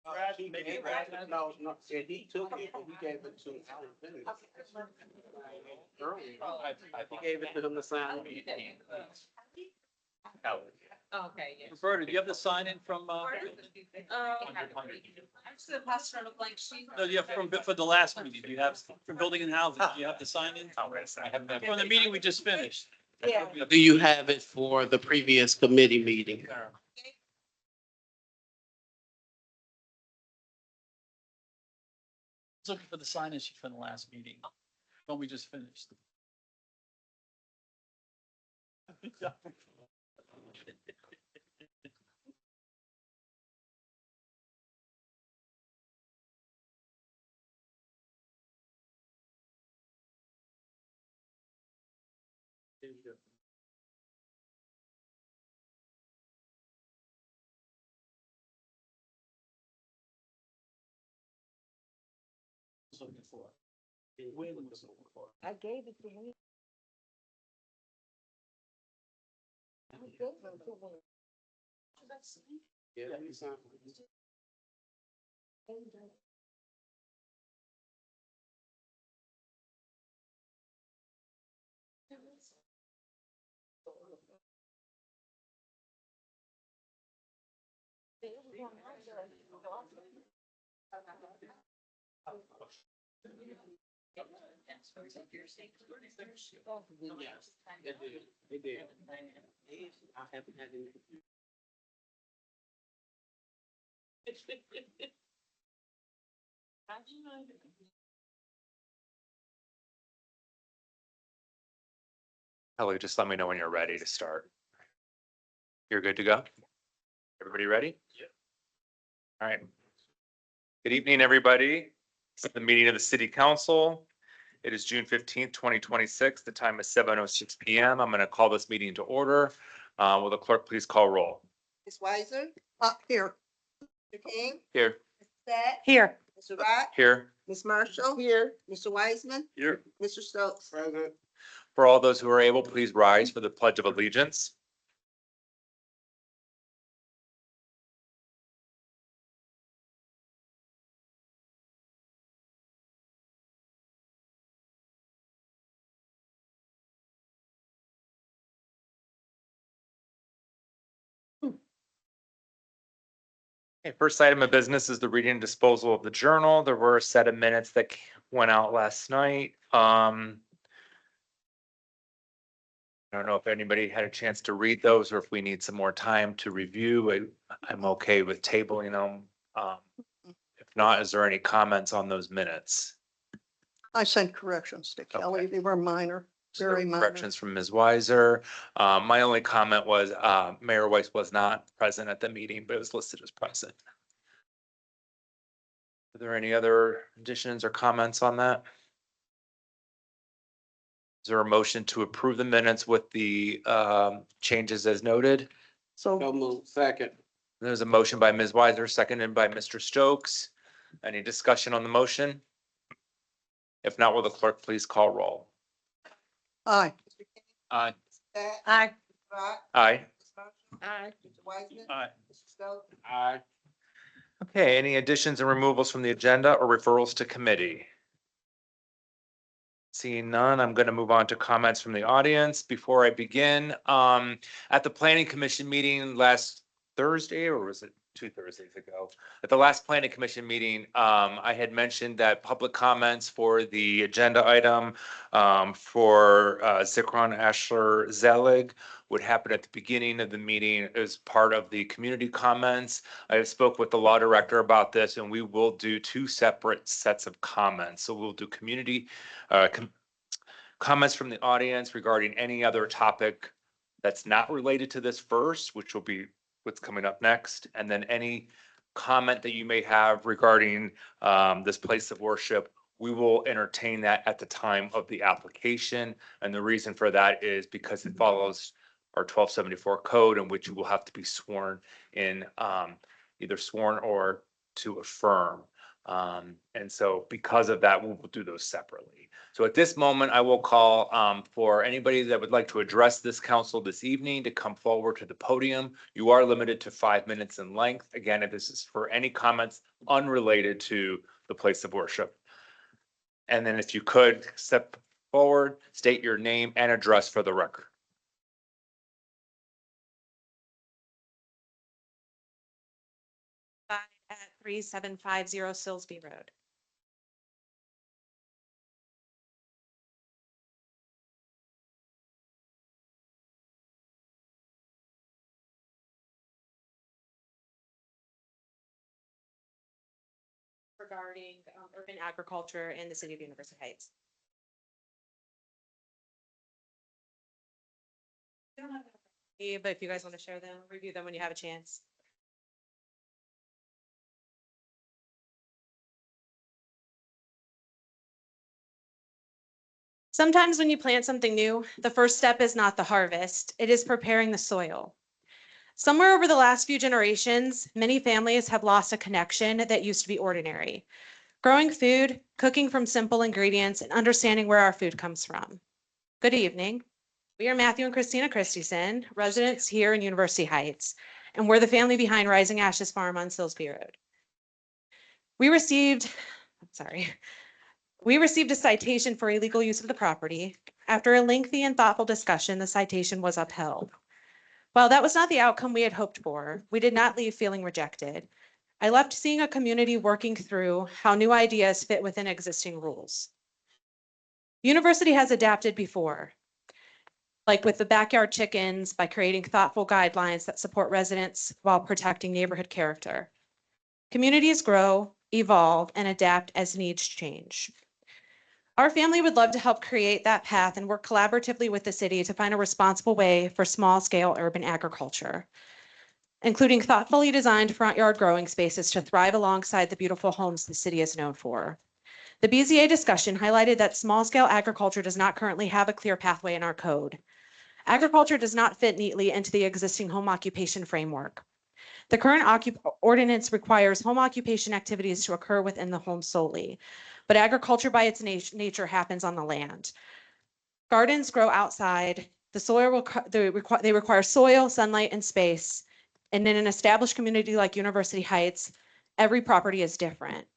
No, yeah, he took it, and he gave it to. Earlier. He gave it to him to sign. Okay, yeah. Roberta, do you have the sign in from, I'm just gonna pass around a blank sheet. no, you have from, for the last meeting, do you have, from building and housing, do you have the sign in? I have that. From the meeting we just finished. Yeah. Do you have it for the previous committee meeting? I was looking for the sign in sheet from the last meeting, when we just finished. Was looking for. When was looking for. I gave it to him. Yeah, he signed. Yes, they did. They did. I haven't had any. Kelly, just let me know when you're ready to start. You're good to go? Everybody ready? Yep. All right. Good evening, everybody. This is the meeting of the city council. It is June 15th, 2026. The time is 7:06 PM. I'm going to call this meeting to order. Will the clerk please call roll? Ms. Weiser? Here. Mr. King? Here. Ms. Sad? Here. Mr. Rock? Here. Ms. Marshall? Here. Mr. Wiseman? Here. Mr. Stokes? President. For all those who are able, please rise for the Pledge of Allegiance. Okay, first item of business is the reading and disposal of the journal. There were a set of minutes that went out last night. I don't know if anybody had a chance to read those or if we need some more time to review. I'm okay with tabling them. If not, is there any comments on those minutes? I sent corrections to Kelly. They were minor, very minor. Corrections from Ms. Weiser. My only comment was, Mayor Weiss was not present at the meeting, but it was listed as present. Are there any other additions or comments on that? Is there a motion to approve the minutes with the changes as noted? So So moved. Second. There's a motion by Ms. Weiser, seconded by Mr. Stokes. Any discussion on the motion? If not, will the clerk please call roll? aye. Aye. Sad? Aye. Rock? Aye. Ms. Marshall? Aye. Mr. Wiseman? Aye. Mr. Stokes? Aye. Okay, any additions and removals from the agenda or referrals to committee? Seeing none, I'm going to move on to comments from the audience. Before I begin, at the planning commission meeting last Thursday, or was it 2 Thursdays ago? At the last planning commission meeting, I had mentioned that public comments for the agenda item for Zikron Ashler Zelig would happen at the beginning of the meeting as part of the community comments. I have spoke with the law director about this, and we will do 2 separate sets of comments. So we'll do community comments from the audience regarding any other topic that's not related to this first, which will be what's coming up next, and then any comment that you may have regarding this place of worship, we will entertain that at the time of the application. And the reason for that is because it follows our 1274 code, in which you will have to be sworn in, either sworn or to affirm. And so because of that, we will do those separately. So at this moment, I will call for anybody that would like to address this council this evening to come forward to the podium. You are limited to 5 minutes in length. Again, if this is for any comments unrelated to the place of worship. And then if you could step forward, state your name and address for the record. At 3750 Silsby Road. Regarding urban agriculture in the city of University Heights. But if you guys want to share them, review them when you have a chance. Sometimes when you plant something new, the first step is not the harvest, it is preparing the soil. Somewhere over the last few generations, many families have lost a connection that used to be ordinary. Growing food, cooking from simple ingredients, and understanding where our food comes from. Good evening. We are Matthew and Christina Christensen, residents here in University Heights, and we're the family behind Rising Ashes Farm on Silsby Road. We received a citation for illegal use of the property. After a lengthy and thoughtful discussion, the citation was upheld. While that was not the outcome we had hoped for, we did not leave feeling rejected. I left seeing a community working through how new ideas fit within existing rules. University has adapted before, like with the backyard chickens, by creating thoughtful guidelines that support residents while protecting neighborhood character. Communities grow, evolve, and adapt as needs change. Our family would love to help create that path and work collaboratively with the city to find a responsible way for small-scale urban agriculture, including thoughtfully designed front yard growing spaces to thrive alongside the beautiful homes the city is known for. The BZA discussion highlighted that small-scale agriculture does not currently have a clear pathway in our code. Agriculture does not fit neatly into the existing home occupation framework. The current ordinance requires home occupation activities to occur within the home solely, but agriculture by its nature happens on the land. Gardens grow outside. The soil they require soil, sunlight, and space. And in an established community like University Heights, every property is different.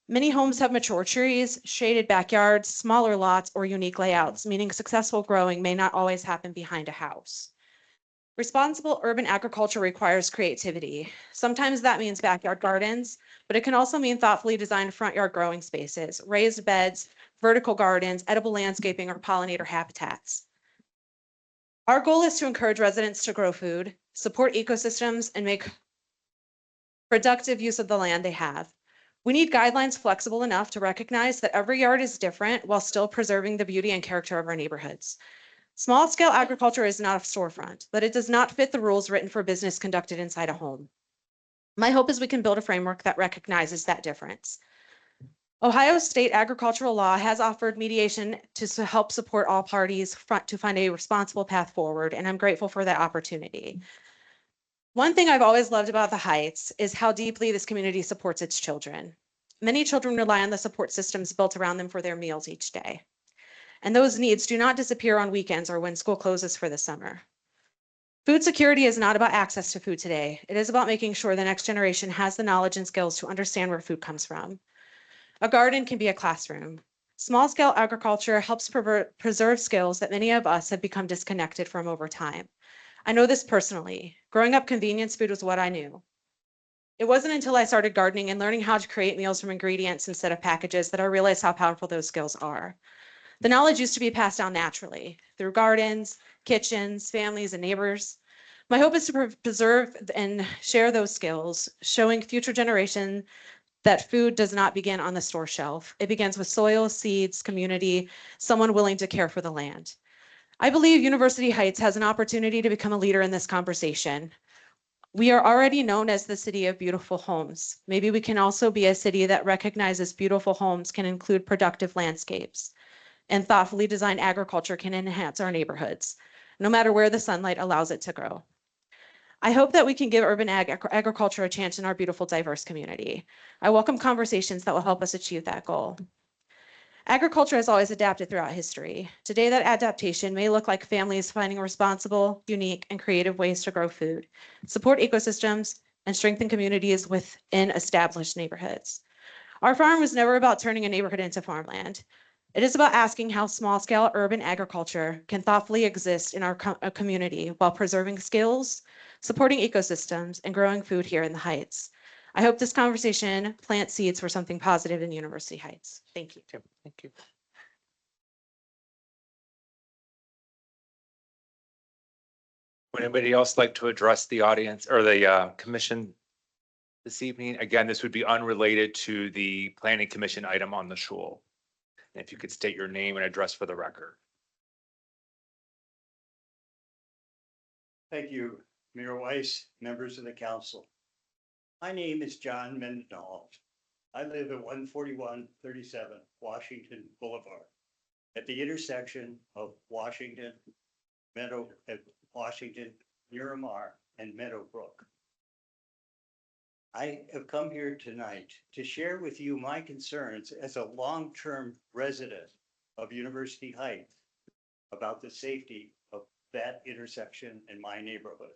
Many homes have mature trees, shaded backyards, smaller lots, or unique layouts, meaning successful growing may not always happen behind a house. Responsible urban agriculture requires creativity. Sometimes that means backyard gardens, but it can also mean thoughtfully designed front yard growing spaces, raised beds, vertical gardens, edible landscaping, or pollinator habitats. Our goal is to encourage residents to grow food, support ecosystems, and make productive use of the land they have. We need guidelines flexible enough to recognize that every yard is different while still preserving the beauty and character of our neighborhoods. Small-scale agriculture is not a storefront, but it does not fit the rules written for business conducted inside a home. My hope is we can build a framework that recognizes that difference. Ohio state agricultural law has offered mediation to help support all parties to find a responsible path forward, and I'm grateful for that opportunity. One thing I've always loved about the Heights is how deeply this community supports its children. Many children rely on the support systems built around them for their meals each day. And those needs do not disappear on weekends or when school closes for the summer. Food security is not about access to food today. It is about making sure the next generation has the knowledge and skills to understand where food comes from. A garden can be a classroom. Small-scale agriculture helps preserve skills that many of us have become disconnected from over time. I know this personally. Growing up, convenience food was what I knew. It wasn't until I started gardening and learning how to create meals from ingredients instead of packages that I realized how powerful those skills are. The knowledge used to be passed down naturally through gardens, kitchens, families, and neighbors. My hope is to preserve and share those skills, showing future generations that food does not begin on the store shelf. It begins with soil, seeds, community, someone willing to care for the land. I believe University Heights has an opportunity to become a leader in this conversation. We are already known as the city of beautiful homes. Maybe we can also be a city that recognizes beautiful homes can include productive landscapes, and thoughtfully designed agriculture can enhance our neighborhoods, no matter where the sunlight allows it to grow. I hope that we can give urban agriculture a chance in our beautiful, diverse community. I welcome conversations that will help us achieve that goal. Agriculture has always adapted throughout history. Today, that adaptation may look like families finding responsible, unique, and creative ways to grow food, support ecosystems, and strengthen communities within established neighborhoods. Our farm was never about turning a neighborhood into farmland. It is about asking how small-scale urban agriculture can thoughtfully exist in our community while preserving skills, supporting ecosystems, and growing food here in the Heights. I hope this conversation plants seeds for something positive in University Heights. Thank you. Thank you. Would anybody else like to address the audience or the commission this evening? Again, this would be unrelated to the planning commission item on the shul. And if you could state your name and address for the record. Thank you, Mayor Weiss, members of the council. My name is John Mendenhall. I live at 14137 Washington Boulevard at the intersection of Washington, Miramar, and Meadowbrook. I have come here tonight to share with you my concerns as a long-term resident of University Heights about the safety of that intersection in my neighborhood.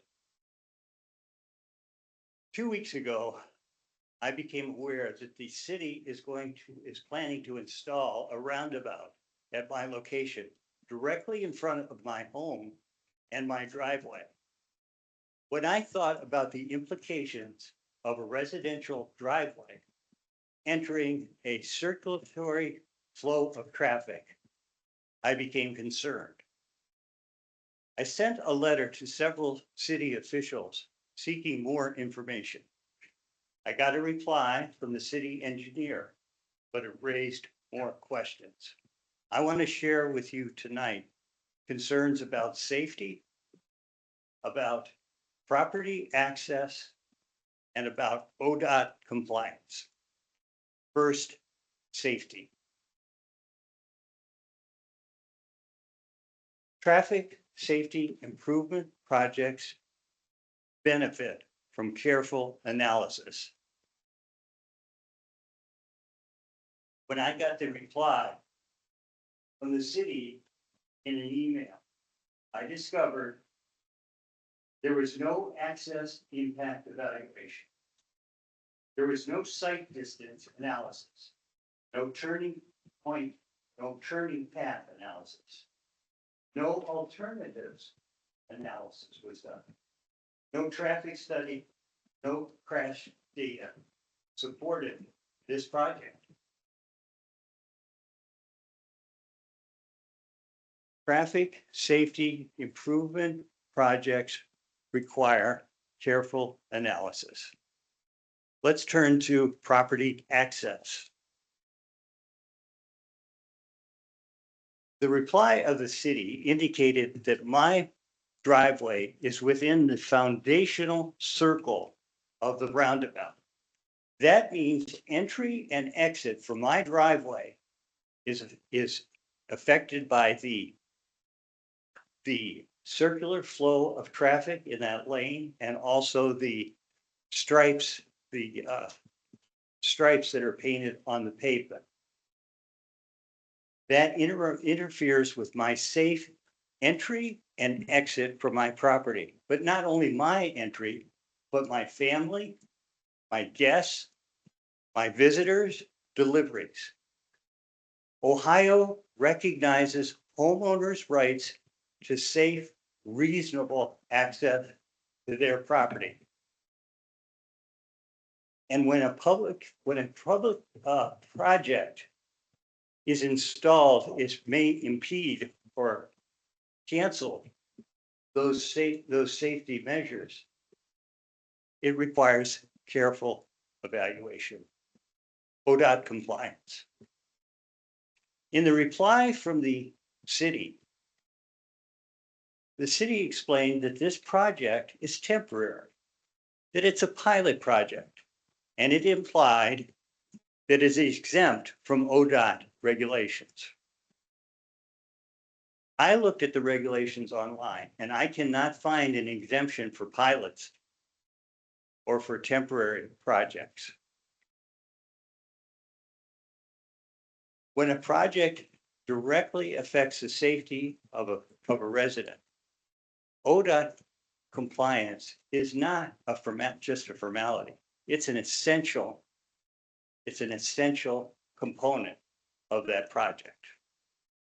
2 weeks ago, I became aware that the city is planning to install a roundabout at my location directly in front of my home and my driveway. When I thought about the implications of a residential driveway entering a circulatory flow of traffic, I became concerned. I sent a letter to several city officials seeking more information. I got a reply from the city engineer, but it raised more questions. I want to share with you tonight concerns about safety, about property access, and about ODOT compliance. First, safety. Traffic safety improvement projects benefit from careful analysis. When I got the reply from the city in an email, I discovered there was no access impact evaluation. There was no site distance analysis, no turning point, no turning path analysis. No alternatives analysis was done. No traffic study, no crash data supported this project. Traffic safety improvement projects require careful analysis. Let's turn to property access. The reply of the city indicated that my driveway is within the foundational circle of the roundabout. That means entry and exit from my driveway is affected by the circular flow of traffic in that lane and also the stripes, stripes that are painted on the pavement. That interferes with my safe entry and exit from my property, but not only my entry, but my family, my guests, my visitors, deliveries. Ohio recognizes homeowners' rights to safe, reasonable access to their property. And when a public project is installed, it may impede or cancel those safety measures. It requires careful evaluation. ODOT compliance. In the reply from the city explained that this project is temporary, that it's a pilot project, and it implied that it is exempt from ODOT regulations. I looked at the regulations online and I cannot find an exemption for pilots or for temporary projects. when a project directly affects the safety of a resident, ODOT compliance is not just a formality. It's an essential component of that project.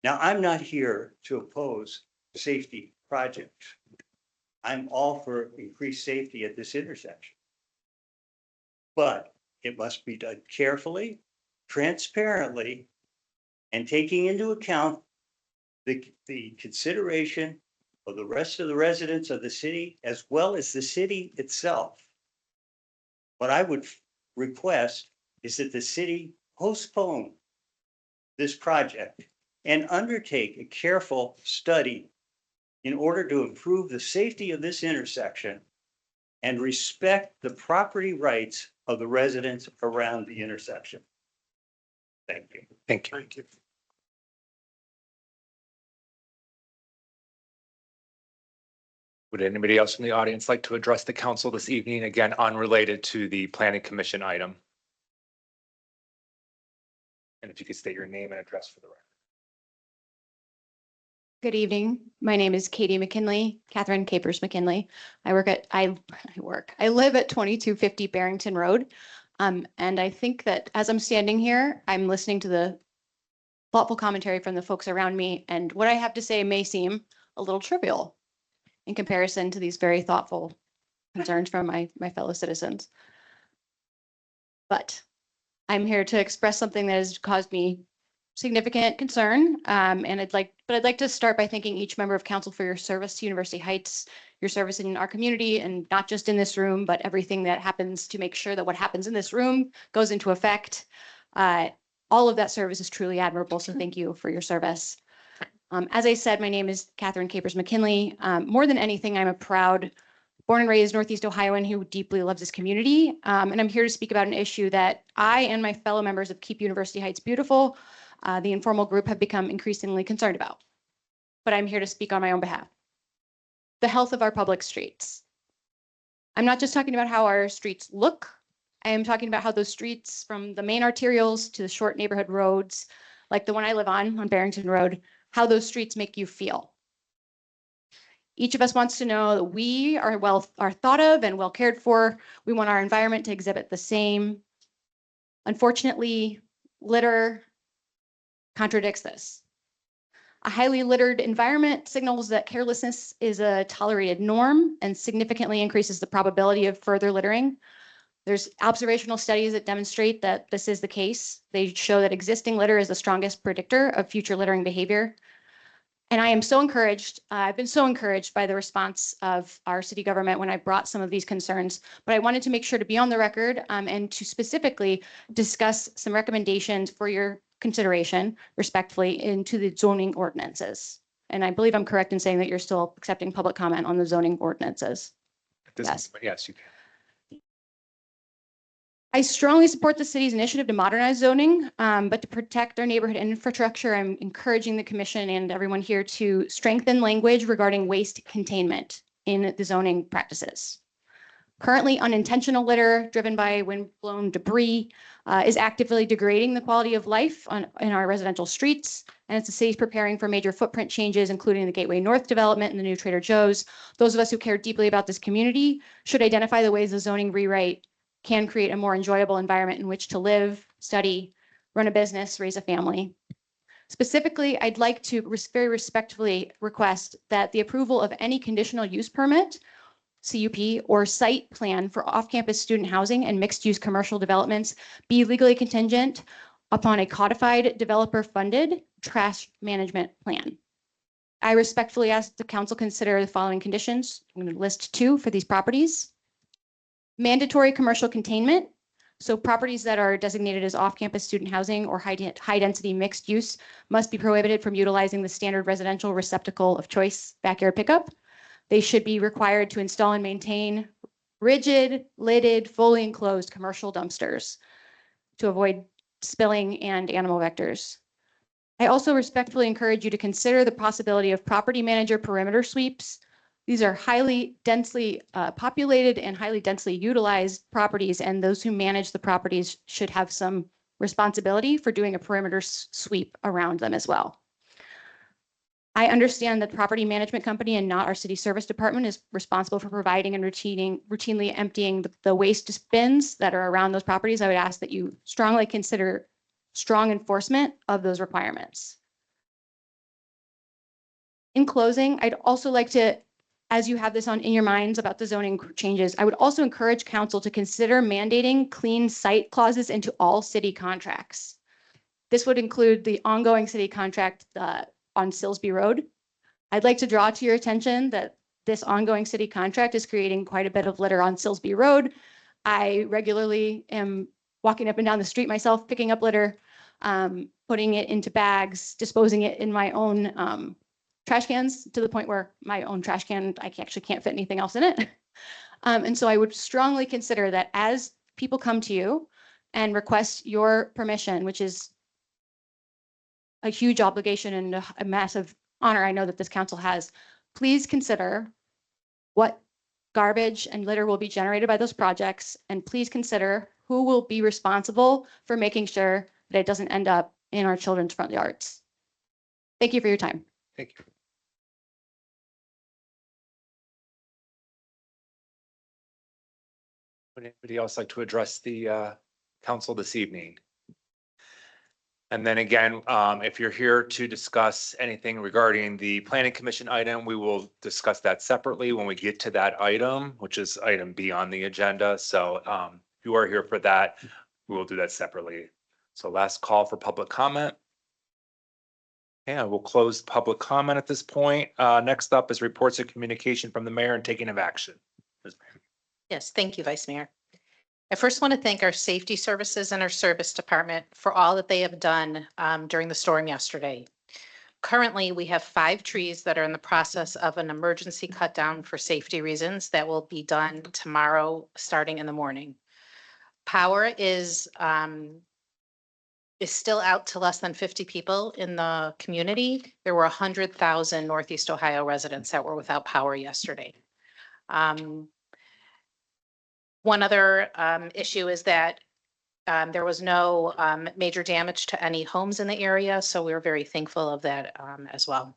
Now, I'm not here to oppose safety projects. I'm all for increased safety at this intersection. But it must be done carefully, transparently, and taking into account the consideration of the rest of the residents of the city, as well as the city itself. What I would request is that the city postpone this project and undertake a careful study in order to improve the safety of this intersection and respect the property rights of the residents around the intersection. Thank you. Thank you. Thank you. Would anybody else from the audience like to address the council this evening, again, unrelated to the planning commission item? And if you could state your name and address for the record. Good evening. My name is Katie McKinley, Catherine Capers McKinley. I live at 2250 Barrington Road. And I think that as I'm standing here, I'm listening to the thoughtful commentary from the folks around me. And what I have to say may seem a little trivial in comparison to these very thoughtful concerns from my fellow citizens. But I'm here to express something that has caused me significant concern. And I'd like to start by thanking each member of council for your service to University Heights, your service in our community, and not just in this room, but everything that happens to make sure that what happens in this room goes into effect. All of that service is truly admirable. So thank you for your service. As I said, my name is Catherine Capers McKinley. More than anything, I'm a proud born and raised Northeast Ohioan who deeply loves this community. And I'm here to speak about an issue that I and my fellow members of Keep University Heights Beautiful, the informal group, have become increasingly concerned about. But I'm here to speak on my own behalf. The health of our public streets. I'm not just talking about how our streets look. I am talking about how those streets, from the main arterials to the short neighborhood roads, like the one I live on Barrington Road, how those streets make you feel. Each of us wants to know that we are thought of and well cared for. We want our environment to exhibit the same. Unfortunately, litter contradicts this. A highly littered environment signals that carelessness is a tolerated norm and significantly increases the probability of further littering. There's observational studies that demonstrate that this is the case. They show that existing litter is the strongest predictor of future littering behavior. And I am so encouraged, I've been so encouraged by the response of our city government when I brought some of these concerns, but I wanted to make sure to be on the record and to specifically discuss some recommendations for your consideration respectfully into the zoning ordinances. And I believe I'm correct in saying that you're still accepting public comment on the zoning ordinances. Yes. Yes, you can. I strongly support the city's initiative to modernize zoning, but to protect our neighborhood infrastructure, I'm encouraging the commission and everyone here to strengthen language regarding waste containment in the zoning practices. Currently, unintentional litter driven by wind-blown debris is actively degrading the quality of life in our residential streets. And as the city's preparing for major footprint changes, including the Gateway North development and the new Trader Joe's, those of us who care deeply about this community should identify the ways the zoning rewrite can create a more enjoyable environment in which to live, study, run a business, raise a family. Specifically, I'd like to very respectfully request that the approval of any conditional use permit, CUP, or site plan for off-campus student housing and mixed-use commercial developments be legally contingent upon a codified developer-funded trash management plan. I respectfully ask the council consider the following conditions. I'm going to list 2 for these properties. Mandatory commercial containment. So properties that are designated as off-campus student housing or high-density mixed use must be prohibited from utilizing the standard residential receptacle of choice, backyard pickup. They should be required to install and maintain rigid, lidded, fully enclosed commercial dumpsters to avoid spilling and animal vectors. I also respectfully encourage you to consider the possibility of property manager perimeter sweeps. These are highly densely populated and highly densely utilized properties, and those who manage the properties should have some responsibility for doing a perimeter sweep around them as well. I understand that the property management company and not our city service department is responsible for providing and routinely emptying the waste bins that are around those properties. I would ask that you strongly consider strong enforcement of those requirements. In closing, I'd also like to, as you have this in your minds about the zoning changes, I would also encourage council to consider mandating clean site clauses into all city contracts. This would include the ongoing city contract on Silsby Road. I'd like to draw to your attention that this ongoing city contract is creating quite a bit of litter on Silsby Road. I regularly am walking up and down the street myself, picking up litter, putting it into bags, disposing it in my own trash cans, to the point where my own trash can, I actually can't fit anything else in it. And so I would strongly consider that as people come to you and request your permission, which is a huge obligation and a massive honor I know that this council has, please consider what garbage and litter will be generated by those projects, and please consider who will be responsible for making sure that it doesn't end up in our children's front yards. Thank you for your time. Thank you. Would anybody else like to address the council this evening? And then again, if you're here to discuss anything regarding the planning commission item, we will discuss that separately when we get to that item, which is item B on the agenda. So if you are here for that, we will do that separately. So last call for public comment. Yeah, we'll close public comment at this point. Next up is reports of communication from the mayor and taking of action. Yes, thank you, Vice Mayor. I first want to thank our safety services and our service department for all that they have done during the storm yesterday. Currently, we have 5 trees that are in the process of an emergency cut down for safety reasons that will be done tomorrow, starting in the morning. Power is still out to less than 50 people in the community. There were 100,000 Northeast Ohio residents that were without power yesterday. One other issue is that there was no major damage to any homes in the area, so we were very thankful of that as well.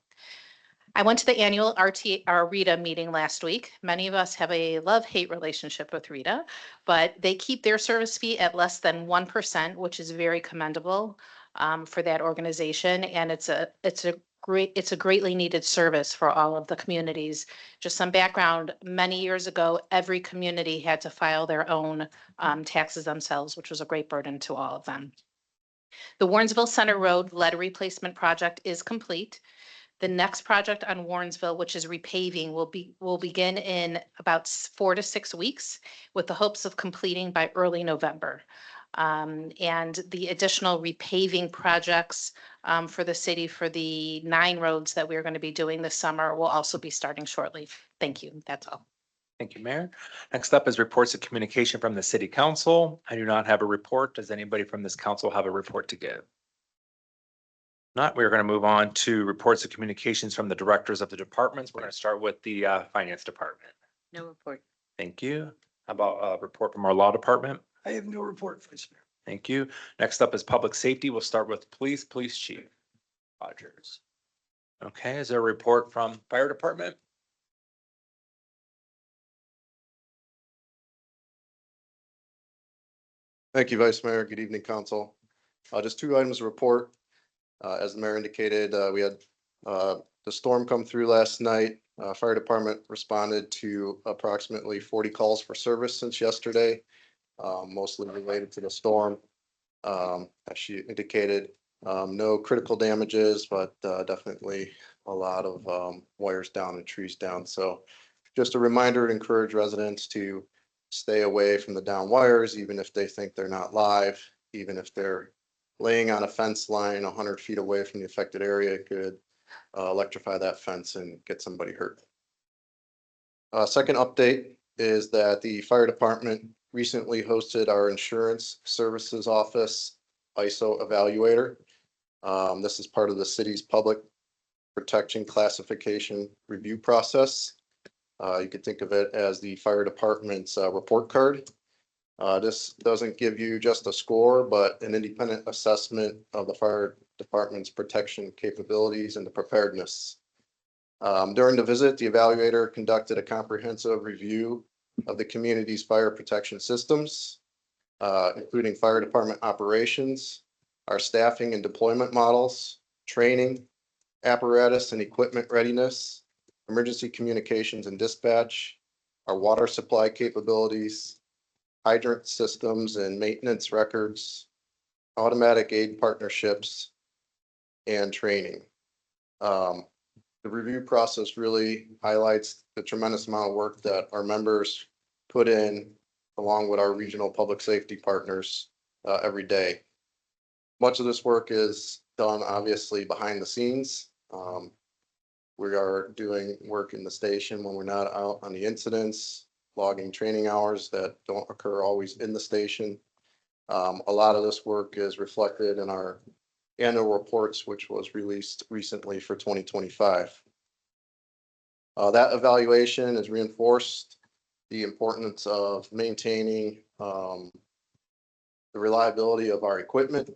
I went to the annual RETA meeting last week. Many of us have a love-hate relationship with RETA, but they keep their service fee at less than 1%, which is very commendable for that organization, and it's a greatly needed service for all of the communities. Just some background, many years ago, every community had to file their own taxes themselves, which was a great burden to all of them. The Warrensville Center Road lead replacement project is complete. The next project on Warrensville, which is repaving, will begin in about 4 to 6 weeks with the hopes of completing by early November. And the additional repaving projects for the city for the 9 roads that we're going to be doing this summer will also be starting shortly. Thank you. That's all. Thank you, Mayor. Next up is reports of communication from the city council. I do not have a report. Does anybody from this council have a report to give? Not, we're going to move on to reports of communications from the directors of the departments. We're going to start with the finance department. No report. Thank you. How about a report from our law department? I have no report, Vice Mayor. Thank you. Next up is public safety. We'll start with police chief Rogers. Okay, is there a report from fire department? Thank you, Vice Mayor. Good evening, council. Just 2 items to report. As the mayor indicated, we had the storm come through last night. Fire department responded to approximately 40 calls for service since yesterday, mostly related to the storm. As she indicated, no critical damages, but definitely a lot of wires down and trees down. So just a reminder to encourage residents to stay away from the down wires, even if they think they're not live, even if they're laying on a fence line 100 feet away from the affected area, could electrify that fence and get somebody hurt. Second update is that the fire department recently hosted our insurance services office ISO evaluator. This is part of the city's public protection classification review process. You could think of it as the fire department's report card. This doesn't give you just a score, but an independent assessment of the fire department's protection capabilities and the preparedness. During the visit, the evaluator conducted a comprehensive review of the community's fire protection systems, including fire department operations, our staffing and deployment models, training, apparatus and equipment readiness, emergency communications and dispatch, our water supply capabilities, hydrant systems and maintenance records, automatic aid partnerships, and training. The review process really highlights the tremendous amount of work that our members put in along with our regional public safety partners every day. Much of this work is done obviously behind the scenes. We are doing work in the station when we're not out on the incidents, logging training hours that don't occur always in the station. A lot of this work is reflected in our annual reports, which was released recently for 2025. That evaluation has reinforced the importance of maintaining the reliability of our equipment,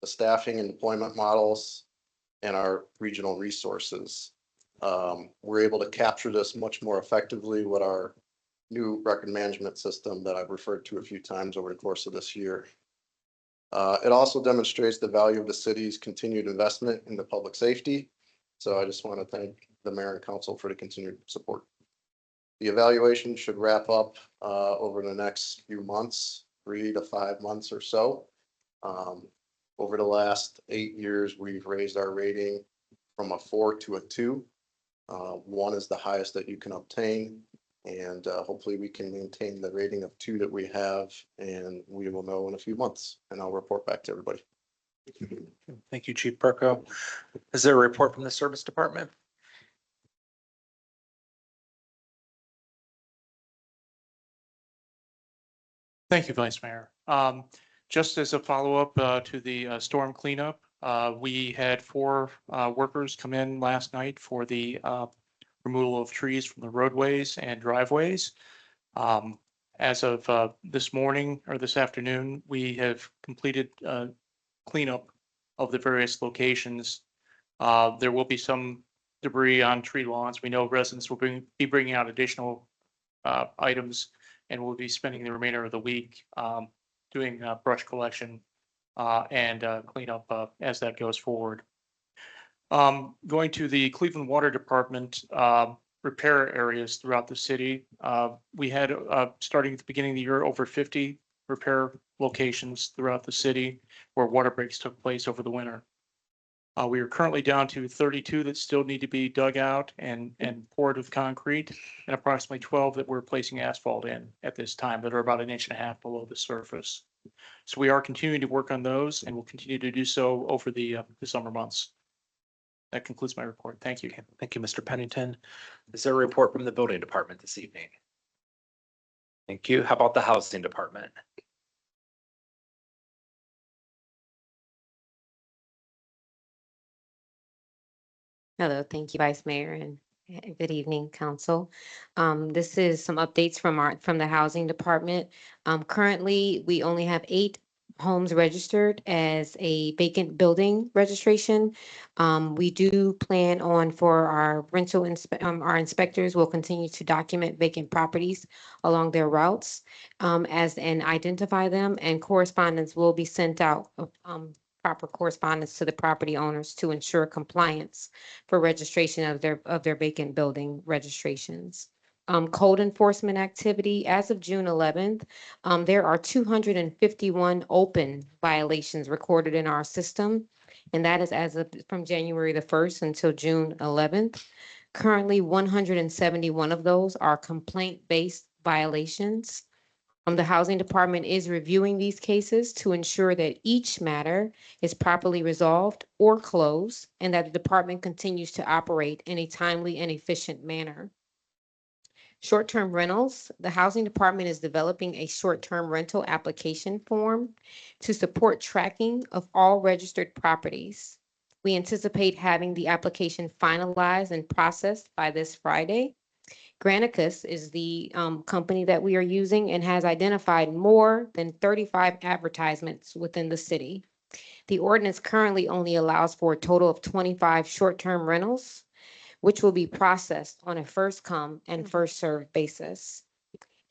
the staffing and deployment models, and our regional resources. We're able to capture this much more effectively with our new record management system that I've referred to a few times over the course of this year. It also demonstrates the value of the city's continued investment in the public safety. So I just want to thank the mayor and council for the continued support. The evaluation should wrap up over the next few months, 3 to 5 months or so. Over the last 8 years, we've raised our rating from a 4 to a 2. 1 is the highest that you can obtain. And hopefully we can maintain the rating of 2 that we have, and we will know in a few months, and I'll report back to everybody. Thank you, Chief Perko. Is there a report from the service department? Thank you, Vice Mayor. Just as a follow-up to the storm cleanup, we had 4 workers come in last night for the removal of trees from the roadways and driveways. As of this morning or this afternoon, we have completed cleanup of the various locations. There will be some debris on tree lawns. We know residents will be bringing out additional items, and we'll be spending the remainder of the week doing brush collection and cleanup as that goes forward. Going to the Cleveland Water Department repair areas throughout the city. We had, starting at the beginning of the year, over 50 repair locations throughout the city where water breaks took place over the winter. We are currently down to 32 that still need to be dug out and poured with concrete, and approximately 12 that we're placing asphalt in at this time that are about 1.5 inches below the surface. So we are continuing to work on those, and we'll continue to do so over the summer months. That concludes my report. Thank you. Thank you, Mr. Pennington. Is there a report from the building department this evening? Thank you. How about the housing department? Hello, thank you, Vice Mayor, and good evening, Council. This is some updates from the Housing Department. Currently, we only have 8 homes registered as a vacant building registration. We do plan on for our our inspectors will continue to document vacant properties along their routes and identify them, and correspondence will be sent out. Proper correspondence to the property owners to ensure compliance for registration of their vacant building registrations. Code enforcement activity as of June 11th, there are 251 open violations recorded in our system, and that is from January the 1st until June 11th. Currently, 171 of those are complaint-based violations. The Housing Department is reviewing these cases to ensure that each matter is properly resolved or closed, and that the department continues to operate in a timely and efficient manner. Short-term rentals, the Housing Department is developing a short-term rental application form to support tracking of all registered properties. We anticipate having the application finalized and processed by this Friday. Granicus is the company that we are using and has identified more than 35 advertisements within the city. The ordinance currently only allows for a total of 25 short-term rentals, which will be processed on a first come and first served basis.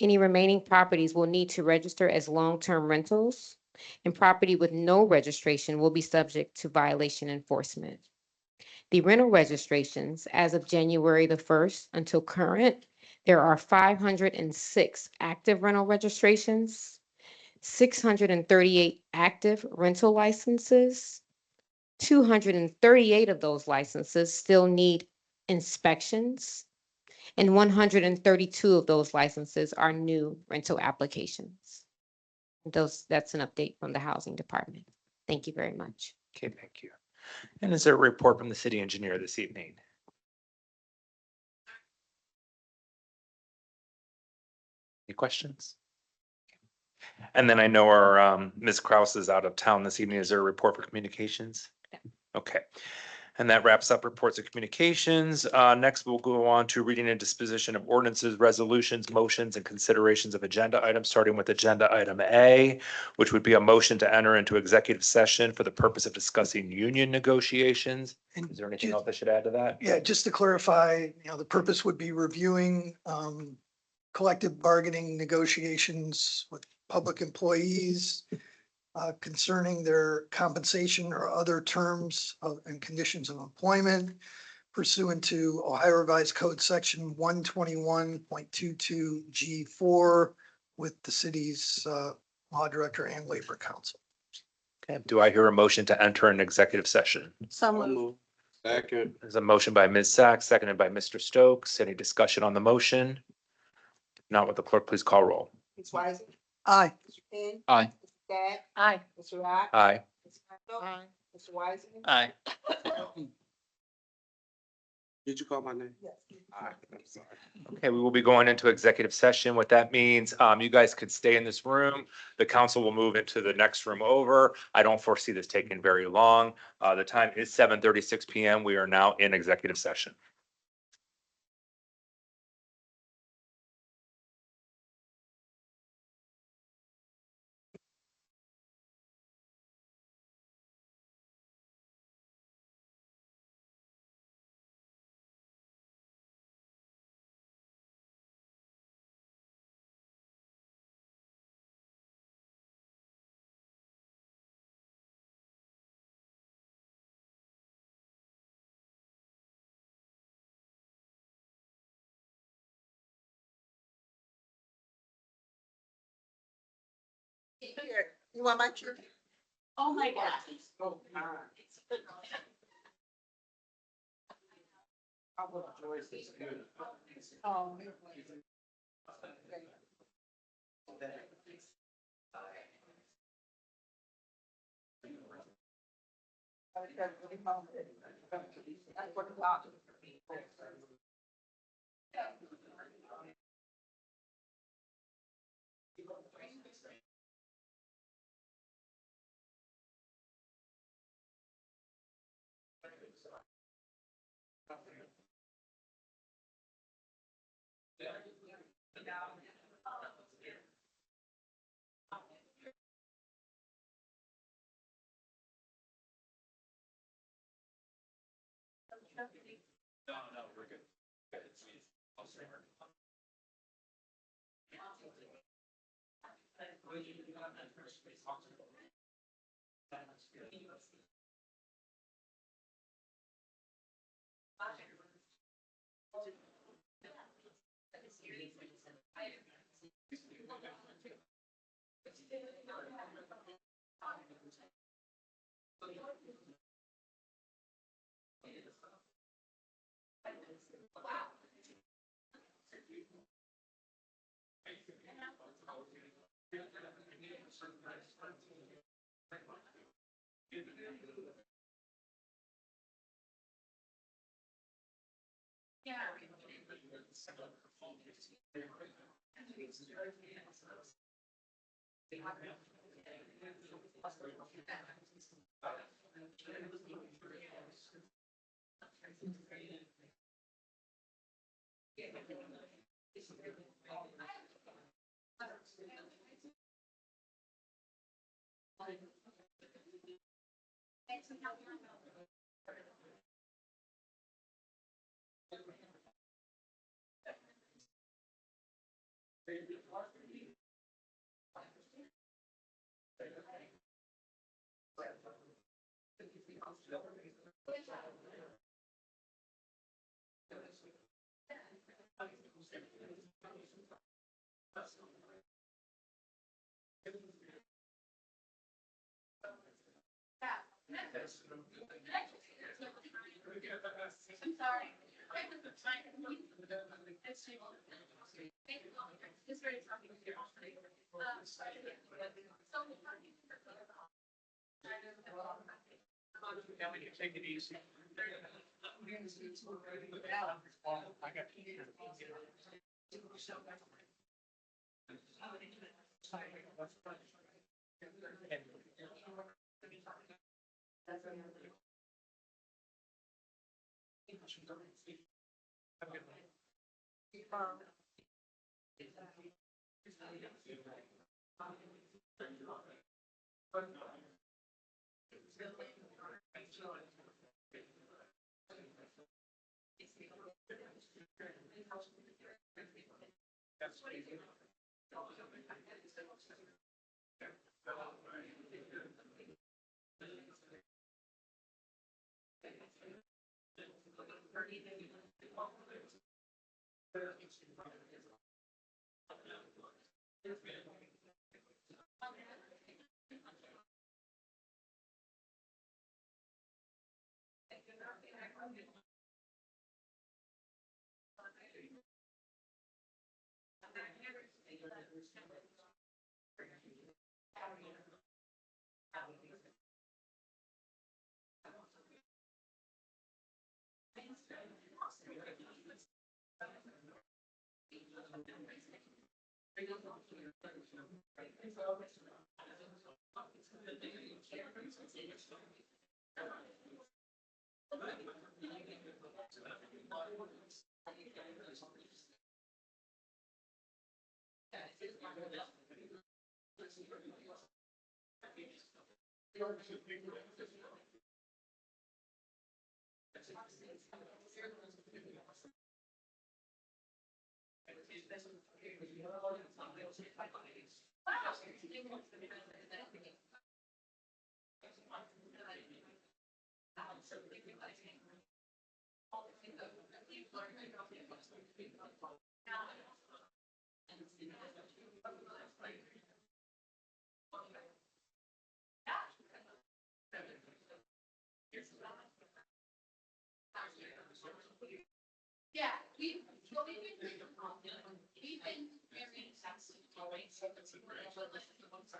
Any remaining properties will need to register as long-term rentals, and property with no registration will be subject to violation enforcement. The rental registrations as of January the 1st until current, there are 506 active rental registrations, 638 active rental licenses. 238 of those licenses still need inspections, and 132 of those licenses are new rental applications. That's an update from the housing department. Thank you very much. Okay, thank you. And is there a report from the city engineer this evening? Any questions? And then I know our Ms. Kraus is out of town this evening. Is there a report for communications? Okay. And that wraps up reports of communications. Next, we'll go on to reading and disposition of ordinances, resolutions, motions, and considerations of agenda items, starting with agenda item A, which would be a motion to enter into executive session for the purpose of discussing union negotiations. Is there anything else I should add to that? Yeah, just to clarify, the purpose would be reviewing collective bargaining negotiations with public employees concerning their compensation or other terms and conditions of employment pursuant to Ohio Revised Code Section 121.22 G4 with the city's law director and labor council. Okay. Do I hear a motion to enter an executive session? So moved. Second. There's a motion by Ms. Sacks, seconded by Mr. Stokes. Any discussion on the motion? If not, would the clerk please call roll? Ms. Wiseman. Aye. Mr. Penn. Aye. Mr. Dad. Aye. Mr. Rock. Aye. Mr. Randall. Aye. Mr. Wiseman. Aye. Did you call my name? Yes. I'm sorry. Okay, we will be going into executive session. What that means, you guys could stay in this room. The council will move into the next room over. I don't foresee this taking very long. The time is 7:36 PM. We are now in executive session. You want my chair? Oh, my God. Oh. Yeah. Yeah, we can take it easy. Yeah, we've been very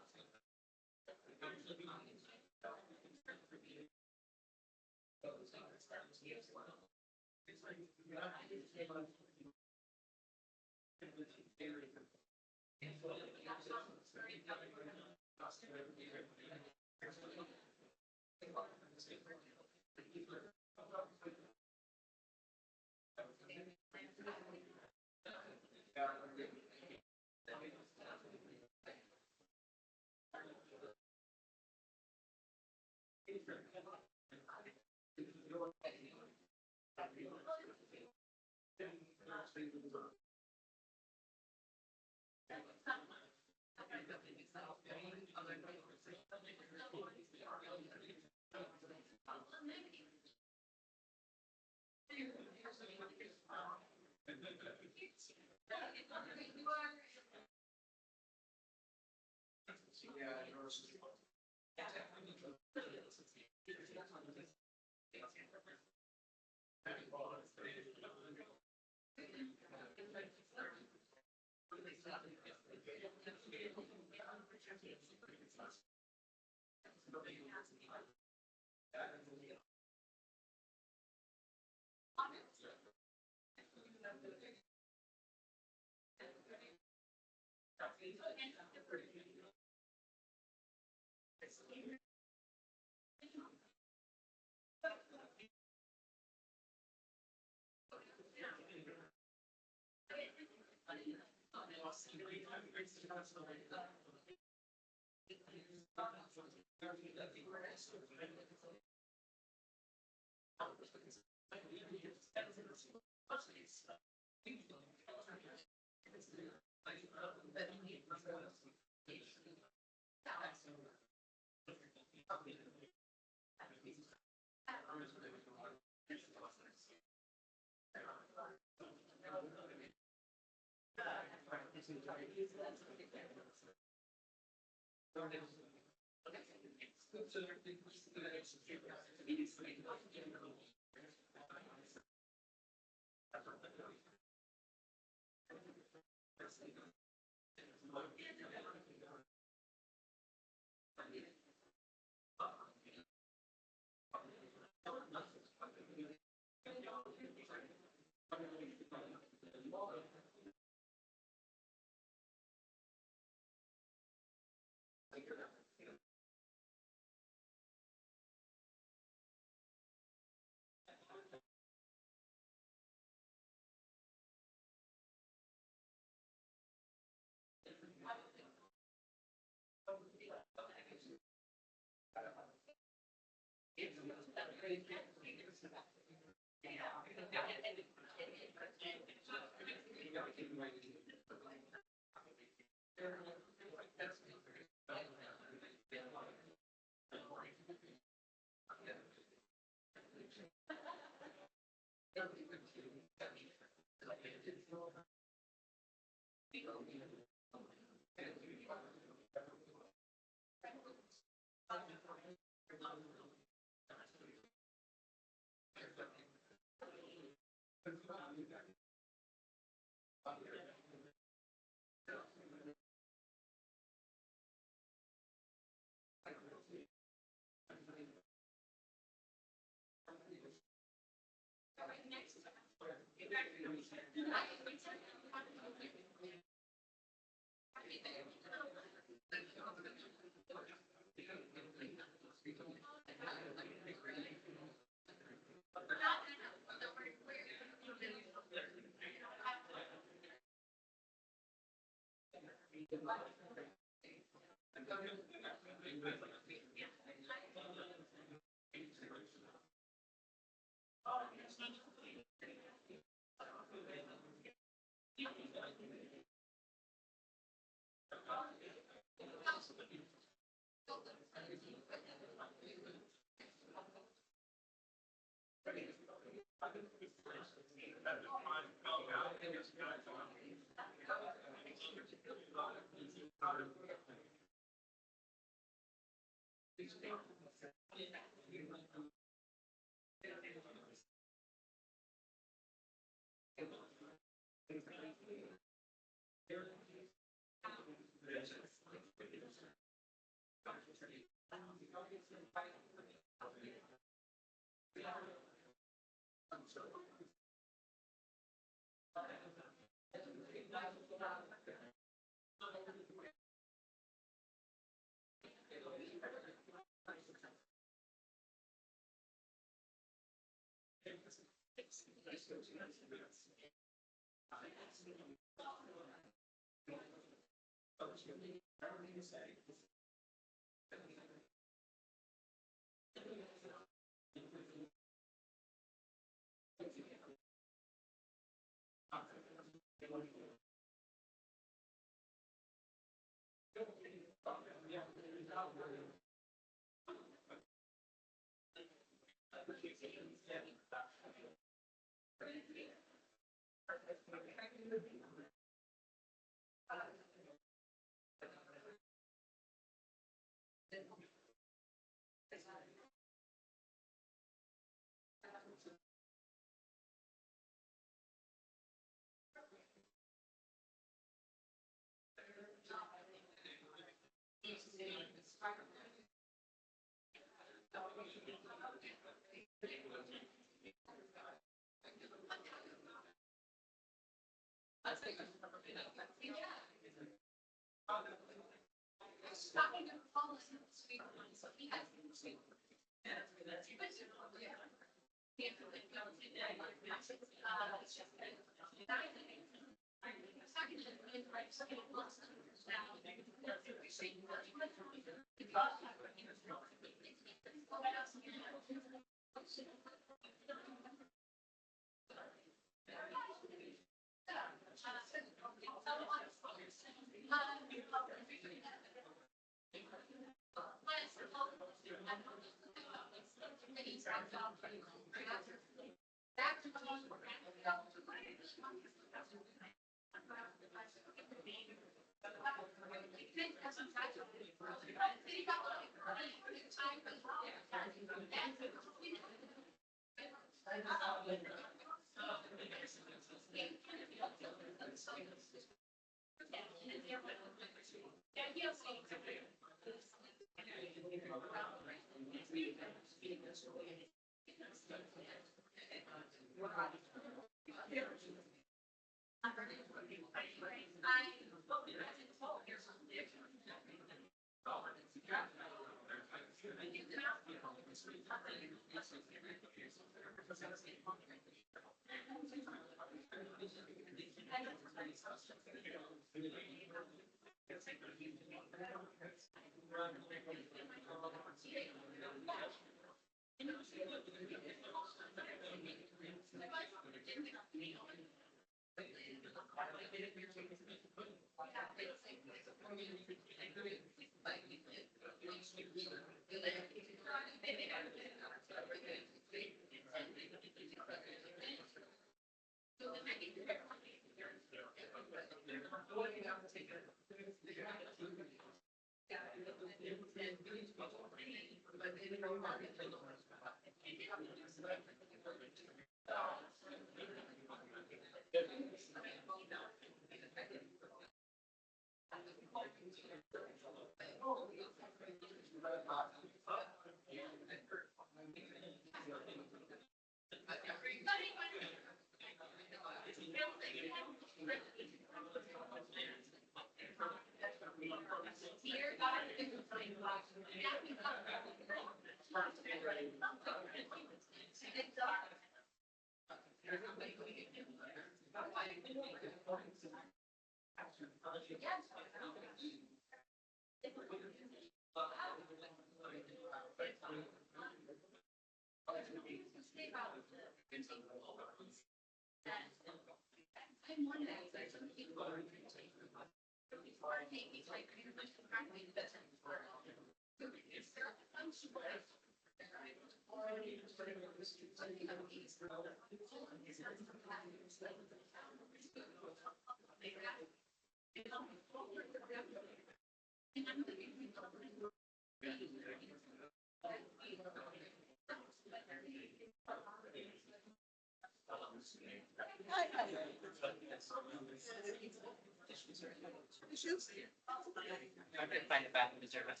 I couldn't find it back in the service.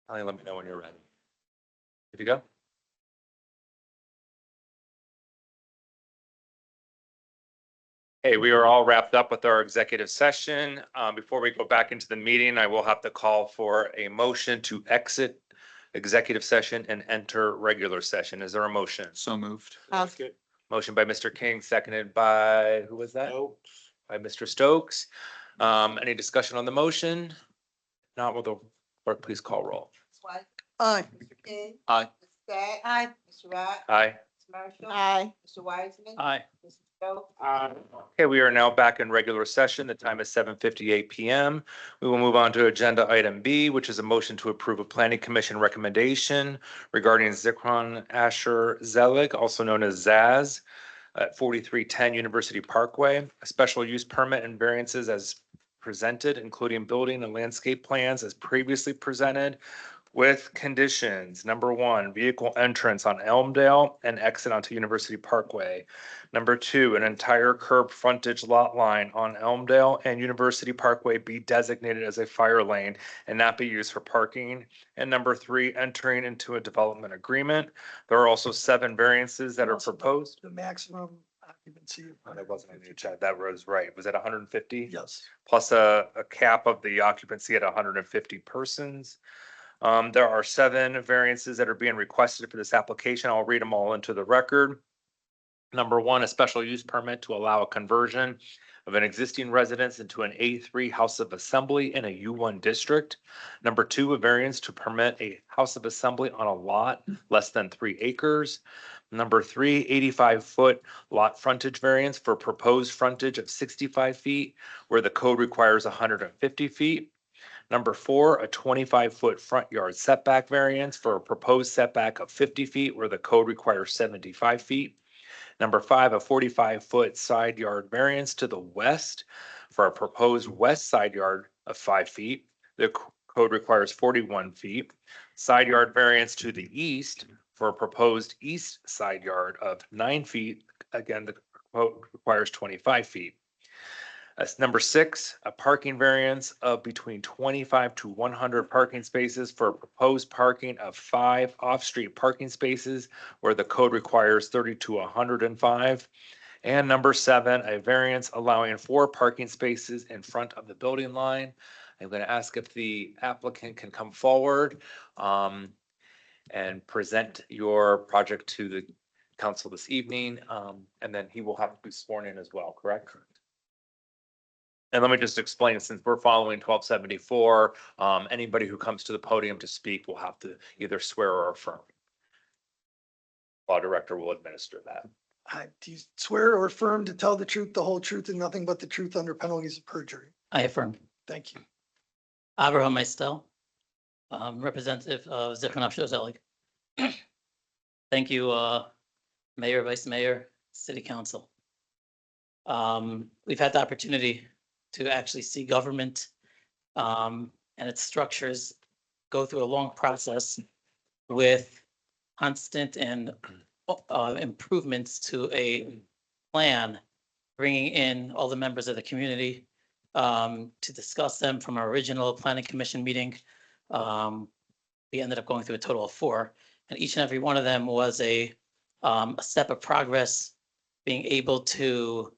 Holly, let me know when you're ready. Good to go? Hey, we are all wrapped up with our executive session. Before we go back into the meeting, I will have to call for a motion to exit executive session and enter regular session. Is there a motion? So moved. Motion by Mr. King, seconded by, who was that? By Mr. Stokes. Any discussion on the motion? Not, will the clerk please call roll? White, Aye. Mr. King. Aye. Ms. Scott. Aye. Mr. Rock. Aye. Mr. Marshall. Aye. Mr. Wiseman. Aye. Mr. Stokes. Okay, we are now back in regular session. The time is 7:58 PM. We will move on to agenda item B, which is a motion to approve a planning commission recommendation regarding Zikron Asher Zelig, also known as Zaz, at 4310 University Parkway, a special use permit and variances as presented, including building and landscape plans as previously presented, with conditions. Number one, vehicle entrance on Elmdale and exit onto University Parkway. Number two, an entire curb frontage lot line on Elmdale and University Parkway be designated as a fire lane and not be used for parking. And number three, entering into a development agreement. There are also 7 variances that are proposed. The maximum occupancy. Oh, that wasn't in the chat. That was right. Was it 150? Yes. Plus a cap of the occupancy at 150 persons. There are 7 variances that are being requested for this application. I'll read them all into the record. Number one, a special use permit to allow a conversion of an existing residence into an A3 House of Assembly in a U1 district. Number 2, a variance to permit a House of Assembly on a lot less than 3 acres. Number 3, 85-foot lot frontage variance for proposed frontage of 65 feet where the code requires 150 feet. Number 4, a 25-foot front yard setback variance for a proposed setback of 50 feet where the code requires 75 feet. Number 5, a 45-foot side yard variance to the west for a proposed west side yard of 5 feet. The code requires 41 feet. Side yard variance to the east for a proposed east side yard of 9 feet. Again, the code requires 25 feet. That's number 6, a parking variance of between 25 to 100 parking spaces for a proposed parking of 5 off-street parking spaces where the code requires 30 to 105. And number 7, a variance allowing 4 parking spaces in front of the building line. I'm going to ask if the applicant can come forward and present your project to the council this evening. And then he will have to be sworn in as well, correct? And let me just explain, since we're following 1274, anybody who comes to the podium to speak will have to either swear or affirm. Law director will administer that. Do you swear or affirm to tell the truth, the whole truth, and nothing but the truth under penalties of perjury? I affirm. Thank you. Abraham Maistel, representative of Zichron Zelig. Thank you, Mayor, Vice Mayor, City Council. We've had the opportunity to actually see government and its structures go through a long process with constant and improvements to a plan, bringing in all the members of the community to discuss them from our original planning commission meeting. We ended up going through a total of 4, and each and every one of them was a step of progress, being able to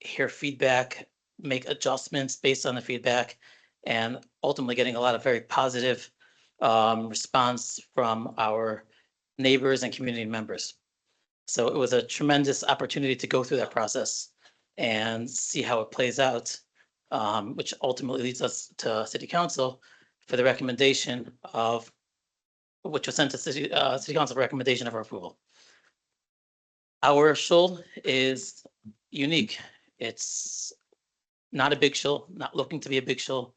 hear feedback, make adjustments based on the feedback, and ultimately getting a lot of very positive response from our neighbors and community members. So it was a tremendous opportunity to go through that process and see how it plays out, which ultimately leads us to City Council for the recommendation of, which was sent to City Council for recommendation of our approval. Our shul is unique. It's not a big shul, not looking to be a big shul.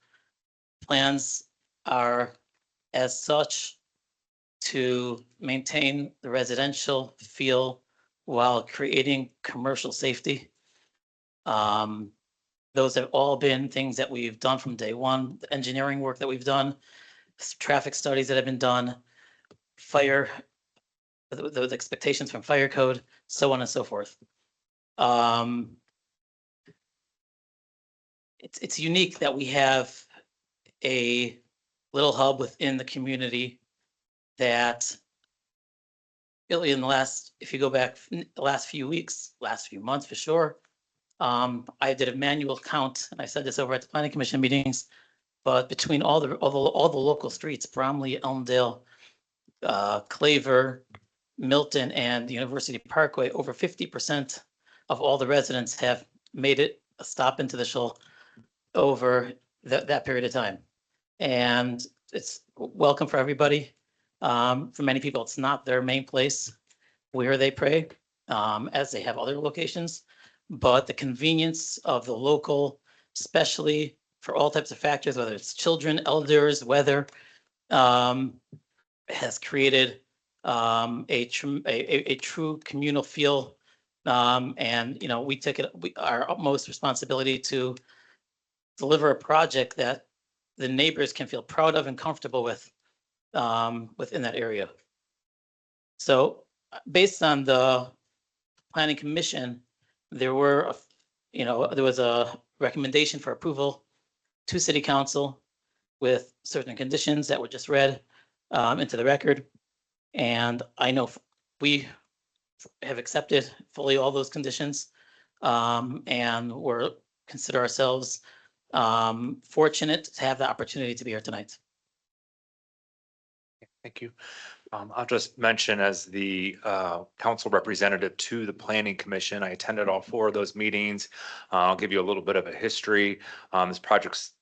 Plans are as such to maintain the residential feel while creating commercial safety. Those have all been things that we've done from day one, the engineering work that we've done, traffic studies that have been done, fire, those expectations from fire code, so on and so forth. It's unique that we have a little hub within the community that really in the last, if you go back the last few weeks, last few months for sure, I did a manual count, and I said this over at the planning commission meetings, but between all the local streets, Bromley, Elmdale, Claver, Milton, and University Parkway, over 50% of all the residents have made it a stop into the shul over that period of time. And it's welcome for everybody. For many people, it's not their main place where they pray, as they have other locations. But the convenience of the local, especially for all types of factors, whether it's children, elders, weather, has created a true communal feel. And we take it our utmost responsibility to deliver a project that the neighbors can feel proud of and comfortable with within that area. So based on the planning commission, there were, there was a recommendation for approval to City Council with certain conditions that were just read into the record. And I know we have accepted fully all those conditions, and we're consider ourselves fortunate to have the opportunity to be here tonight. Thank you. I'll just mention as the council representative to the planning commission, I attended all 4 of those meetings. I'll give you a little bit of a history. This project's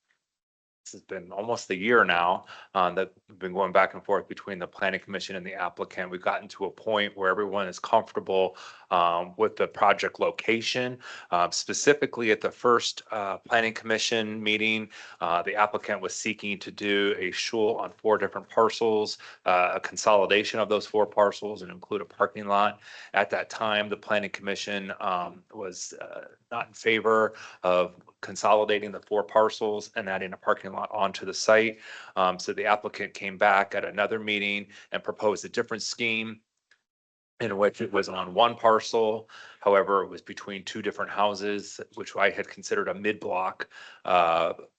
This has been almost a year now that we've been going back and forth between the planning commission and the applicant. We've gotten to a point where everyone is comfortable with the project location. Specifically at the first planning commission meeting, the applicant was seeking to do a shul on 4 different parcels, a consolidation of those 4 parcels and include a parking lot. At that time, the planning commission was not in favor of consolidating the 4 parcels and adding a parking lot onto the site. So the applicant came back at another meeting and proposed a different scheme in which it was on 1 parcel. However, it was between 2 different houses, which I had considered a mid-block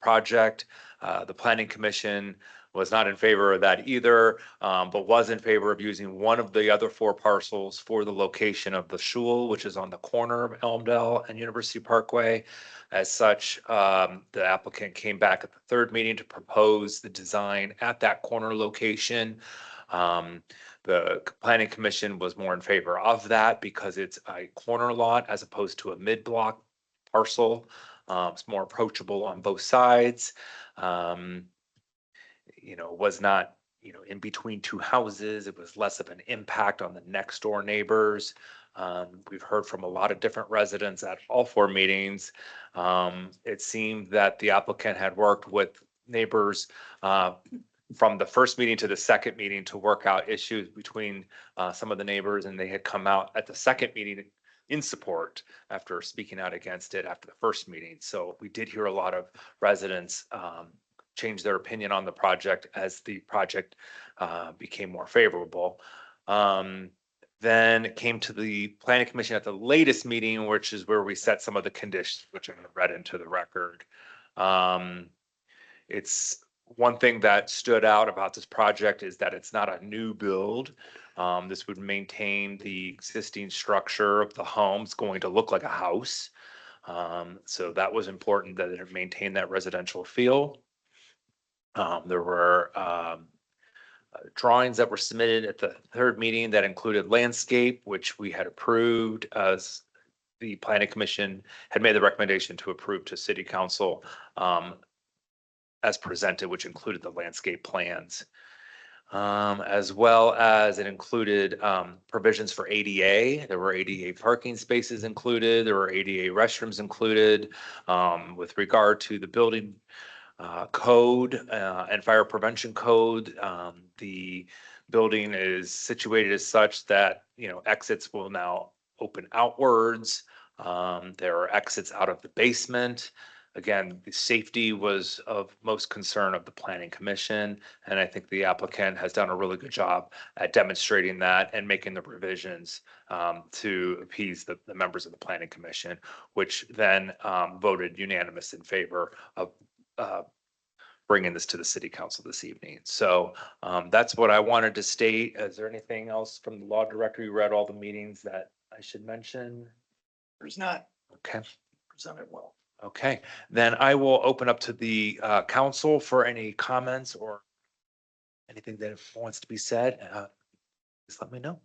project. The planning commission was not in favor of that either, but was in favor of using one of the other 4 parcels for the location of the shul, which is on the corner of Elmdale and University Parkway. As such, the applicant came back at the 3rd meeting to propose the design at that corner location. The planning commission was more in favor of that because it's a corner lot as opposed to a mid-block parcel. It's more approachable on both sides. Was not, in between 2 houses. It was less of an impact on the next door neighbors. We've heard from a lot of different residents at all 4 meetings. It seemed that the applicant had worked with neighbors from the first meeting to the second meeting to work out issues between some of the neighbors, and they had come out at the second meeting in support after speaking out against it after the first meeting. So we did hear a lot of residents change their opinion on the project as the project became more favorable. Then it came to the planning commission at the latest meeting, which is where we set some of the conditions, which I read into the record. It's one thing that stood out about this project is that it's not a new build. This would maintain the existing structure of the home. It's going to look like a house. So that was important that it maintained that residential feel. There were drawings that were submitted at the 3rd meeting that included landscape, which we had approved as the planning commission had made the recommendation to approve to city council as presented, which included the landscape plans. As well as it included provisions for ADA. There were ADA parking spaces included. There were ADA restrooms included. With regard to the building code and fire prevention code, the building is situated as such that, exits will now open outwards. There are exits out of the basement. Again, the safety was of most concern of the planning commission, and I think the applicant has done a really good job at demonstrating that and making the revisions to appease the members of the planning commission, which then voted unanimous in favor of bringing this to the city council this evening. So that's what I wanted to state. Is there anything else from the law director? You read all the meetings that I should mention? There's not Okay. presented well. Okay, then I will open up to the council for any comments or anything that wants to be said. Just let me know.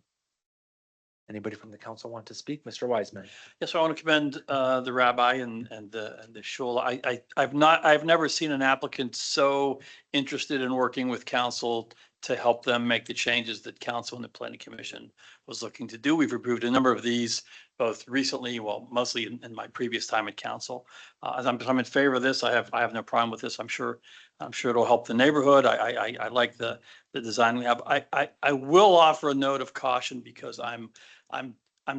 Anybody from the council want to speak? Mr. Wiseman? Yes, I want to commend the rabbi and the shul. I've never seen an applicant so interested in working with council to help them make the changes that council and the planning commission was looking to do. We've approved a number of these both recently, well, mostly in my previous time at council. As I'm in favor of this. I have no problem with this. I'm sure it'll help the neighborhood. I like the design we have. I will offer a note of caution because I'm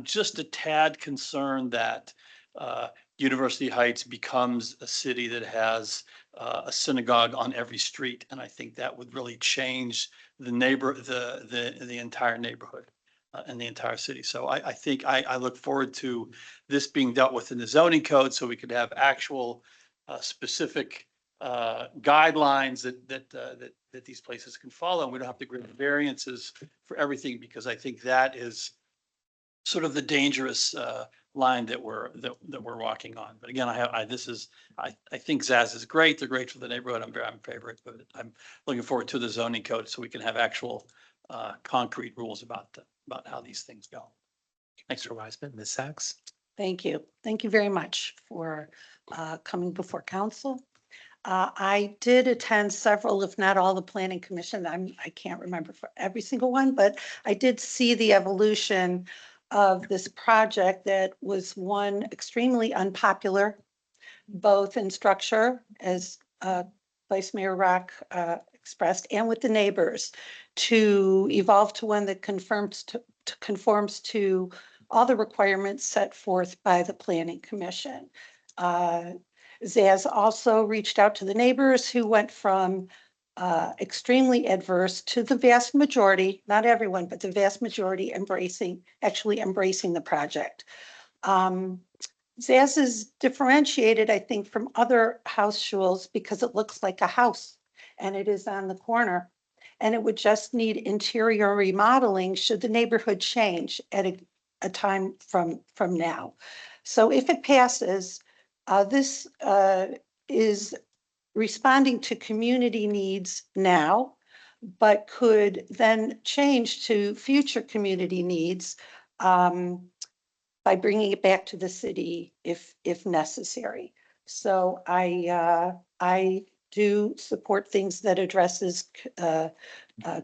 just a tad concerned that University Heights becomes a city that has a synagogue on every street, and I think that would really change the entire neighborhood and the entire city. So I think I look forward to this being dealt with in the zoning code, so we could have actual specific guidelines that these places can follow, and we don't have to grant variances for everything, because I think that is sort of the dangerous line that we're walking on. But again, I think Zaz is great. They're great for the neighborhood. I'm in favor of it, but I'm looking forward to the zoning code so we can have actual concrete rules about how these things go. Thanks, Mr. Wiseman, Ms. Sachs? Thank you. Thank you very much for coming before council. I did attend several, if not all, the planning commission. I can't remember for every single one, but I did see the evolution of this project that was one extremely unpopular, both in structure, as Vice Mayor Rock expressed, and with the neighbors, to evolve to one that conforms to all the requirements set forth by the planning commission. Zaz also reached out to the neighbors, who went from extremely adverse to the vast majority, not everyone, but the vast majority actually embracing the project. Zaz is differentiated, I think, from other house shuls because it looks like a house and it is on the corner. And it would just need interior remodeling should the neighborhood change at a time from now. So if it passes, this is responding to community needs now, but could then change to future community needs by bringing it back to the city if necessary. So I do support things that addresses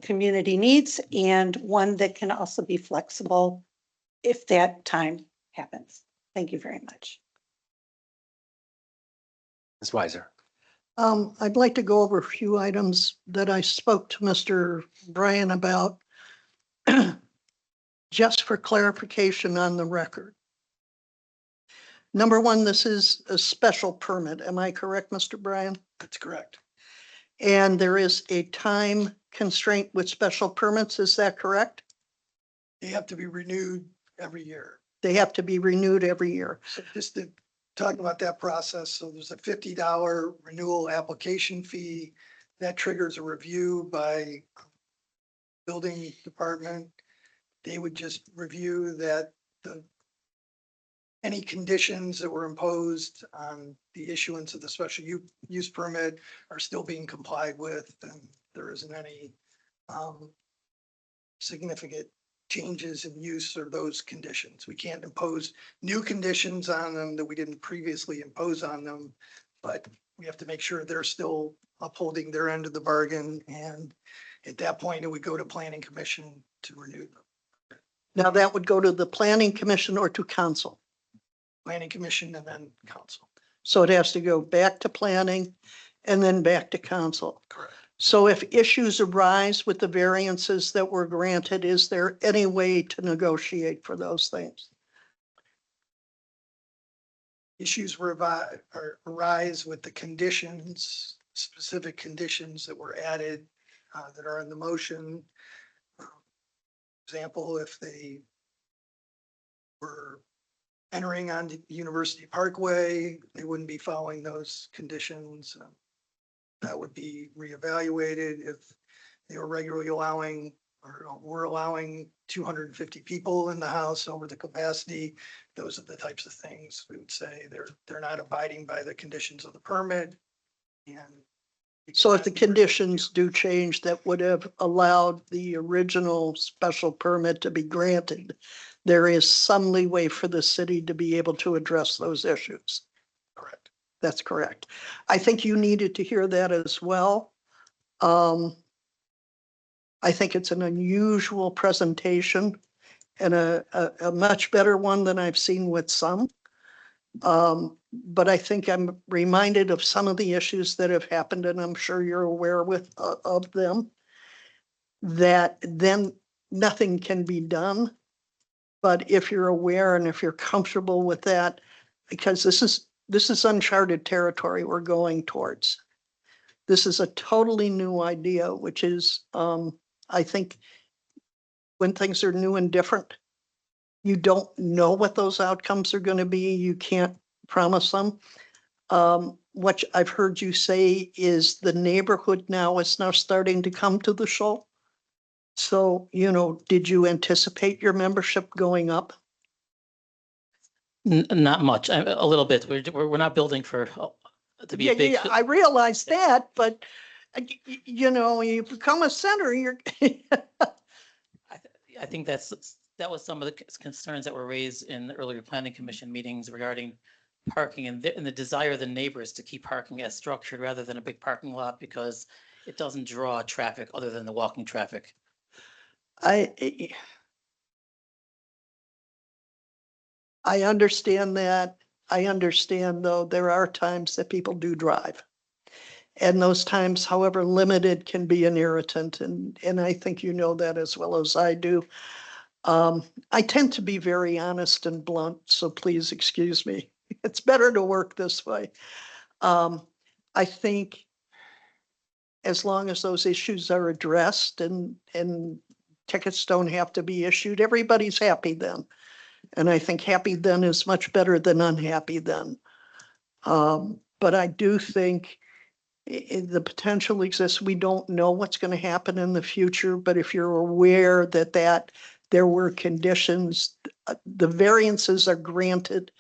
community needs, and one that can also be flexible if that time happens. Thank you very much. Ms. Weiser? I'd like to go over a few items that I spoke to Mr. Bryan about, just for clarification on the record. Number one, this is a special permit. Am I correct, Mr. Bryan? That's correct. And there is a time constraint with special permits, is that correct? They have to be renewed every year. They have to be renewed every year. So just to talk about that process, so there's a $50 renewal application fee that triggers a review by building department. They would just review that any conditions that were imposed on the issuance of the special use permit are still being complied with, and there isn't any significant changes in use or those conditions. We can't impose new conditions on them that we didn't previously impose on them, but we have to make sure they're still upholding their end of the bargain. And at that point, it would go to planning commission to renew them. Now that would go to the planning commission or to council. Planning commission and then council. So it has to go back to planning and then back to council. Correct. So if issues arise with the variances that were granted, is there any way to negotiate for those things? Issues arise with the conditions, specific conditions that were added that are in the motion. Example, if they were entering onto University Parkway, they wouldn't be following those conditions. That would be reevaluated. If they were regularly allowing, or were allowing 250 people in the house over the capacity, those are the types of things we would say they're not abiding by the conditions of the permit. And So if the conditions do change that would have allowed the original special permit to be granted, there is some leeway for the city to be able to address those issues. correct. That's correct. I think you needed to hear that as well. I think it's an unusual presentation and a much better one than I've seen with some. But I think I'm reminded of some of the issues that have happened, and I'm sure you're aware of them, that then nothing can be done. But if you're aware and if you're comfortable with that, because this is uncharted territory we're going towards. This is a totally new idea, which is, I think, when things are new and different, you don't know what those outcomes are going to be. You can't promise them. What I've heard you say is the neighborhood now is now starting to come to the show. So, did you anticipate your membership going up? Not much, a little bit. We're not building to be a big. I realize that, but you become a center, I think that was some of the concerns that were raised in the earlier planning commission meetings regarding parking and the desire of the neighbors to keep parking as structured rather than a big parking lot because it doesn't draw traffic other than the walking traffic. I understand that. I understand, though, there are times that people do drive. And those times, however limited, can be an irritant, and I think you know that as well as I do. I tend to be very honest and blunt, so please excuse me. It's better to work this way. I think as long as those issues are addressed and tickets don't have to be issued, everybody's happy then. And I think happy then is much better than unhappy then. But I do think the potential exists. We don't know what's going to happen in the future, but if you're aware that there were conditions, the variances are granted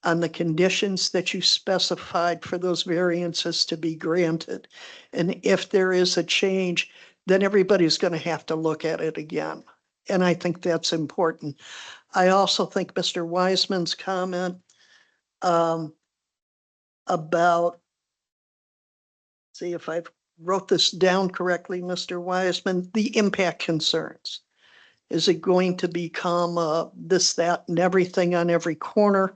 on the conditions that you specified for those variances to be granted. And if there is a change, then everybody's going to have to look at it again. And I think that's important. I also think Mr. Wiseman's comment about, see if I wrote this down correctly, Mr. Wiseman, the impact concerns. Is it going to become this, that, and everything on every corner?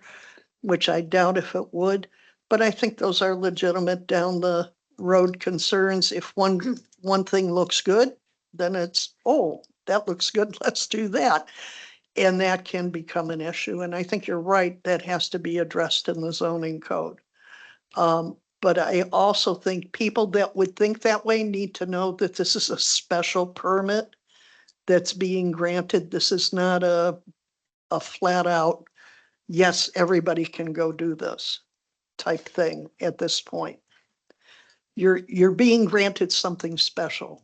Which I doubt if it would, but I think those are legitimate down the road concerns. If one thing looks good, then it's, oh, that looks good, let's do that. And that can become an issue. And I think you're right, that has to be addressed in the zoning code. But I also think people that would think that way need to know that this is a special permit that's being granted. This is not a flat out, yes, everybody can go do this type thing at this point. You're being granted something special.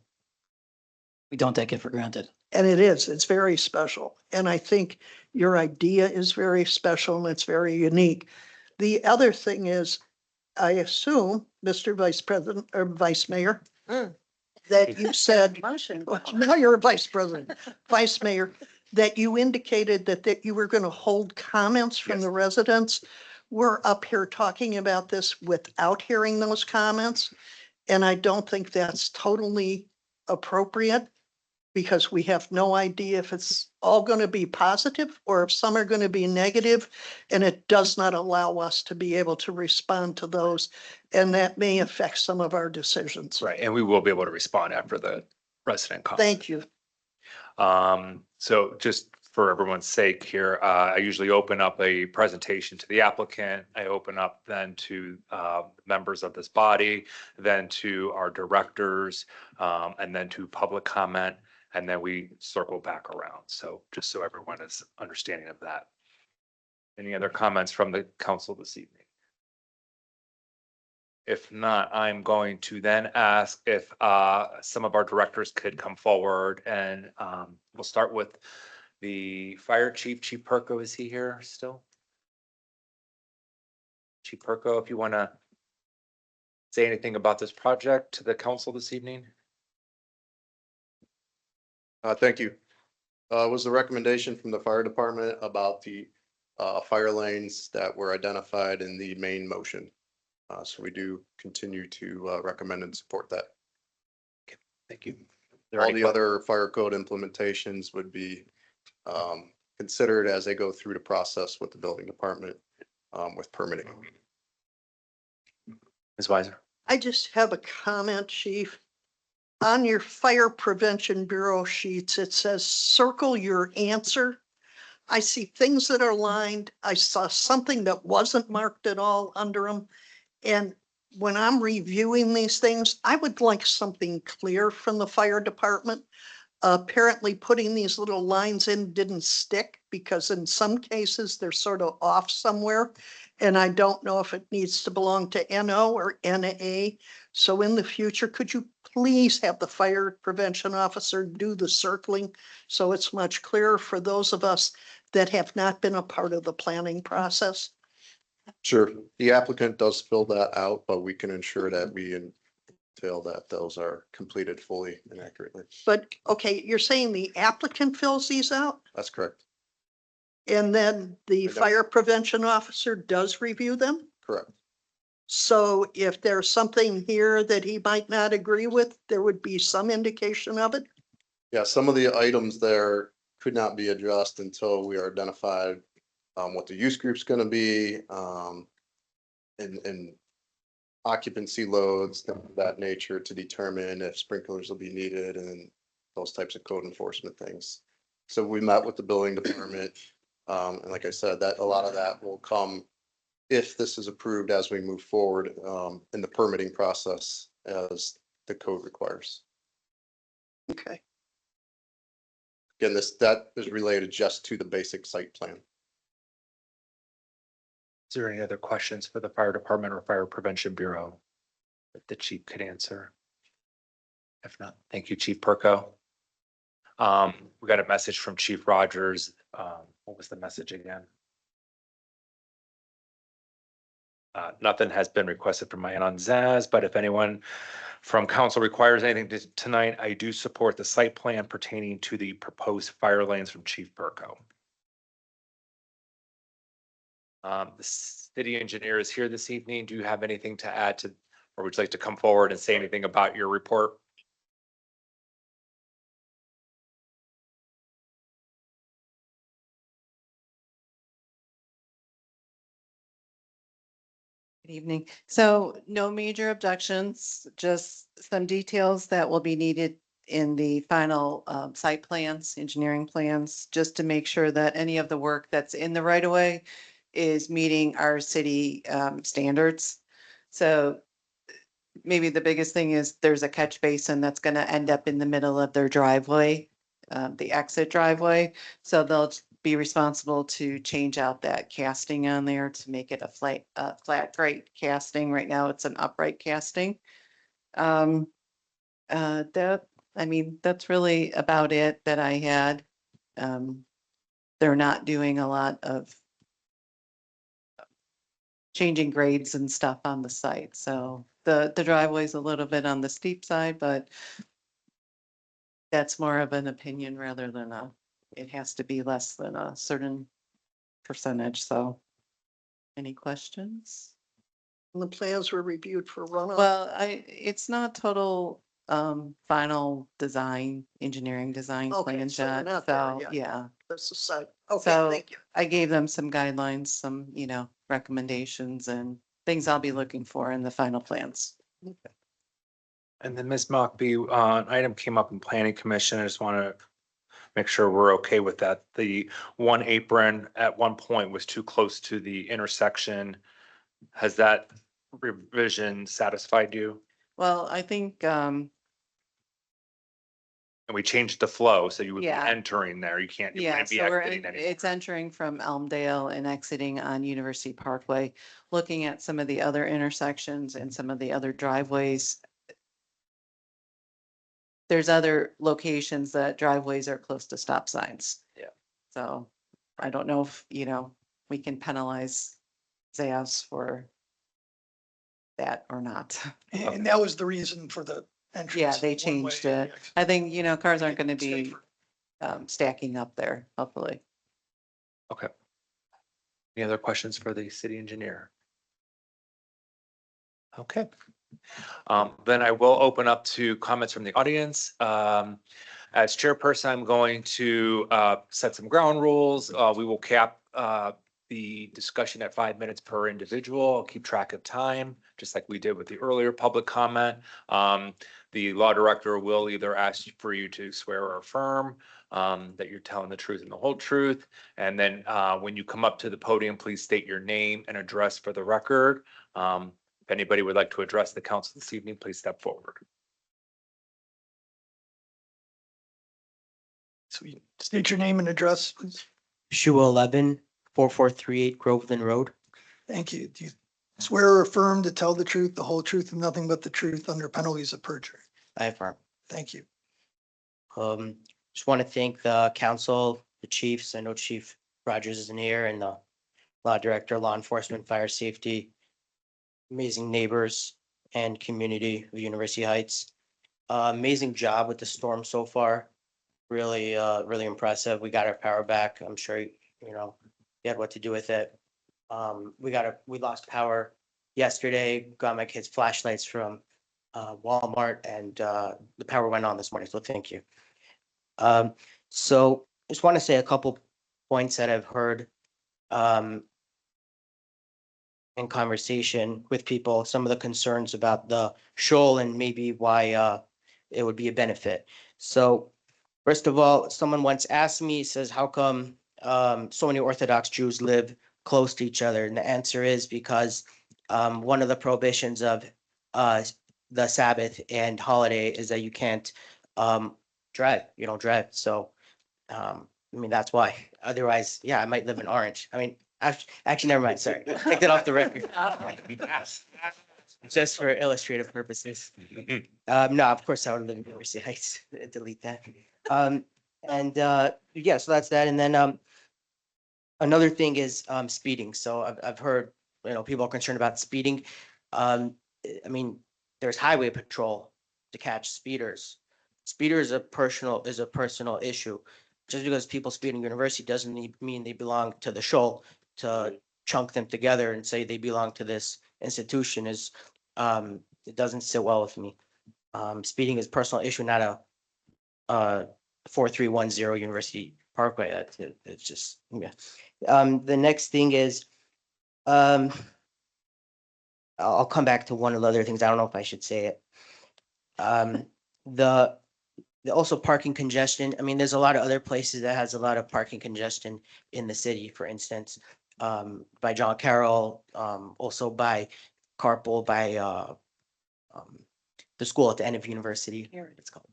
We don't take it for granted. And it's very special. And I think your idea is very special and it's very unique. The other thing is, I assume, Mr. Vice President or Vice Mayor, that you said, Motion. well, now you're a Vice President, Vice Mayor, that you indicated that you were going to hold comments from the residents. We're up here talking about this without hearing those comments. And I don't think that's totally appropriate because we have no idea if it's all going to be positive or if some are going to be negative, and it does not allow us to be able to respond to those. And that may affect some of our decisions. Right, and we will be able to respond after the resident comment. Thank you. So just for everyone's sake here, I usually open up a presentation to the applicant. I open up then to members of this body, then to our directors, and then to public comment, and then we circle back around. So just so everyone is understanding of that. Any other comments from the council this evening? If not, I'm going to then ask if some of our directors could come forward, and we'll start with the fire chief. Chief Perko, is he here still? Chief Perko, if you want to say anything about this project to the council this evening? Thank you. It was the recommendation from the fire department about the fire lanes that were identified in the main motion. So we do continue to recommend and support that. Thank you. All the other fire code implementations would be considered as they go through the process with the building department with permitting. Ms. Weiser. I just have a comment, Chief. On your Fire Prevention Bureau sheets, it says circle your answer. I see things that are lined. I saw something that wasn't marked at all under them. And when I'm reviewing these things, I would like something clear from the fire department. Apparently putting these little lines in didn't stick because in some cases they're sort of off somewhere. And I don't know if it needs to belong to NO or NA. So in the future, could you please have the fire prevention officer do the circling so it's much clearer for those of us that have not been a part of the planning process? Sure. The applicant does fill that out, but we can ensure that we detail that those are completed fully and accurately. But, okay, you're saying the applicant fills these out? That's correct. And then the I don't- fire prevention officer does review them? Correct. So if there's something here that he might not agree with, there would be some indication of it? Yeah, some of the items there could not be addressed until we are identified what the use group's gonna be, and occupancy loads, things of that nature, to determine if sprinklers will be needed and those types of code enforcement things. So we met with the building department, and like I said, that a lot of that will come if this is approved as we move forward in the permitting process as the code requires. Okay. Again, that is related just to the basic site plan. Is there any other questions for the fire department or fire prevention bureau that the chief could answer? If not, thank you, Chief Perko. We got a message from Chief Rogers. What was the message again? Nothing has been requested from my end on Zaz, but if anyone from council requires anything tonight, I do support the site plan pertaining to the proposed fire lanes from Chief Perko. The city engineer is here this evening. Do you have anything to add to, or would you like to come forward and say anything about your report? Good evening. So no major objections, just some details that will be needed in the final site plans, engineering plans, just to make sure that any of the work that's in the right of way is meeting our city standards. So maybe the biggest thing is there's a catch basin that's going to end up in the middle of their driveway, the exit driveway. So they'll be responsible to change out that casting on there to make it a flat grate casting. Right now, it's an upright casting. I mean, that's really about it that I had. They're not doing a lot of changing grades and stuff on the site. So the driveway's a little bit on the steep side, but that's more of an opinion rather than it has to be less than a certain percentage. So any questions? And the plans were reviewed for runoff? Well, it's not total final design, engineering design Okay, plans so we're yet. not there So, yet. yeah. That's the side. Okay, So thank you. I gave them some guidelines, some, recommendations and things I'll be looking for in the final plans. And then Ms. Mockbee, an item came up in planning commission. I just want to make sure we're okay with that. The one apron at one point was too close to the intersection. Has that revision satisfied you? Well, I think, And we changed the flow, so you would be Yeah. entering there. You yeah, wouldn't be so exiting anymore. it's entering from Elmdale and exiting on University Parkway, looking at some of the other intersections and some of the other driveways. There's other locations that driveways are close to stop signs. Yeah. So I don't know if, we can penalize Zaz for that or not. And that was the reason for the entrance. Yeah, they one way changed and the it. exit. I think, cars aren't gonna It's be safer. stacking up there, hopefully. Okay. Any other questions for the city engineer? Okay. Then I will open up to comments from the audience. As chairperson, I'm going to set some ground rules. We will cap the discussion at 5 minutes per individual. I'll keep track of time, just like we did with the earlier public comment. The law director will either ask for you to swear or affirm that you're telling the truth and the whole truth. And then when you come up to the podium, please state your name and address for the record. If anybody would like to address the council this evening, please step forward. So you state your name and address, please. Shua 11, 4438 Groveland Road. Thank you. Do you swear or affirm to tell the truth, the whole truth, and nothing but the truth under penalties of perjury? I affirm. Thank you. Just want to thank the council, the chiefs. I know Chief Rogers isn't here, and the law director, law enforcement, fire safety, amazing neighbors, and community of University Heights. Amazing job with the storm so far. Really, really impressive. We got our power back. I'm sure, you know, you had what to do with it. We lost power yesterday, got my kids flashlights from Walmart, and the power went on this morning, so thank you. So just want to say a couple points that I've heard in conversation with people, some of the concerns about the shoal and maybe why it would be a benefit. So first of all, someone once asked me, says, how come so many Orthodox Jews live close to each other? And the answer is because one of the prohibitions of the Sabbath and holiday is that you can't drive. You don't drive. So, I mean, that's why. Otherwise, yeah, I might live in Orange. I mean, actually, never mind. Sorry, take that off the record. Just for illustrative purposes. No, of course I would live in University Heights. Delete that. Yeah, so that's that. And then another thing is speeding. So I've heard, you know, people are concerned about speeding. I mean, there's highway patrol to catch speeders. Speeder is a personal issue. Just because people speed in university doesn't mean they belong to the shoal. To chunk them together and say they belong to this institution is it doesn't sit well with me. Speeding is a personal issue, not a 4310 University Parkway. It's just, yeah. The next thing is, I'll come back to one of the other things. I don't know if I should say it. The also parking congestion. I mean, there's a lot of other places that has a lot of parking congestion in the city, for instance, by John Carroll, also by Carpool, by the school at the end of University. It's called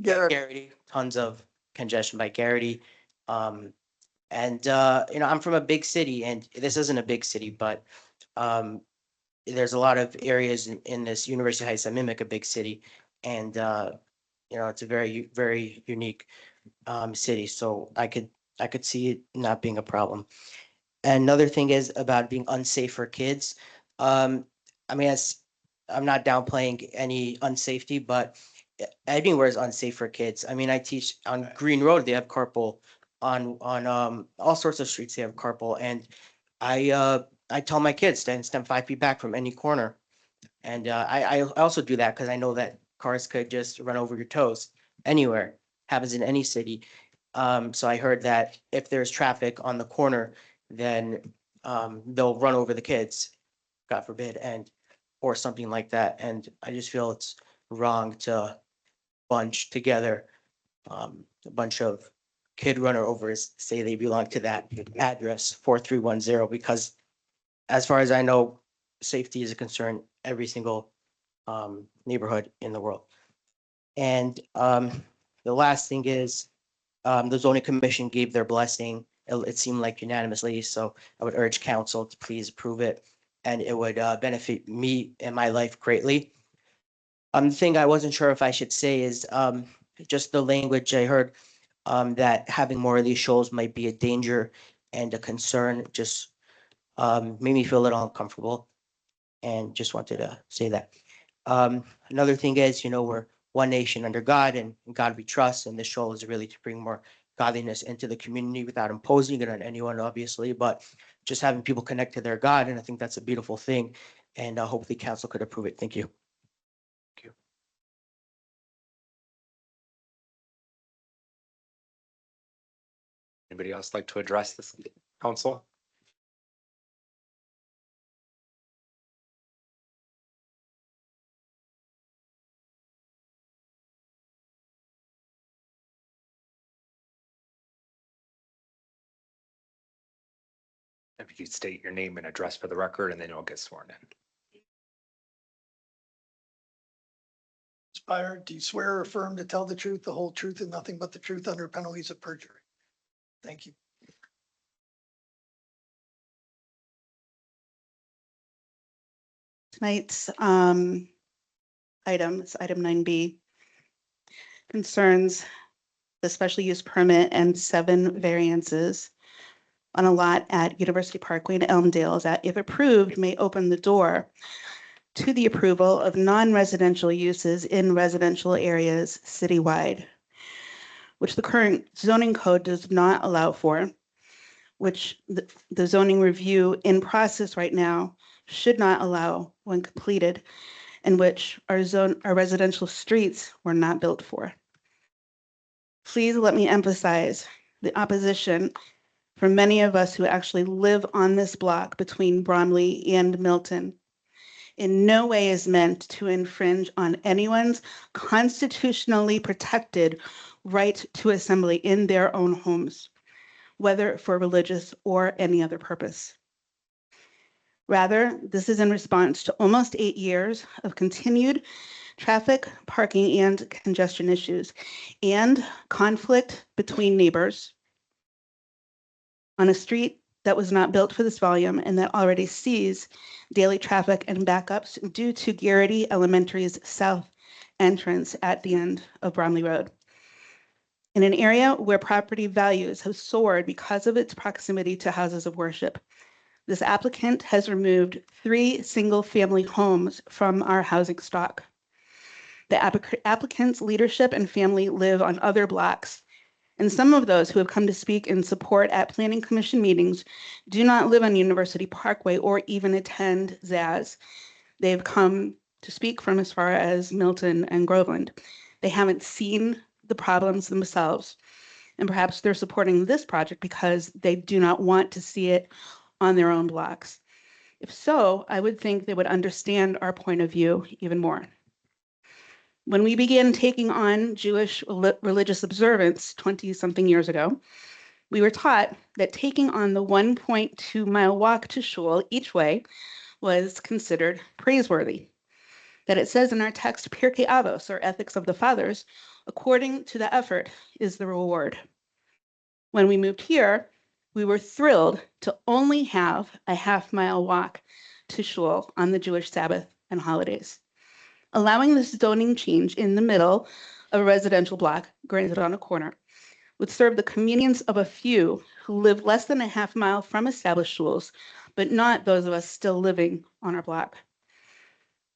Garrity. Tons of congestion by Garrity. You know, I'm from a big city, and this isn't a big city, but there's a lot of areas in this University Heights that mimic a big city, and you know, it's a very, very unique city. So I could see it not being a problem. And another thing is about being unsafe for kids. I mean, I'm not downplaying any unsafety, but anywhere is unsafe for kids. I mean, I teach on Green Road, they have carpool. On all sorts of streets, they have carpool. And I tell my kids to stand 5 feet back from any corner. And I also do that because I know that cars could just run over your toes anywhere. Happens in any city. So I heard that if there's traffic on the corner, then they'll run over the kids, God forbid, or something like that. And I just feel it's wrong to bunch together a bunch of kid runner overs, say they belong to that address 4310, because as far as I know, safety is a concern every single neighborhood in the world. And the last thing is the zoning commission gave their blessing. It seemed like unanimously, so I would urge council to please approve it, and it would benefit me and my life greatly. The thing I wasn't sure if I should say is just the language I heard that having more of these shows might be a danger and a concern, just made me feel a little uncomfortable, and just wanted to say that. Another thing is, you know, we're one nation under God, and in God we trust, and this show is really to bring more godliness into the community without imposing it on anyone, obviously, but just having people connect to their God, and I think that's a beautiful thing, and hopefully council could approve it. Thank you. Thank you. Anybody else like to address this council? If you state your name and address for the record, and then you'll get sworn in. Byron, do you swear or affirm to tell the truth, the whole truth, and nothing but the truth under penalties of perjury? Thank you. Tonight's items, item 9B, concerns the special use permit and 7 variances on a lot at University Parkway in Elmdale that, if approved, may open the door to the approval of non-residential uses in residential areas citywide, which the current zoning code does not allow for, which the zoning review in process right now should not allow when completed, and which our residential streets were not built for. Please let me emphasize the opposition from many of us who actually live on this block between Bromley and Milton in no way is meant to infringe on anyone's constitutionally protected right to assembly in their own homes, whether for religious or any other purpose. Rather, this is in response to almost 8 years of continued traffic, parking, and congestion issues, and conflict between neighbors on a street that was not built for this volume and that already sees daily traffic and backups due to Garrity Elementary's south entrance at the end of Bromley Road. In an area where property values have soared because of its proximity to houses of worship, this applicant has removed 3 single-family homes from our housing stock. The applicant's leadership and family live on other blocks, and some of those who have come to speak in support at Planning Commission meetings do not live on University Parkway or even attend ZAS. They've come to speak from as far as Milton and Groveland. They haven't seen the problems themselves, and perhaps they're supporting this project because they do not want to see it on their own blocks. If so, I would think they would understand our point of view even more. When we began taking on Jewish religious observance 20-something years ago, we were taught that taking on the 1.2-mile walk to shul each way was considered praiseworthy. That it says in our text, Pirkei Avos, or Ethics of the Fathers, according to the effort is the reward. When we moved here, we were thrilled to only have a half-mile walk to shul on the Jewish Sabbath and holidays. Allowing this zoning change in the middle of a residential block, granted on a corner, would serve the convenience of a few who live less than a half mile from established shuls, but not those of us still living on our block.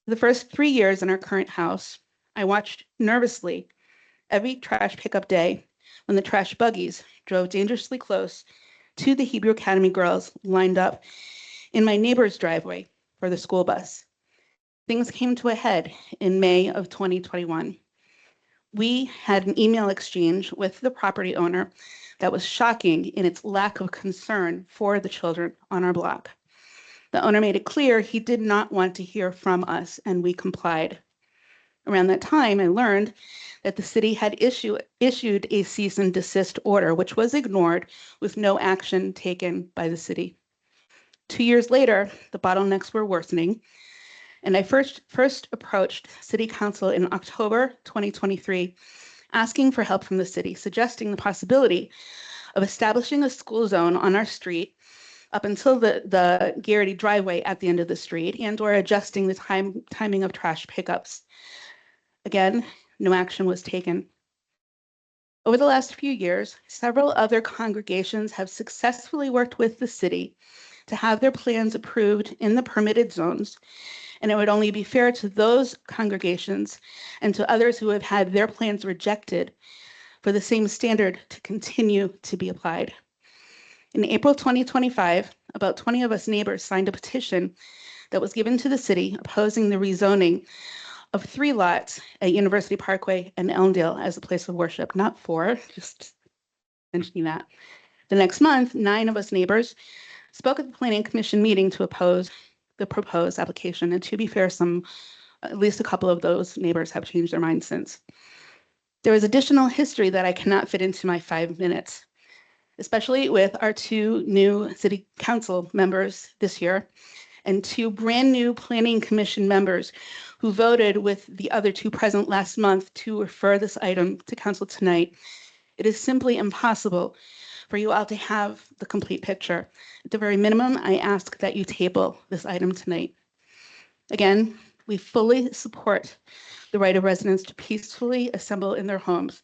The first 3 years in our current house, I watched nervously every trash pickup day when the trash buggies drove dangerously close to the Hebrew Academy girls lined up in my neighbor's driveway for the school bus. Things came to a head in May of 2021. We had an email exchange with the property owner that was shocking in its lack of concern for the children on our block. The owner made it clear he did not want to hear from us, and we complied. Around that time, I learned that the city had issued a cease and desist order, which was ignored with no action taken by the city. 2 years later, the bottlenecks were worsening, and I first approached City Council in October 2023, asking for help from the city, suggesting the possibility of establishing a school zone on our street up until the Garrity driveway at the end of the street, and or adjusting the timing of trash pickups. Again, no action was taken. Over the last few years, several other congregations have successfully worked with the city to have their plans approved in the permitted zones, and it would only be fair to those congregations and to others who have had their plans rejected for the same standard to continue to be applied. In April 2025, about 20 of us neighbors signed a petition that was given to the city opposing the rezoning of 3 lots at University Parkway and Elmdale as a place of worship, not 4, just mentioning that. The next month, 9 of us neighbors spoke at the Planning Commission meeting to oppose the proposed application. And to be fair, at least a couple of those neighbors have changed their minds since. There is additional history that I cannot fit into my 5 minutes, especially with our 2 new city council members this year and 2 brand new Planning Commission members who voted with the other 2 present last month to refer this item to council tonight. It is simply impossible for you all to have the complete picture. At the very minimum, I ask that you table this item tonight. Again, we fully support the right of residents to peacefully assemble in their homes.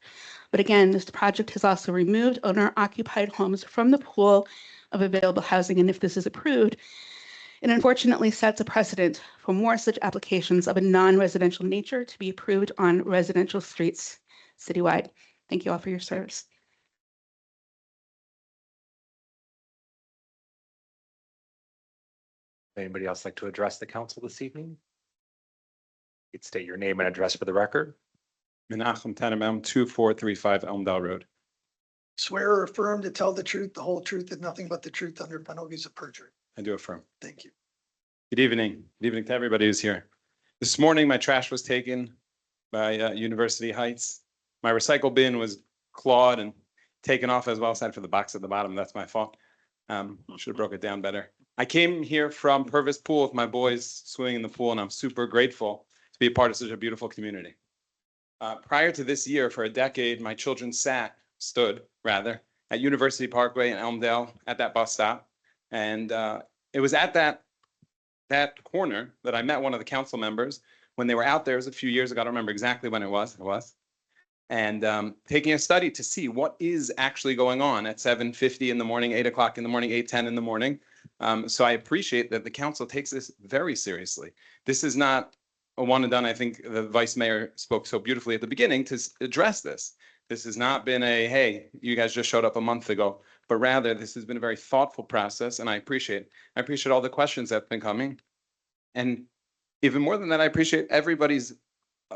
But again, this project has also removed owner-occupied homes from the pool of available housing. And if this is approved, It unfortunately sets a precedent for more such applications of a non-residential nature to be approved on residential streets citywide. Thank you all for your service. Anybody else like to address the council this evening? You'd state your name and address for the record. Menachem Tenenbaum, 2435 Elmdale Road. Swear or affirm to tell the truth, the whole truth, and nothing but the truth under penalties of perjury. I do affirm. Thank you. Good evening. Good evening to everybody who's here. This morning, my trash was taken by University Heights. My recycle bin was clawed and taken off as well, aside for the box at the bottom. That's my fault. Should have broke it down better. I came here from Purvis Pool with my boys swimming in the pool, and I'm super grateful to be a part of such a beautiful community. Prior to this year, for a decade, my children stood at University Parkway in Elmdale at that bus stop. And it was at that corner that I met one of the council members when they were out there. It was a few years ago. I don't remember exactly when it was. And taking a study to see what is actually going on at 7:50 in the morning, 8 o'clock in the morning, 8:10 in the morning. So I appreciate that the council takes this very seriously. This is not a one and done. I think the vice mayor spoke so beautifully at the beginning to address this. This has not been a, hey, you guys just showed up a month ago, but rather this has been a very thoughtful process, and I appreciate all the questions that have been coming. And even more than that, I appreciate everybody's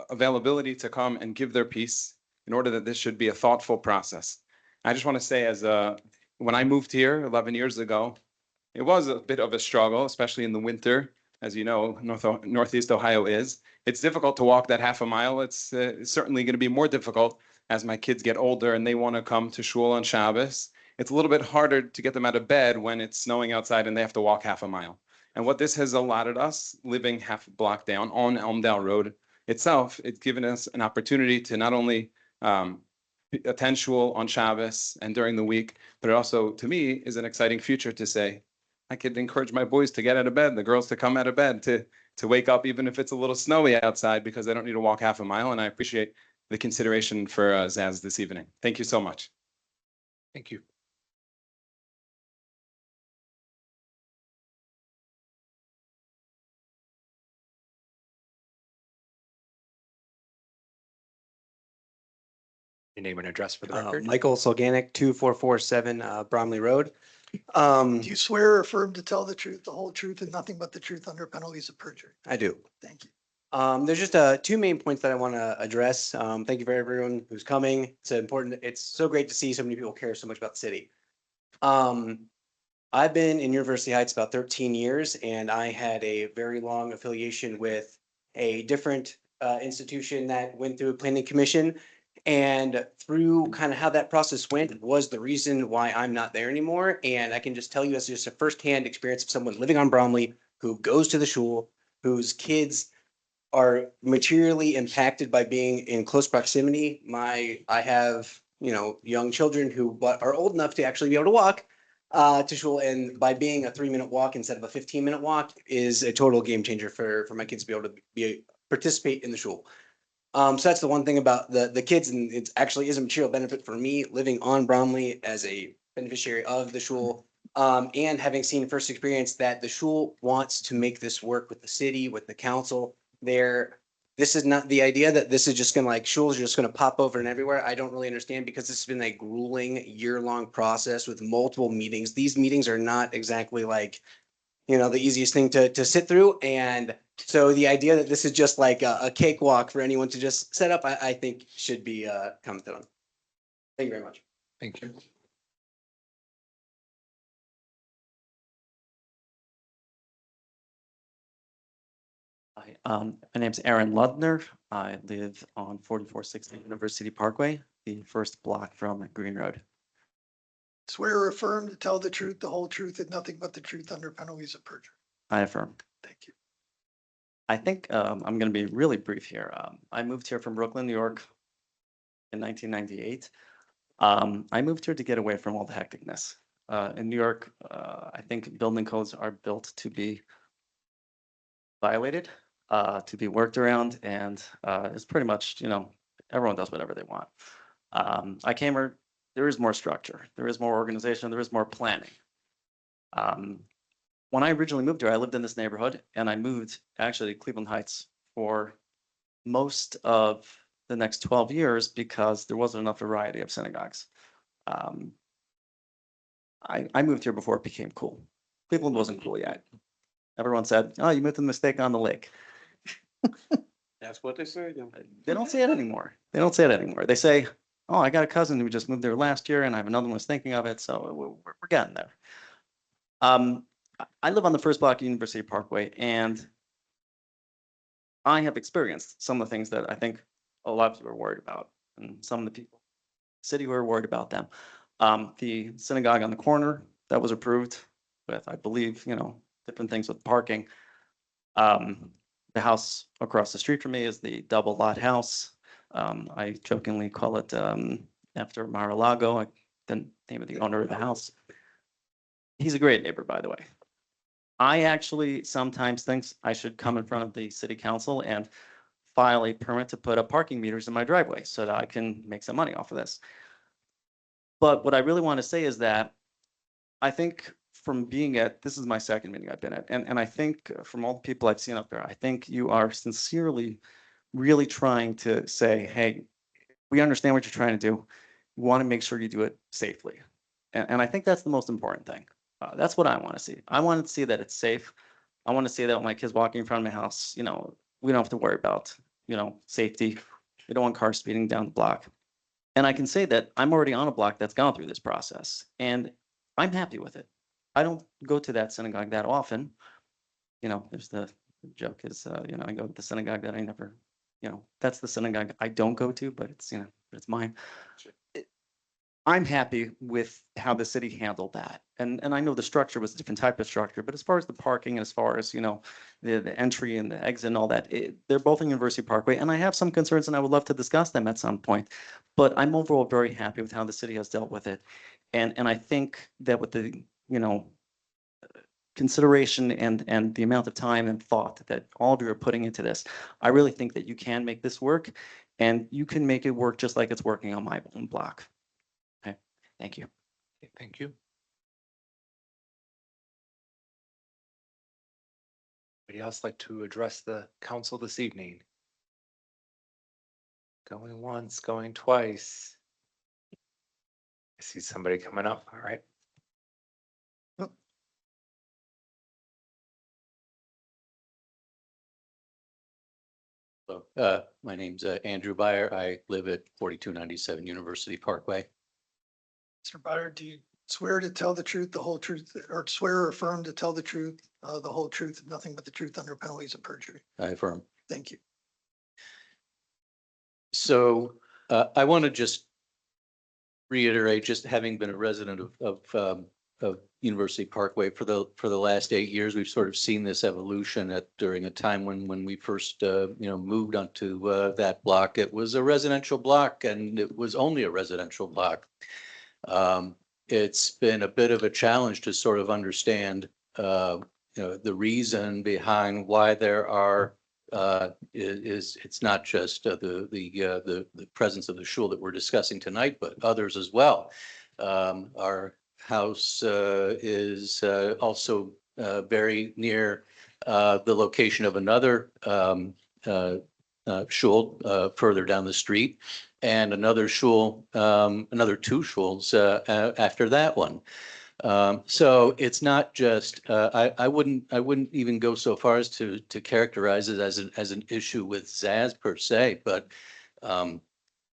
availability to come and give their piece in order that this should be a thoughtful process. I just want to say, when I moved here 11 years ago, it was a bit of a struggle, especially in the winter. As you know, Northeast Ohio is. It's difficult to walk that half a mile. It's certainly going to be more difficult as my kids get older and they want to come to shul on Shabbos. It's a little bit harder to get them out of bed when it's snowing outside and they have to walk half a mile. And what this has allotted us, living half a block down on Elmdale Road itself, it's given us an opportunity to not only attend shul on Shabbos and during the week, but it also, to me, is an exciting future to say, I could encourage my boys to get out of bed, the girls to come out of bed, to wake up, even if it's a little snowy outside, because they don't need to walk half a mile. And I appreciate the consideration for Zaz this evening. Thank you so much. Thank you. Your name and address for the record. Michael Solganic, 2447 Bromley Road. Do you swear or affirm to tell the truth, the whole truth, and nothing but the truth under penalties of perjury? I do. Thank you. There's just two main points that I want to address. Thank you for everyone who's coming. It's important. It's so great to see so many people care so much about the city. I've been in University Heights about 13 years, and I had a very long affiliation with a different institution that went through a planning commission. And through kind of how that process went was the reason why I'm not there anymore. And I can just tell you as just a firsthand experience of someone living on Bromley who goes to the shul, whose kids are materially impacted by being in close proximity. I have, young children who are old enough to actually be able to walk to shul. And by being a 3-minute walk instead of a 15-minute walk is a total game changer for my kids to be able to participate in the shul. So that's the one thing about the kids, and it actually is a material benefit for me living on Bromley as a beneficiary of the shul, and having seen first experience that the shul wants to make this work with the city, with the council there. This is not the idea that this is just gonna shuls are just gonna pop over and everywhere. I don't really understand, because this has been a grueling year-long process with multiple meetings. These meetings are not exactly the easiest thing to sit through. And so the idea that this is just like a cakewalk for anyone to just set up, I think should be commented on. Thank you very much. Thank you. Hi, my name's Aaron Ludner. I live on 4460 University Parkway, the first block from Green Road. Swear or affirm to tell the truth, the whole truth, and nothing but the truth under penalties of perjury. I affirm. Thank you. I think I'm going to be really brief here. I moved here from Brooklyn, New York in 1998. I moved here to get away from all the hecticness. In New York, I think building codes are built to be violated, to be worked around, and it's pretty much, everyone does whatever they want. I came here, there is more structure, there is more organization, there is more planning. when I originally moved here, I lived in this neighborhood and I moved actually to Cleveland Heights for most of the next 12 years because there wasn't enough variety of synagogues. I moved here before it became cool. Cleveland wasn't cool yet. Everyone said, oh, you moved to the mistake on the lake. That's what they say. They don't say it anymore. They don't say it anymore. They say, oh, I got a cousin who just moved there last year and I have another one who's thinking of it. So we're getting there. I live on the first block of University Parkway and I have experienced some of the things that I think a lot of people are worried about and some of the people, city who are worried about them. The synagogue on the corner that was approved with, I believe, different things with parking. The house across the street from me is the double lot house. I jokingly call it after Mar-a-Lago, the name of the owner of the house. He's a great neighbor, by the way. I actually sometimes think I should come in front of the city council and file a permit to put up parking meters in my driveway so that I can make some money off of this. But what I really want to say is that I think from being this is my second meeting I've been at, and I think from all the people I've seen up there, I think you are sincerely really trying to say, hey, we understand what you're trying to do. We want to make sure you do it safely. And I think that's the most important thing. That's what I want to see. I want to see that it's safe. I want to see that when my kids walking in front of my house, we don't have to worry about, safety. We don't want cars speeding down the block. And I can say that I'm already on a block that's gone through this process and I'm happy with it. I don't go to that synagogue that often. There's the joke is, I go to the synagogue that I never, that's the synagogue I don't go to, but it's, it's mine. I'm happy with how the city handled that. And I know the structure was a different type of structure, but as far as the parking and as far as, the entry and the exit and all that, they're both in University Parkway. And I have some concerns and I would love to discuss them at some point. But I'm overall very happy with how the city has dealt with it. And I think that with the, consideration and the amount of time and thought that all of you are putting into this, I really think that you can make this work and you can make it work just like it's working on my own block. Okay, thank you. Thank you. Anybody else like to address the council this evening? Going once, going twice. I see somebody coming up. All right. My name's Andrew Byer. I live at 4297 University Parkway. Mr. Byer, do you swear to tell the truth, the whole truth, or swear or affirm to tell the truth, the whole truth, and nothing but the truth under penalties of perjury? I affirm. Thank you. So I want to just reiterate, just having been a resident of University Parkway for the last 8 years, we've sort of seen this evolution during a time when we first moved onto that block. It was a residential block and it was only a residential block. It's been a bit of a challenge to sort of understand the reason behind why there are it's not just the presence of the shul that we're discussing tonight, but others as well. Our house is also very near the location of another shul further down the street, and another shul, another two shuls after that one. So it's not just I wouldn't even go so far as to characterize it as an issue with Zaz per se, but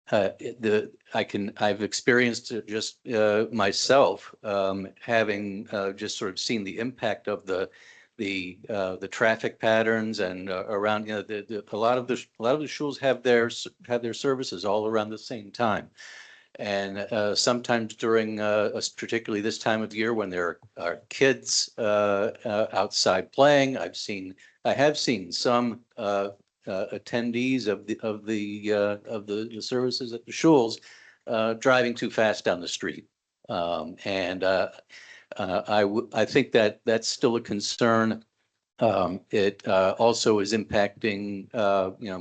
I've experienced it just myself, having just sort of seen the impact of the traffic patterns and around, a lot of the shuls have their services all around the same time. And sometimes during, particularly this time of year when there are kids outside playing, I have seen some attendees of the services at the shuls driving too fast down the street, and I think that that's still a concern. It also is impacting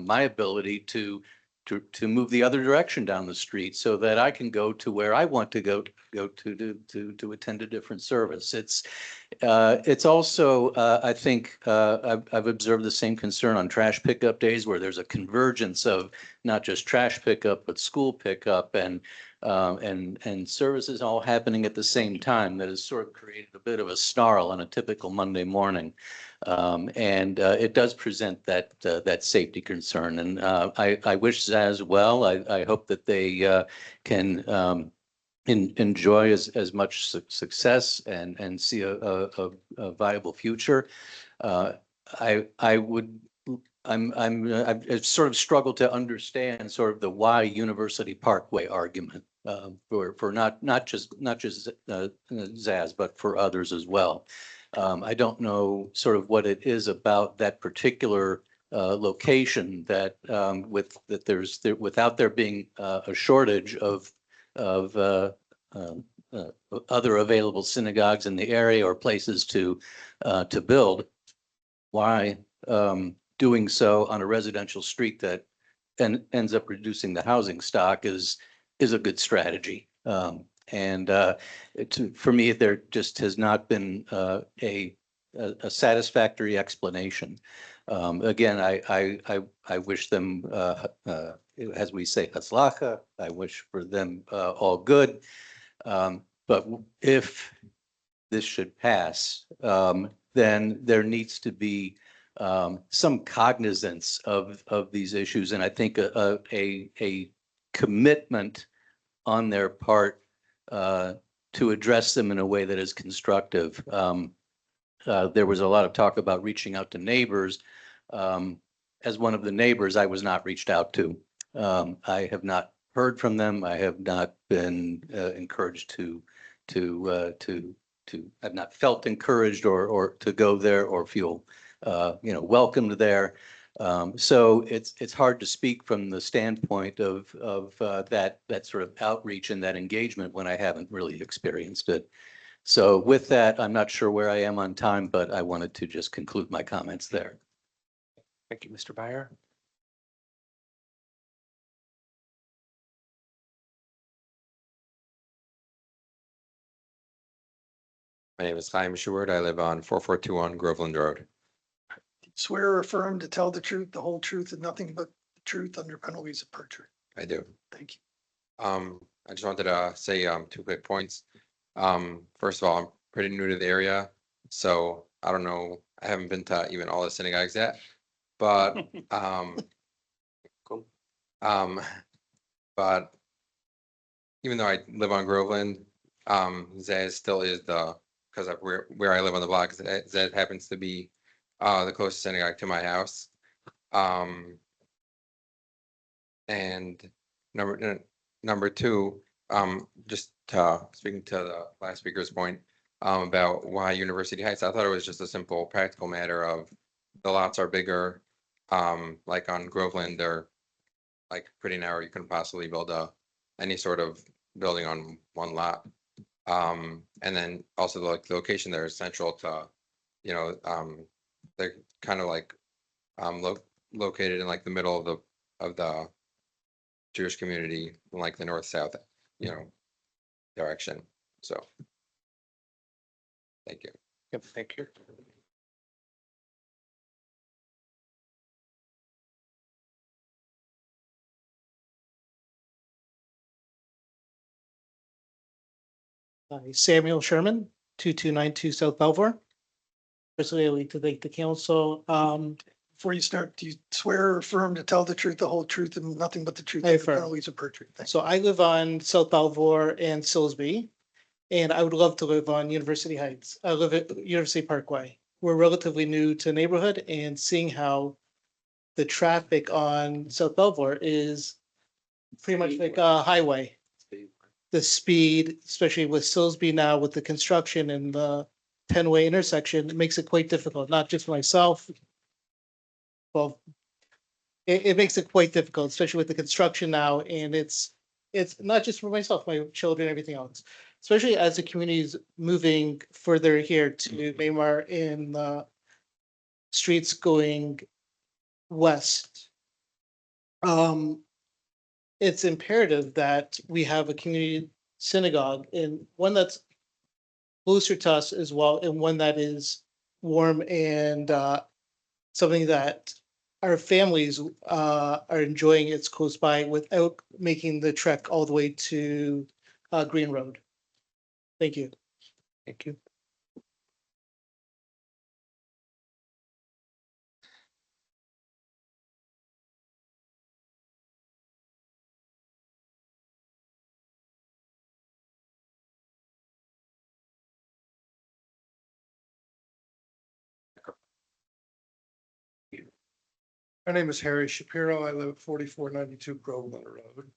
my ability to to move the other direction down the street so that I can go to where I want to go to attend a different service. It's also, I think, I've observed the same concern on trash pickup days where there's a convergence of not just trash pickup, but school pickup and services all happening at the same time that has sort of created a bit of a snarl on a typical Monday morning. It does present that safety concern. And I wish Zaz well. I hope that they can enjoy as much success and see a viable future. I've sort of struggled to understand sort of the why University Parkway argument for not just Zaz, but for others as well. I don't know sort of what it is about that particular location that without there being a shortage of other available synagogues in the area or places to build, why doing so on a residential street that ends up reducing the housing stock is a good strategy. For me, there just has not been a satisfactory explanation. Again, I wish them, as we say, hatzlacha. I wish for them all good. But if this should pass, then there needs to be some cognizance of these issues, and I think a commitment on their part to address them in a way that is constructive. There was a lot of talk about reaching out to neighbors. As one of the neighbors, I was not reached out to. I have not heard from them. I have not been encouraged I've not felt encouraged or to go there or feel welcomed there. So it's hard to speak from the standpoint of that sort of outreach and that engagement when I haven't really experienced it. So with that, I'm not sure where I am on time, but I wanted to just conclude my comments there. Thank you, Mr. Byer. My name is Chaim Sheward. I live on 4421 Groveland Road. Swear or affirm to tell the truth, the whole truth, and nothing but the truth under penalties of perjury. I do. Thank you. I just wanted to say two quick points. First of all, I'm pretty new to the area, so I don't know. I haven't been to even all the synagogues yet, but but even though I live on Groveland, Zaz still is because of where I live on the block. Zaz happens to be the closest synagogue to my house. And number two, just speaking to the last speaker's point about why University Heights, I thought it was just a simple practical matter of the lots are bigger. Like on Groveland, they're like pretty narrow. You couldn't possibly build any sort of building on one lot. And then also the location there is central to, they're kind of like located in like the middle of the Jewish community in like the north-south, direction. So thank you. Yep, thank you. Samuel Sherman, 2292 South Belvoir. Firstly, I'd like to thank the council. Before you start, do you swear or affirm to tell the truth, the whole truth, and nothing but the truth I under affirm. penalties of perjury? Thank you. So I live on South Belvoir and Silsby, and I would love to live on University Heights. I live at University Parkway. We're relatively new to the neighborhood, and seeing how the traffic on South Belvoir is pretty much like a highway. The speed, especially with Silsby now with the construction and the 10-way intersection, it makes it quite difficult, not just for myself. Well, it makes it quite difficult, especially with the construction now, and it's not just for myself, my children, everything else. Especially as the community is moving further here to Maymar in the streets going west. it's imperative that we have a community synagogue and one that's closer to us as well, and one that is warm and something that our families are enjoying. It's close by without making the trek all the way to Green Road. Thank you. Thank you. My name is Harry Shapiro. I live at 4492 Groveland Road.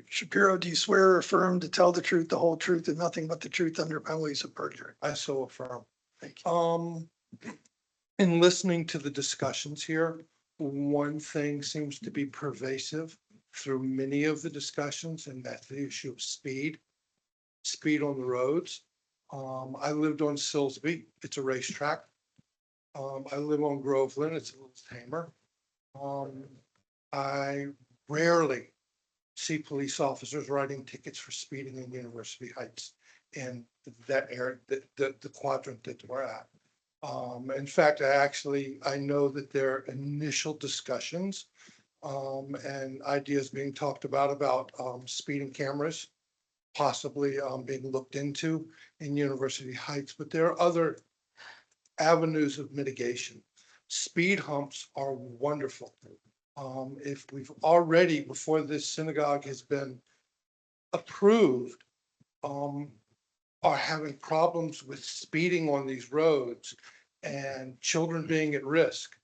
Shapiro, do you swear or affirm to tell the truth, the whole truth, and nothing but the truth under penalties of perjury? I so affirm. Thank you. In listening to the discussions here, one thing seems to be pervasive through many of the discussions, and that's the issue of speed. Speed on the roads. I lived on Silsby. It's a racetrack. I live on Groveland. It's a little tamer. I rarely see police officers writing tickets for speeding in University Heights in that area, the quadrant that we're at. In fact, I know that there are initial discussions and ideas being talked about speeding cameras possibly being looked into in University Heights, but there are other avenues of mitigation. Speed humps are wonderful. If we've already, before this synagogue has been approved, are having problems with speeding on these roads and children being at risk.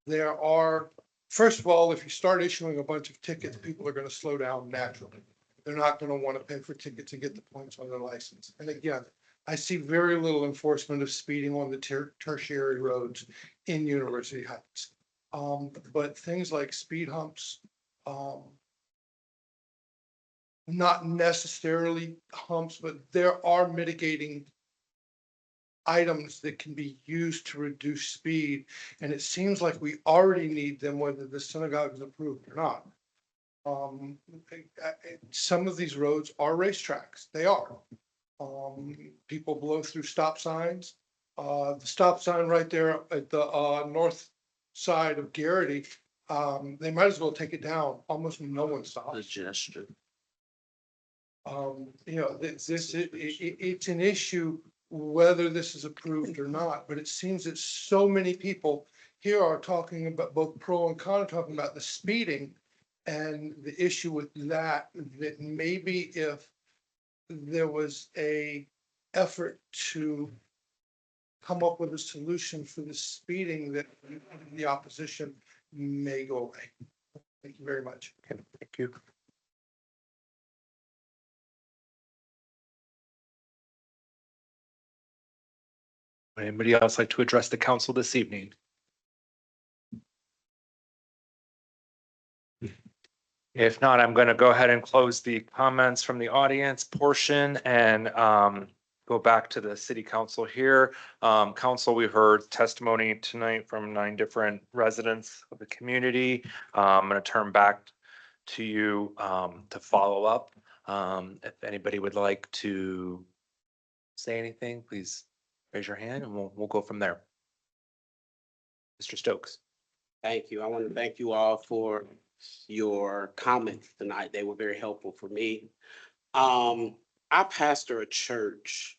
There are, first of all, if you start issuing a bunch of tickets, people are going to slow down naturally. They're not going to want to pay for tickets and get the points on their license. And again, I see very little enforcement of speeding on the tertiary roads in University Heights. But things like speed humps, not necessarily humps, but there are mitigating items that can be used to reduce speed. And it seems like we already need them, whether the synagogue is approved or not. Some of these roads are racetracks. They are. People blow through stop signs. The stop sign right there at the north side of Garrity, they might as well take it down. Almost no one stops. The gesture. It's an issue whether this is approved or not, but it seems that so many people here are talking about, both pro and con, talking about the speeding and the issue with that maybe if there was a effort to come up with a solution for the speeding, that the opposition may go away. Thank you very much. Okay, thank you. Would anybody else like to address the council this evening? If not, I'm going to go ahead and close the comments from the audience portion and go back to the city council here. Council, we heard testimony tonight from 9 different residents of the community. I'm going to turn back to you to follow up. If anybody would like to say anything, please raise your hand and we'll go from there. Mr. Stokes. Thank you. I want to thank you all for your comments tonight. They were very helpful for me. I pastor a church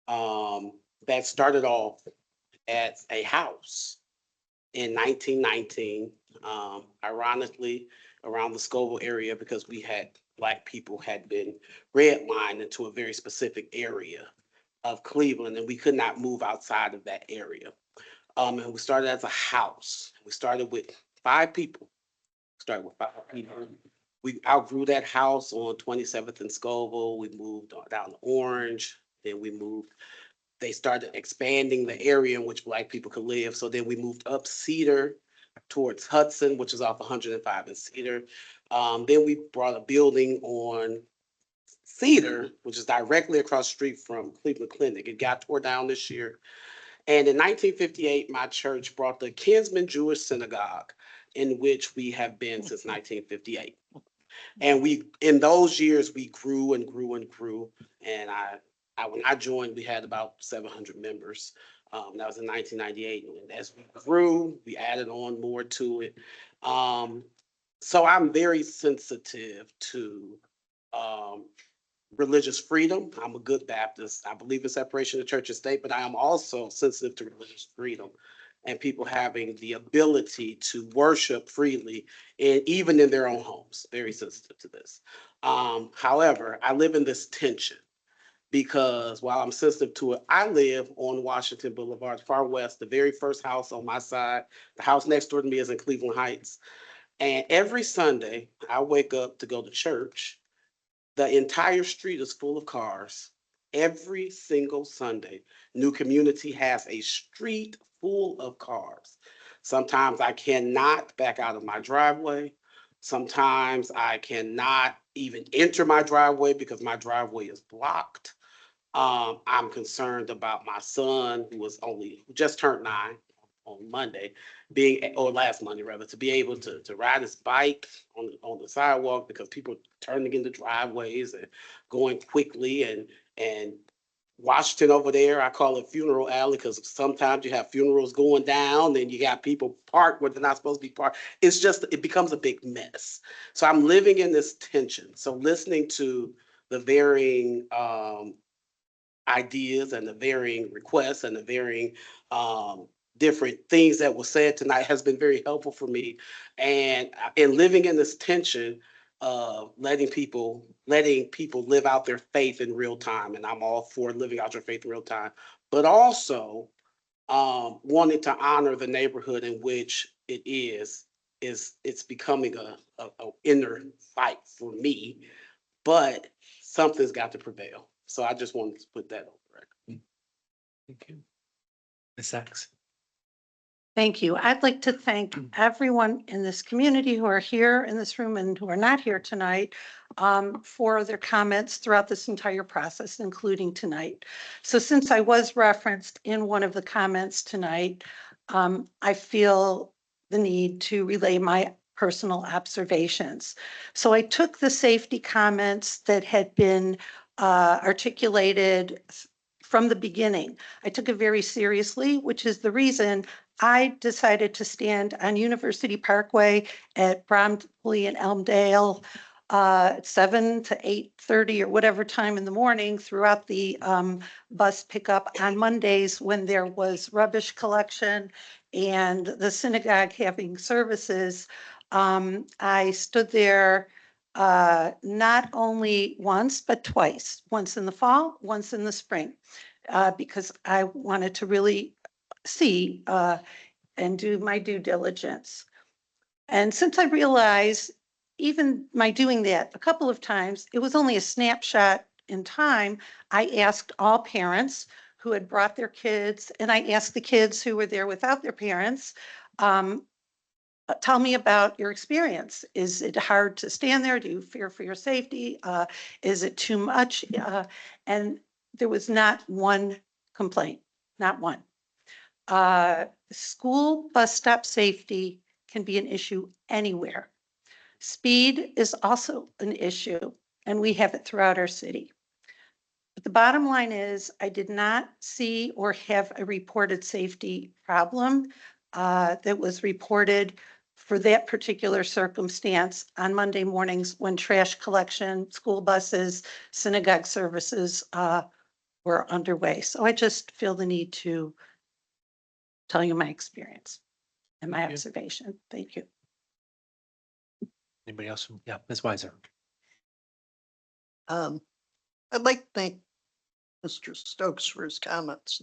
that started off as a house in 1919, ironically around the Scoville area, because we had Black people had been redlined into a very specific area of Cleveland, and we could not move outside of that area. And we started as a house. We started with 5 people. We outgrew that house on 27th and Scoville. We moved down to Orange. Then we moved. They started expanding the area in which Black people could live. So then we moved up Cedar towards Hudson, which is off 105 and Cedar. Then we brought a building on Cedar, which is directly across the street from Cleveland Clinic. It got tore down this year. And in 1958, my church brought the Kinsman Jewish Synagogue in which we have been since 1958. And in those years, we grew and grew and grew. And when I joined, we had about 700 members. That was in 1998. And as we grew, we added on more to it. So I'm very sensitive to religious freedom. I'm a good Baptist. I believe in separation of church and state, but I am also sensitive to religious freedom and people having the ability to worship freely and even in their own homes. Very sensitive to this. However, I live in this tension because while I'm sensitive to it, I live on Washington Boulevard, far west, the very first house on my side. The house next door to me is in Cleveland Heights. And every Sunday I wake up to go to church. The entire street is full of cars. Every single Sunday, New Community has a street full of cars. Sometimes I cannot back out of my driveway. Sometimes I cannot even enter my driveway because my driveway is blocked. I'm concerned about my son who just turned 9 on Monday, or last Monday rather, to be able to ride his bike on the sidewalk because people turning into driveways and going quickly and Washington over there, I call it funeral alley because sometimes you have funerals going down and you got people parked where they're not supposed to be parked. It becomes a big mess. So I'm living in this tension. So listening to the varying ideas and the varying requests and the varying different things that were said tonight has been very helpful for me. And living in this tension of letting people live out their faith in real time. And I'm all for living out your faith in real time, but also wanting to honor the neighborhood in which it it's becoming a inner fight for me, but something's got to prevail. So I just wanted to put that on the record. Thank you. Ms. Sachs. Thank you. I'd like to thank everyone in this community who are here in this room and who are not here tonight for their comments throughout this entire process, including tonight. So since I was referenced in one of the comments tonight, I feel the need to relay my personal observations. So I took the safety comments that had been articulated from the beginning. I took it very seriously, which is the reason I decided to stand on University Parkway at Bromley and Elmdale 7 to 8:30 or whatever time in the morning throughout the bus pickup on Mondays when there was rubbish collection and the synagogue having services. I stood there not only once, but twice, once in the fall, once in the spring, because I wanted to really see and do my due diligence. And since I realized even my doing that a couple of times, it was only a snapshot in time, I asked all parents who had brought their kids, and I asked the kids who were there without their parents, tell me about your experience. Is it hard to stand there? Do you fear for your safety? Is it too much? And there was not one complaint, not one. School bus stop safety can be an issue anywhere. Speed is also an issue, and we have it throughout our city. But the bottom line is I did not see or have a reported safety problem that was reported for that particular circumstance on Monday mornings when trash collection, school buses, synagogue services were underway. So I just feel the need to tell you my experience and my observation. Thank you. Anybody else? Yeah, Ms. Weiser. I'd like to thank Mr. Stokes for his comments.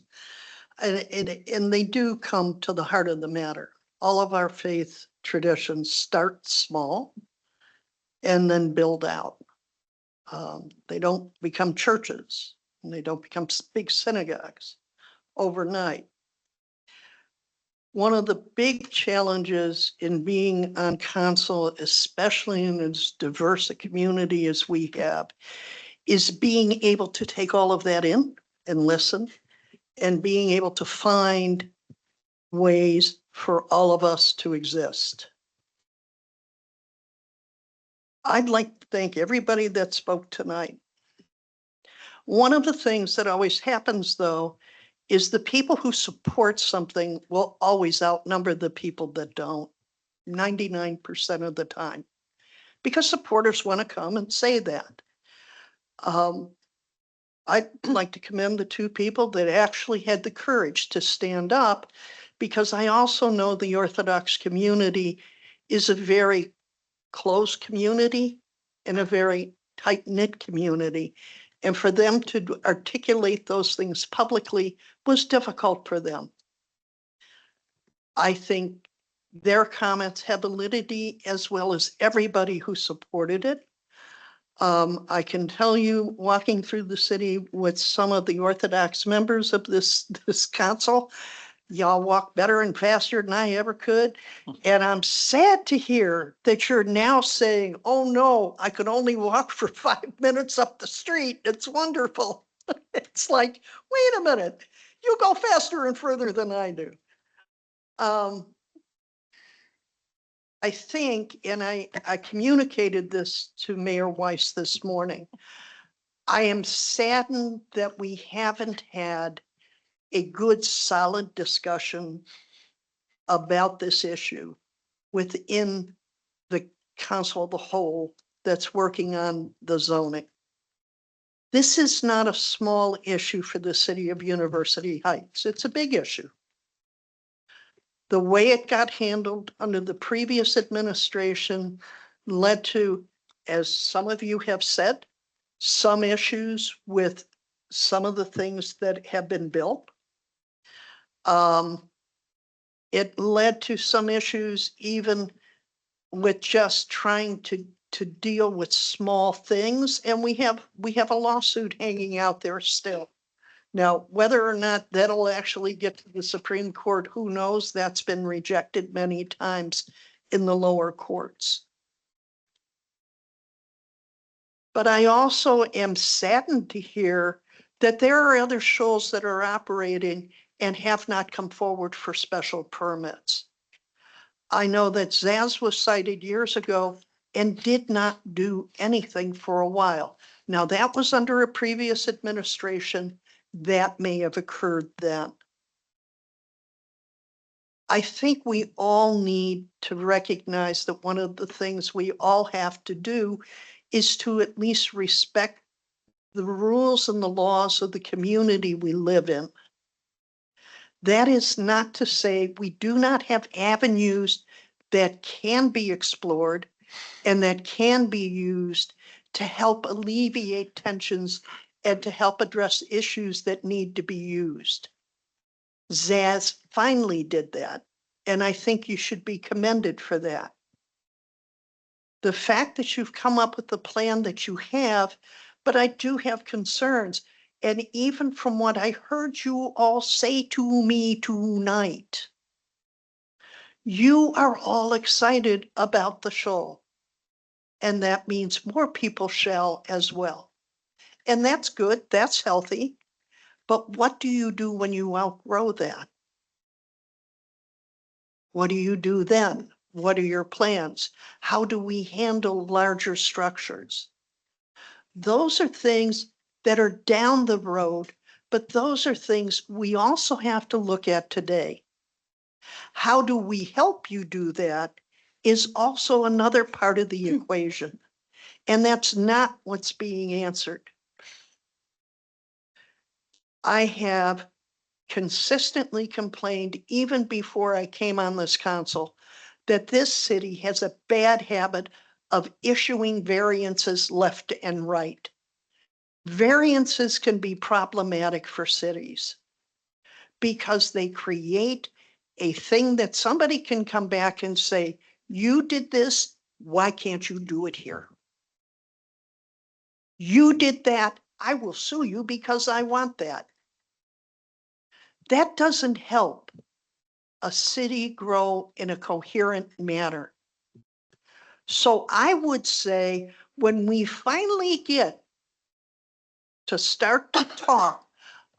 And they do come to the heart of the matter. All of our faith traditions start small and then build out. They don't become churches and they don't become big synagogues overnight. One of the big challenges in being on council, especially in as diverse a community as we have, is being able to take all of that in and listen and being able to find ways for all of us to exist. I'd like to thank everybody that spoke tonight. One of the things that always happens, though, is the people who support something will always outnumber the people that don't, 99% of the time, because supporters want to come and say that. I'd like to commend the two people that actually had the courage to stand up, because I also know the Orthodox community is a very close community and a very tight-knit community. And for them to articulate those things publicly was difficult for them. I think their comments have validity, as well as everybody who supported it. I can tell you, walking through the city with some of the Orthodox members of this council, y'all walk better and faster than I ever could. And I'm sad to hear that you're now saying, oh no, I could only walk for 5 minutes up the street. It's wonderful. It's like, wait a minute, you go faster and further than I do. I think, and I communicated this to Mayor Weiss this morning, I am saddened that we haven't had a good, solid discussion about this issue within the council of the whole that's working on the zoning. This is not a small issue for the city of University Heights. It's a big issue. The way it got handled under the previous administration led to, as some of you have said, some issues with some of the things that have been built. It led to some issues even with just trying to deal with small things, and we have a lawsuit hanging out there still. Now, whether or not that'll actually get to the Supreme Court, who knows? That's been rejected many times in the lower courts. But I also am saddened to hear that there are other shows that are operating and have not come forward for special permits. I know that Zaz was cited years ago and did not do anything for a while. Now, that was under a previous administration. That may have occurred then. I think we all need to recognize that one of the things we all have to do is to at least respect the rules and the laws of the community we live in. That is not to say we do not have avenues that can be explored and that can be used to help alleviate tensions and to help address issues that need to be used. Zaz finally did that, and I think you should be commended for that. The fact that you've come up with the plan that you have, but I do have concerns. And even from what I heard you all say to me tonight, you are all excited about the show. And that means more people shall as well. And that's good, that's healthy. But what do you do when you outgrow that? What do you do then? What are your plans? How do we handle larger structures? Those are things that are down the road, but those are things we also have to look at today. How do we help you do that is also another part of the equation. And that's not what's being answered. I have consistently complained, even before I came on this council, that this city has a bad habit of issuing variances left and right. Variances can be problematic for cities because they create a thing that somebody can come back and say, you did this, why can't you do it here? You did that, I will sue you because I want that. That doesn't help a city grow in a coherent manner. So I would say when we finally get to start to talk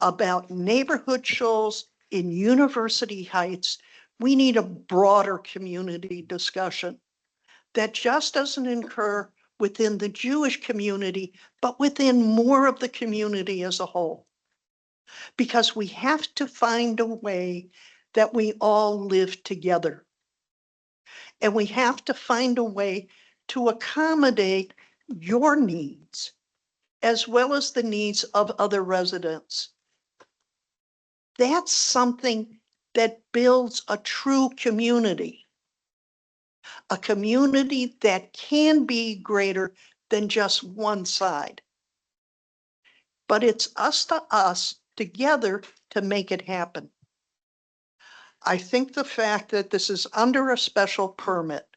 about neighborhood shows in University Heights, we need a broader community discussion that just doesn't incur within the Jewish community, but within more of the community as a whole. Because we have to find a way that we all live together. And we have to find a way to accommodate your needs as well as the needs of other residents. That's something that builds a true community. A community that can be greater than just one side. But it's us to us together to make it happen. I think the fact that this is under a special permit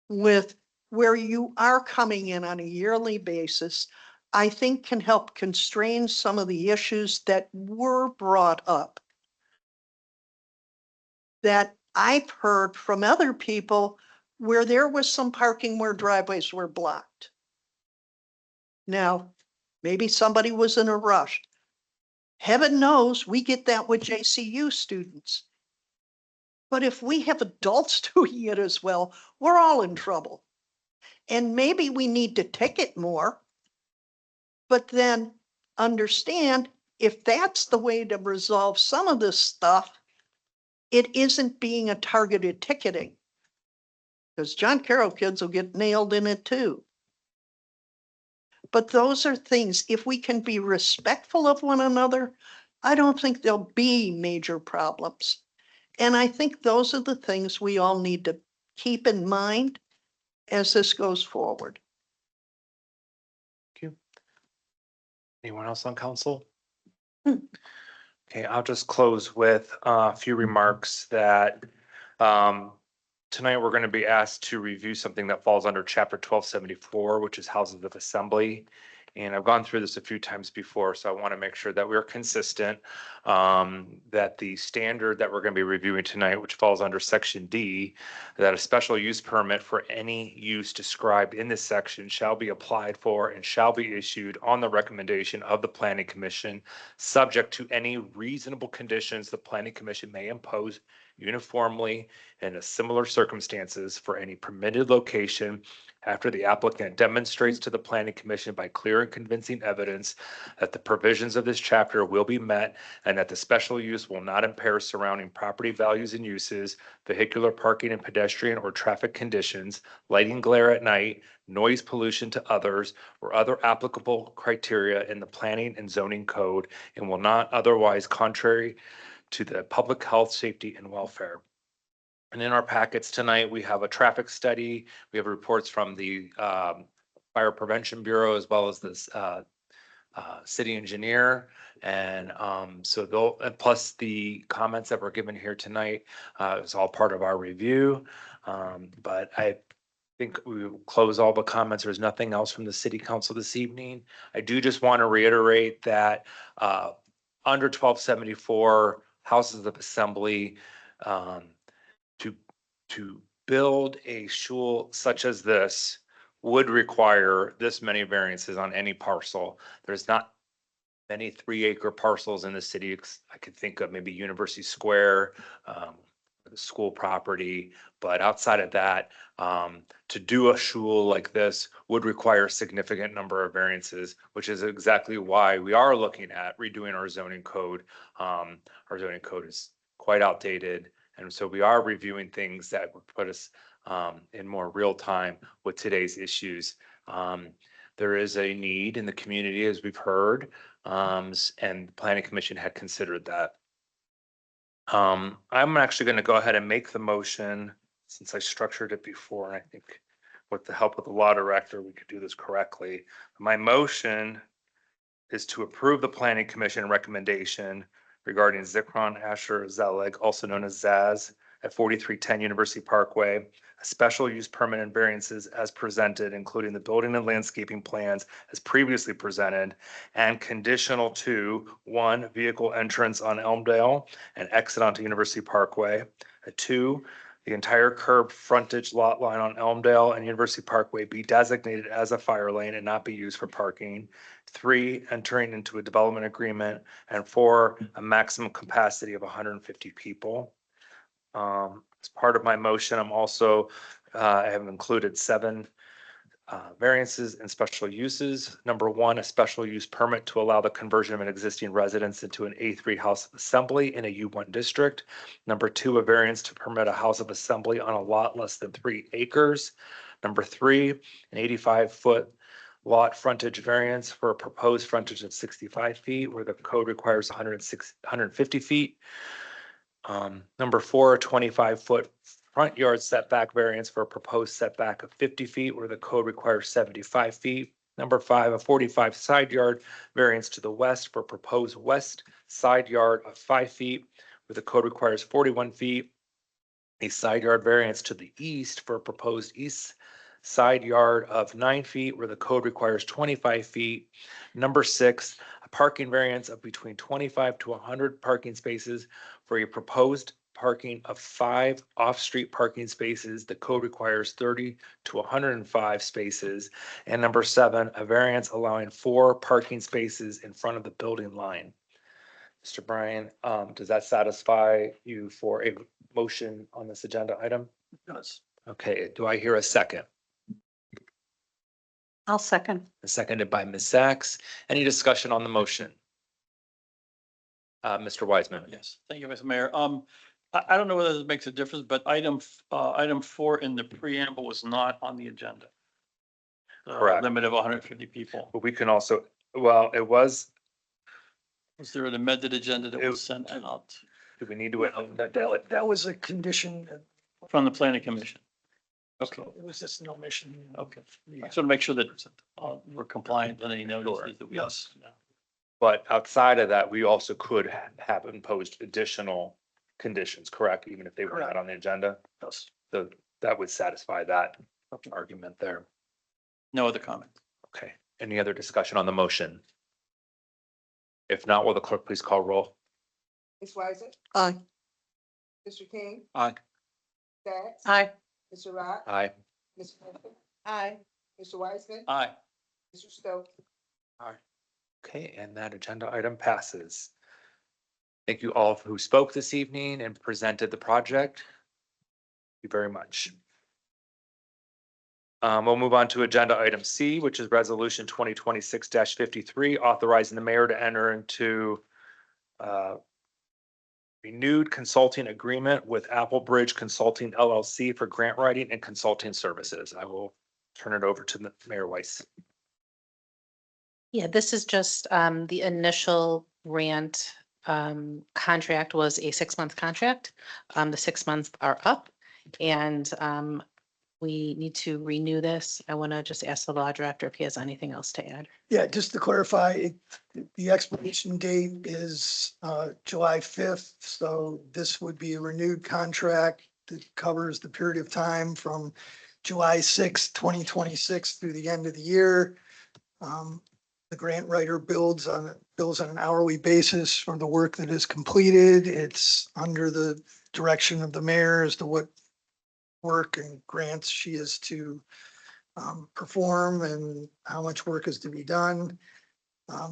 with where you are coming in on a yearly basis, I think can help constrain some of the issues that were brought up. That I've heard from other people where there was some parking where driveways were blocked. Now, maybe somebody was in a rush. Heaven knows we get that with JCU students. But if we have adults doing it as well, we're all in trouble. And maybe we need to ticket more, but then understand if that's the way to resolve some of this stuff, it isn't being a targeted ticketing. Because John Carroll kids will get nailed in it too. But those are things, if we can be respectful of one another, I don't think there'll be major problems. And I think those are the things we all need to keep in mind as this goes forward. Anyone else on council? Okay, I'll just close with a few remarks that tonight we're going to be asked to review something that falls under chapter 1274, which is houses of assembly. And I've gone through this a few times before, so I want to make sure that we're consistent, that the standard that we're going to be reviewing tonight, which falls under section D, that a special use permit for any use described in this section shall be applied for and shall be issued on the recommendation of the Planning Commission, subject to any reasonable conditions the Planning Commission may impose uniformly in a similar circumstances for any permitted location after the applicant demonstrates to the Planning Commission by clear and convincing evidence that the provisions of this chapter will be met and that the special use will not impair surrounding property values and uses, vehicular parking and pedestrian or traffic conditions, lighting glare at night, noise pollution to others, or other applicable criteria in the planning and zoning code, and will not otherwise contrary to the public health, safety, and welfare. And in our packets tonight, we have a traffic study. We have reports from the Fire Prevention Bureau as well as this city engineer. And so they'll, and plus the comments that were given here tonight is all part of our review. But I think we will close all the comments. There's nothing else from the city council this evening. I do just want to reiterate that under 1274 houses of assembly, to build a shul such as this would require this many variances on any parcel. There's not many 3-acre parcels in the city. I could think of maybe University Square, the school property, but outside of that, to do a shul like this would require a significant number of variances, which is exactly why we are looking at redoing our zoning code. Our zoning code is quite outdated. And so we are reviewing things that would put us in more real time with today's issues. There is a need in the community, as we've heard, and the Planning Commission had considered that. I'm actually going to go ahead and make the motion since I structured it before. And I think with the help of the law director, we could do this correctly. My motion is to approve the Planning Commission recommendation regarding Zikron Asher Zelig, also known as Zaz, at 4310 University Parkway, a special use permit and variances as presented, including the building and landscaping plans as previously presented, and conditional to 1, vehicle entrance on Elmdale and exit onto University Parkway. 2, the entire curb frontage lot line on Elmdale and University Parkway be designated as a fire lane and not be used for parking. 3, entering into a development agreement. And 4, a maximum capacity of 150 people. As part of my motion, I'm also, I have included 7 variances and special uses. Number one, a special use permit to allow the conversion of an existing residence into an A3 house of assembly in a U1 district. Number two, a variance to permit a house of assembly on a lot less than 3 acres. Number three, an 85-foot lot frontage variance for a proposed frontage of 65 feet where the code requires 150 feet. Number four, a 25-foot front yard setback variance for a proposed setback of 50 feet where the code requires 75 feet. Number five, a 45 side yard variance to the west for a proposed west side yard of 5 feet where the code requires 41 feet. A side yard variance to the east for a proposed east side yard of 9 feet where the code requires 25 feet. Number six, a parking variance of between 25 to 100 parking spaces for a proposed parking of 5 off-street parking spaces. The code requires 30 to 105 spaces. And number seven, a variance allowing 4 parking spaces in front of the building line. Mr. Bryan, does that satisfy you for a motion on this agenda item? Does. Okay, do I hear a second? I'll second. Seconded by Ms. Sachs. Any discussion on the motion? Mr. Wiseman? Yes, thank you, Mr. Mayor. I don't know whether this makes a difference, but item 4 in the preamble was not on the agenda. Correct. Limit of 150 people. But we can also, well, it was, Was there an amended agenda that was sent out do we need to, That was a condition. from the planning commission? Okay, It was just an omission. okay. I just want to make sure that we're compliant with any notices that we. Yes. but outside of that, we also could have imposed additional conditions, correct? Even if they were not Correct. on the agenda? Yes. So that would satisfy that argument there. No other comment. Okay, any other discussion on the motion? If not, will the clerk please call roll? Ms. Weiser, Aye. Mr. King, Aye. Sachs. Aye. Mr. Rock, Aye. Ms. Griffin, Aye. Mr. Wiseman, Aye. Mr. Stokes. Okay, and that agenda item passes. Thank you all who spoke this evening and presented the project. Thank you very much. We'll move on to agenda item C, which is resolution 2026-53, authorizing the mayor to enter into renewed consulting agreement with Apple Bridge Consulting LLC for grant writing and consulting services. I will turn it over to Mayor Weiss. Yeah, this is just the initial grant contract was a 6-month contract. The 6 months are up and we need to renew this. I want to just ask the law director if he has anything else to add. Yeah, just to clarify, the expiration date is July 5th. So this would be a renewed contract that covers the period of time from July 6th, 2026 through the end of the year. The grant writer bills on an hourly basis for the work that is completed. It's under the direction of the mayor as to what work and grants she is to perform and how much work is to be done.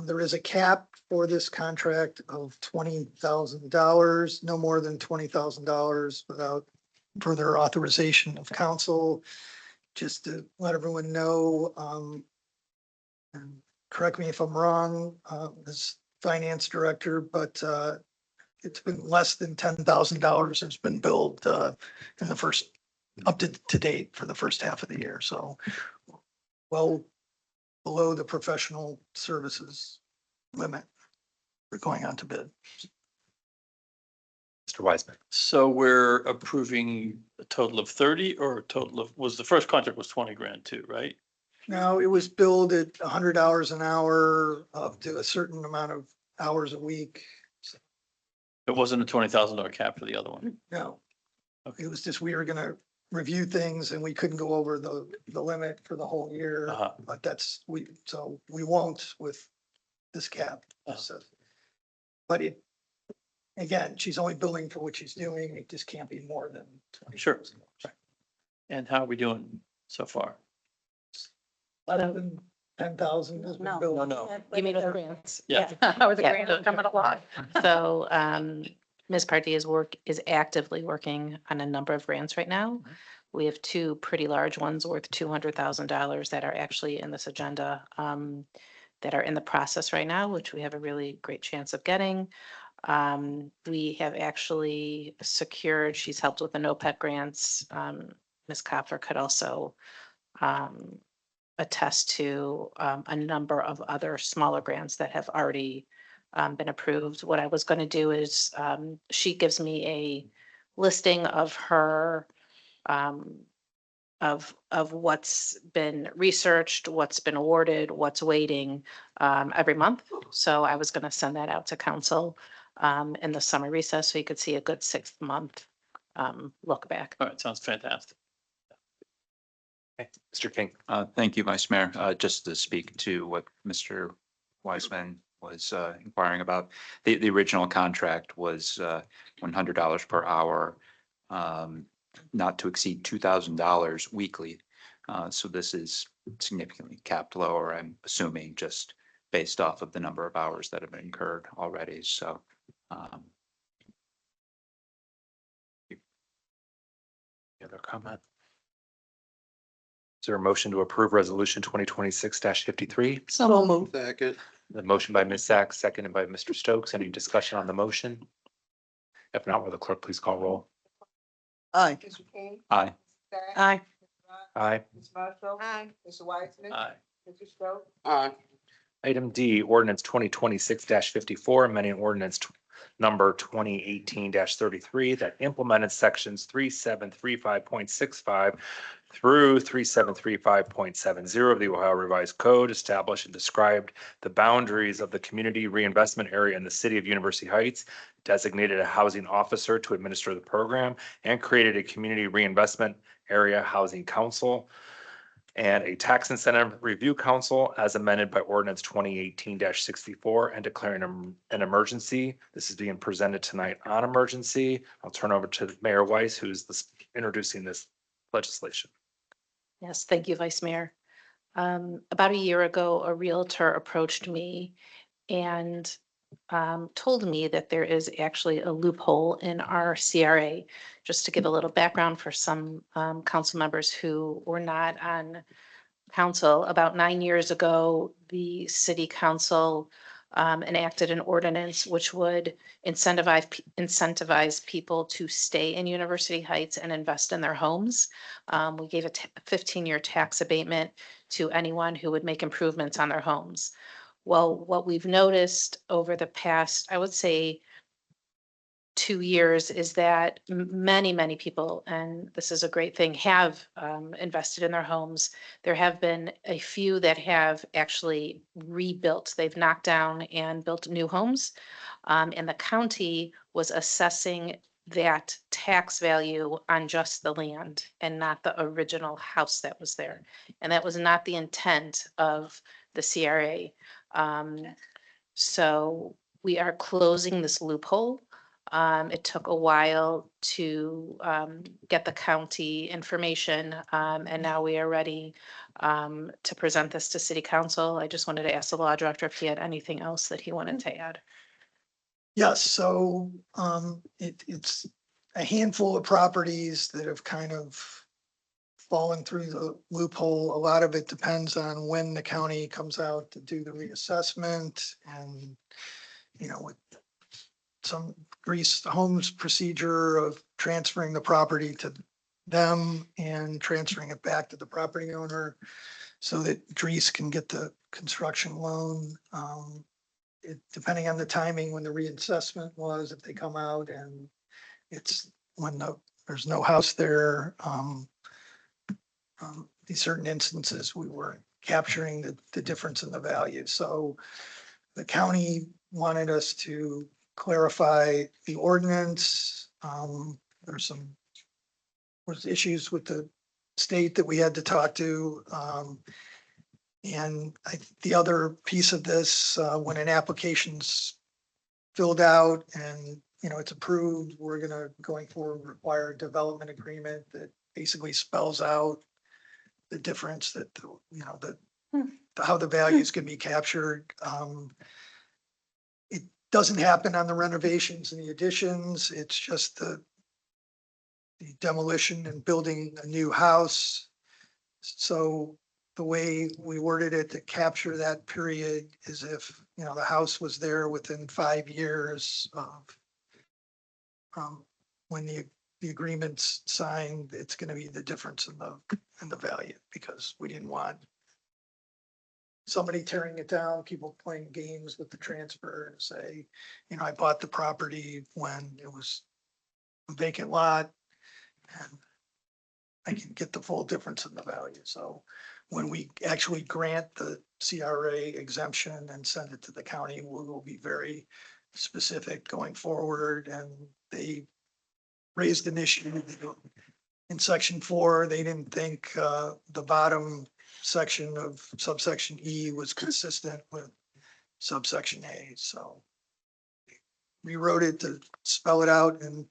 There is a cap for this contract of $20,000, no more than $20,000 without further authorization of council. Just to let everyone know, and correct me if I'm wrong, as finance director, but it's been less than $10,000 has been billed in the first, up to date for the first half of the year. So well below the professional services limit for going on to bid. Mr. Wiseman. So we're approving a total of 30 or a total of, was the first contract was 20 grand too, right? Now, it was billed at $100 an hour up to a certain amount of hours a week. It wasn't a $20,000 cap for the other one. No. It was just, we were gonna review things and we couldn't go over the limit for the whole year. Uh-huh. But so we won't with this cap. Uh-huh. So, but again, she's only billing for what she's doing. It just can't be more than 20. Sure. And how are we doing so far? Other than 10,000 has been No. billed. No. You mean with grants? Yeah. How are the grants coming along? So Ms. Pardee is actively working on a number of grants right now. We have two pretty large ones worth $200,000 that are actually in this agenda, that are in the process right now, which we have a really great chance of getting. We have actually secured, she's helped with the NOPEC grants. Ms. Kopfer could also attest to a number of other smaller grants that have already been approved. What I was going to do is she gives me a listing of her of what's been researched, what's been awarded, what's waiting every month. So I was going to send that out to council in the summer recess so you could see a good 6th month look back. All right, sounds fantastic. Mr. King. Thank you, Vice Mayor. Just to speak to what Mr. Wiseman was inquiring about, the original contract was $100 per hour, not to exceed $2,000 weekly. So this is significantly capped lower, I'm assuming, just based off of the number of hours that have been incurred already. So Any other comment? Is there a motion to approve resolution 2026-53? So moved. Second. The motion by Ms. Sacks, seconded by Mr. Stokes. Any discussion on the motion? If not, will the clerk please call roll? Aye. Mr. King. Aye. Ms. Sacks. Aye. Mr. Rock. Aye. Ms. Marshall. Aye. Mr. Wiseman. Aye. Mr. Stokes. Aye. Item D, ordinance 2026-54, amending ordinance number 2018-33 that implemented sections 3735.65 through 3735.70 of the Ohio Revised Code, established and described the boundaries of the community reinvestment area in the city of University Heights, designated a housing officer to administer the program, and created a community reinvestment area housing council and a tax incentive review council as amended by ordinance 2018-64 and declaring an emergency. This is being presented tonight on emergency. I'll turn over to Mayor Weiss, who's introducing this legislation. Yes, thank you, Vice Mayor. About a year ago, a realtor approached me and told me that there is actually a loophole in our CRA. Just to give a little background for some council members who were not on council, about 9 years ago, the council enacted an ordinance which would incentivize people to stay in University Heights and invest in their homes. We gave a 15-year tax abatement to anyone who would make improvements on their homes. Well, what we've noticed over the past, I would say, 2 years is that many people, and this is a great thing, have invested in their homes. There have been a few that have actually rebuilt. They've knocked down and built new homes. And the county was assessing that tax value on just the land and not the original house that was there. And that was not the intent of the CRA. So we are closing this loophole. It took a while to get the county information, and now we are ready to present this to City Council. I just wanted to ask the law director if he had anything else that he wanted to add. Yes, so it's a handful of properties that have kind of fallen through the loophole. A lot of it depends on when the county comes out to do the reassessment and, with some Grease Homes procedure of transferring the property to them and transferring it back to the property owner so that Grease can get the construction loan. Depending on the timing when the reassessment was, if they come out and it's when there's no house there, these certain instances, we were capturing the difference in the value. So the county wanted us to clarify the ordinance. Was issues with the state that we had to talk to. And the other piece of this, when an application's filled out and, it's approved, we're going forward, require a development agreement that basically spells out the difference that, how the values can be captured. It doesn't happen on the renovations and the additions. It's just the the demolition and building a new house. So the way we worded it to capture that period is if, you know, the house was there within 5 years of when the agreement's signed, it's gonna be the difference in the value, because we didn't want somebody tearing it down, people playing games with the transfer and say, you know, I bought the property when it was a vacant lot and I can get the full difference in the value. So when we actually grant the CRA exemption and send it to the county, we will be very specific going forward. And they raised an issue in section 4. They didn't think the bottom section of subsection E was consistent with subsection A. So we rewrote it to spell it out in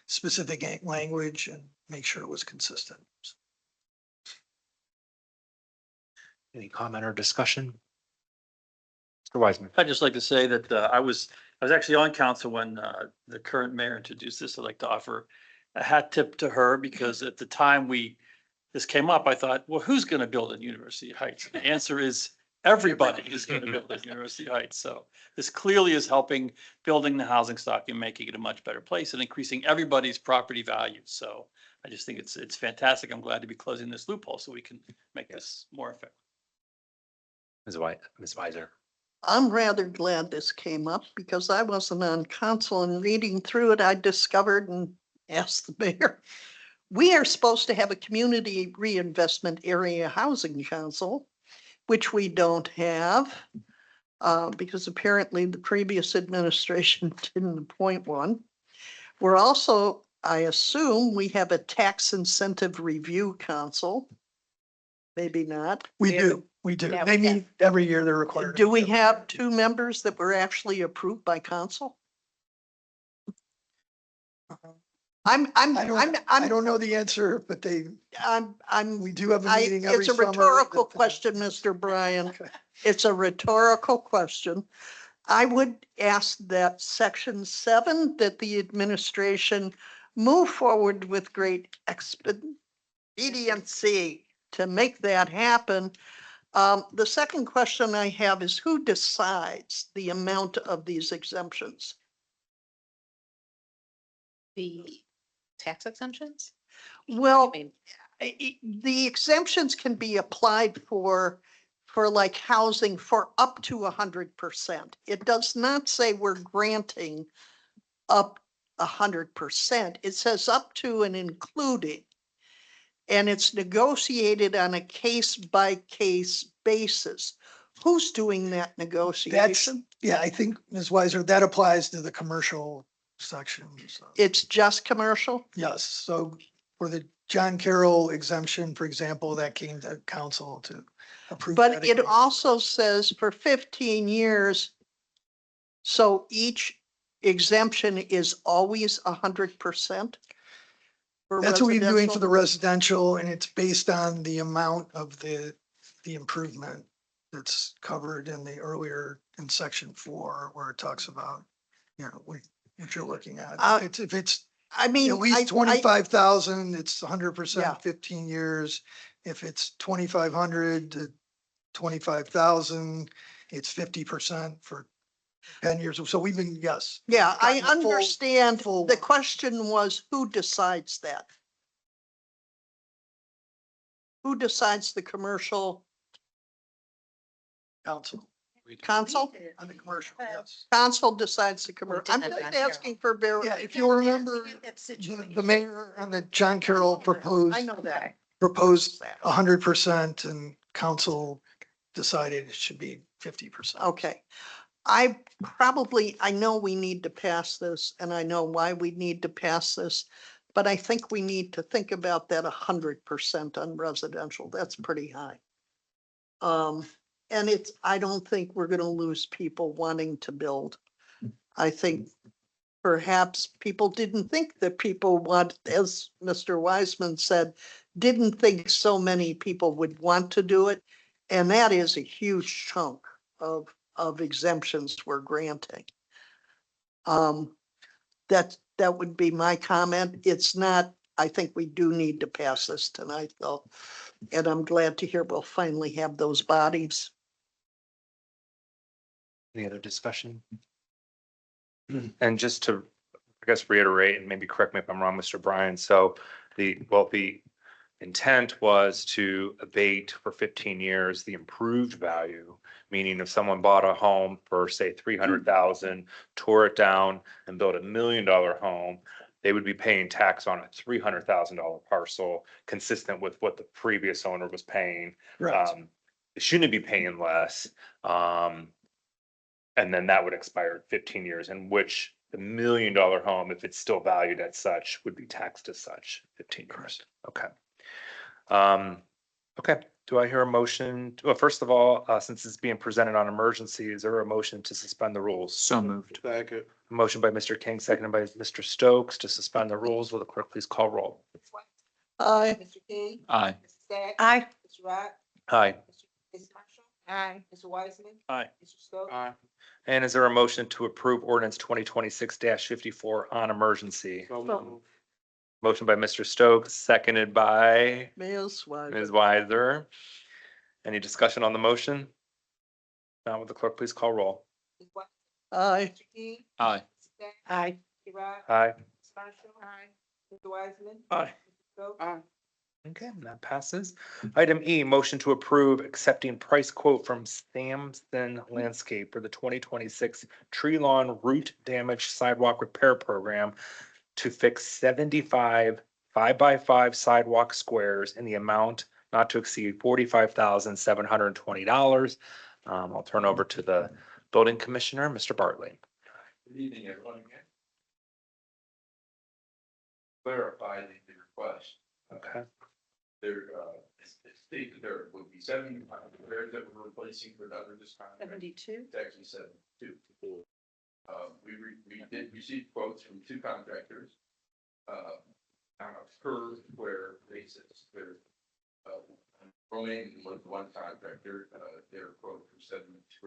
specific language and make sure it was consistent. Any comment or discussion? Mr. Wiseman. I'd just like to say that I was actually on council when the current mayor introduced this. I'd like to offer a hat tip to her, because at the time this came up, I thought, well, who's going to build in University Heights? The answer is everybody is going to build in University Heights. So this clearly is helping building the housing stock and making it a much better place and increasing everybody's property value. So I just think it's fantastic. I'm glad to be closing this loophole so we can make this more effective. Ms. Weiser. I'm rather glad this came up because I wasn't on council, and reading through it, I discovered and asked the mayor, we are supposed to have a community reinvestment area housing council, which we don't have because apparently the previous administration didn't appoint one. We're also, I assume, we have a tax incentive review council. Maybe not. We do. Yeah, They we have. meet every year. They're required. Do we have 2 members that were actually approved by council? I don't know the answer, but we do have a meeting every It's a summer. rhetorical question, Mr. Bryan. Okay. It's a rhetorical question. I would ask that section 7, that the administration move forward with great expediency to make that happen. The second question I have is, who decides the amount of these exemptions? The tax exemptions? Well, I mean, the exemptions can be applied for like housing for up to 100%. It does not say we're granting up 100%. It says up to and including. And it's negotiated on a case by case basis. Who's doing that negotiation? Yeah, I think, Ms. Weiser, that applies to the commercial section. So, It's just commercial? yes, so for the John Carroll exemption, for example, that came to council to approve. But that it again. also says for 15 years. So each exemption is always 100%? That's what we're doing for the residential, and it's based on the amount of the improvement that's covered in the earlier, in section 4, where it talks about, you know, what you're looking at. If it's I mean, at least 25,000, it's 100%, Yeah. 15 years. If it's 2,500 to 25,000, it's 50% for 10 years. So we've been, yes. Yeah, I gotten a full- understand. full The one. question was, who decides that? Who decides the commercial Council council? on the commercial, yes. Council decides the commercial. I'm did just that last asking for very. Yeah, if you'll remember, the mayor and the John Carroll proposed. I know that. Proposed 100%, and council decided it should be 50%. Okay. I know we need to pass this, and I know why we need to pass this, but I think we need to think about that 100% on residential. That's pretty high. And I don't think we're gonna lose people wanting to build. I think perhaps people didn't think that people want, as Mr. Wiseman said, didn't think so many people would want to do it. And that is a huge chunk of exemptions we're granting. That would be my comment. It's not I think we do need to pass this tonight though. And I'm glad to hear we'll finally have those bodies. Any other discussion? And just to, I guess, reiterate, and maybe correct me if I'm wrong, Mr. Bryan, so the intent was to abate for 15 years the improved value, meaning if someone bought a home for, say, 300,000, tore it down and built $1 million home, they would be paying tax on a $300,000 parcel, consistent with what the previous owner was paying. Right. They shouldn't be paying less. And then that would expire in 15 years, in which the $1 million home, if it's still valued as such, would be taxed as such, 15 years. Okay. Okay, do I hear a motion? Well, first of all, since it's being presented on emergency, is there a motion to suspend the rules? So moved. Second. Motion by Mr. King, seconded by Mr. Stokes to suspend the rules. Will the clerk please call roll? Aye. Mr. King. Aye. Mrs. Staggs. Aye. Mr. Rod. Aye. Ms. Marshall. Aye. Mr. Wiseman. Aye. Mr. Stokes. Aye. And is there a motion to approve ordinance 2026-54 on emergency? Motion by Mr. Stokes, seconded by Ms. Ms. Weiser. Any discussion on the motion? Now will the clerk please call roll? Ms. Wiseman. Aye. Mr. King. Aye. Mrs. Staggs. Aye. Mr. Rod. Aye. Ms. Marshall. Aye. Mr. Wiseman. Aye. Mr. Stokes. Aye. Okay, that passes. Item E, motion to approve accepting price quote from Samson Landscape for the 2026 tree lawn root damage sidewalk repair program to fix 75 5x5 sidewalk squares in the amount not to exceed $45,720. I'll turn over to the building commissioner, Mr. Bartley. Good evening, everyone again. Clarify the request. Okay. There, it's stated there would be 75 repairs that we're replacing for the other this contract. 72? It's actually 72. We did receive quotes from two contractors. On a per square basis, there's, Romaine was one contractor, their quote for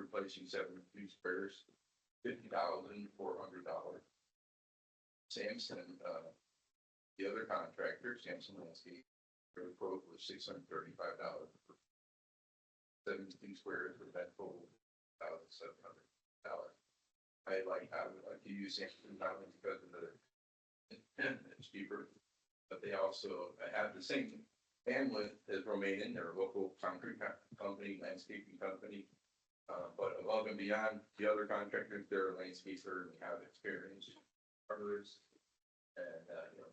replacing 72 squares, $50,400. Samson, the other contractor, Samson Landscape, their quote was $635 for 72 squares with that total $1,700. I would like to use Samson not only because of the it's cheaper, but they also have the same bandwidth as Romaine, their local concrete company, landscaping company. But above and beyond the other contractors, they're a landscaper and have experience. Others, and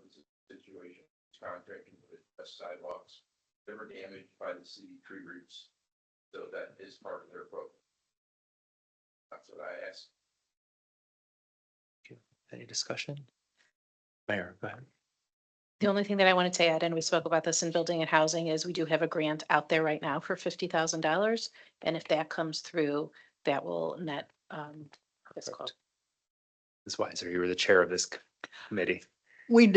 it's a situation, contracting with sidewalks that were damaged by the city tree roots. So that is part of their quote. That's what I asked. Any discussion? Mayor, go ahead. The only thing that I wanted to add, and we spoke about this in building and housing, is we do have a grant out there right now for $50,000. And if that comes through, that will net this quote. Ms. Weiser, you were the chair of this committee. We've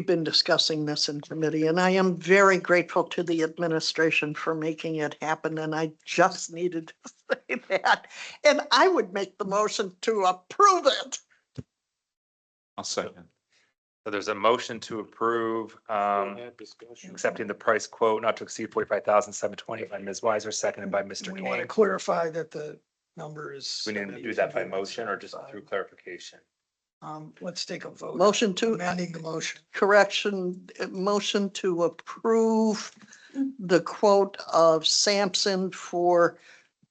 been discussing this in committee and I am very grateful to the administration for making it happen. And I just needed to say that. And I would make the motion to approve it. I'll second. So there's a motion to approve accepting the price quote not to exceed $45,720 by Ms. Weiser, seconded by Mr. We need to King. clarify that the number is. We need to do that by motion or just through clarification? Let's take a vote. Motion to Amending the motion. motion to approve the quote of Sampson for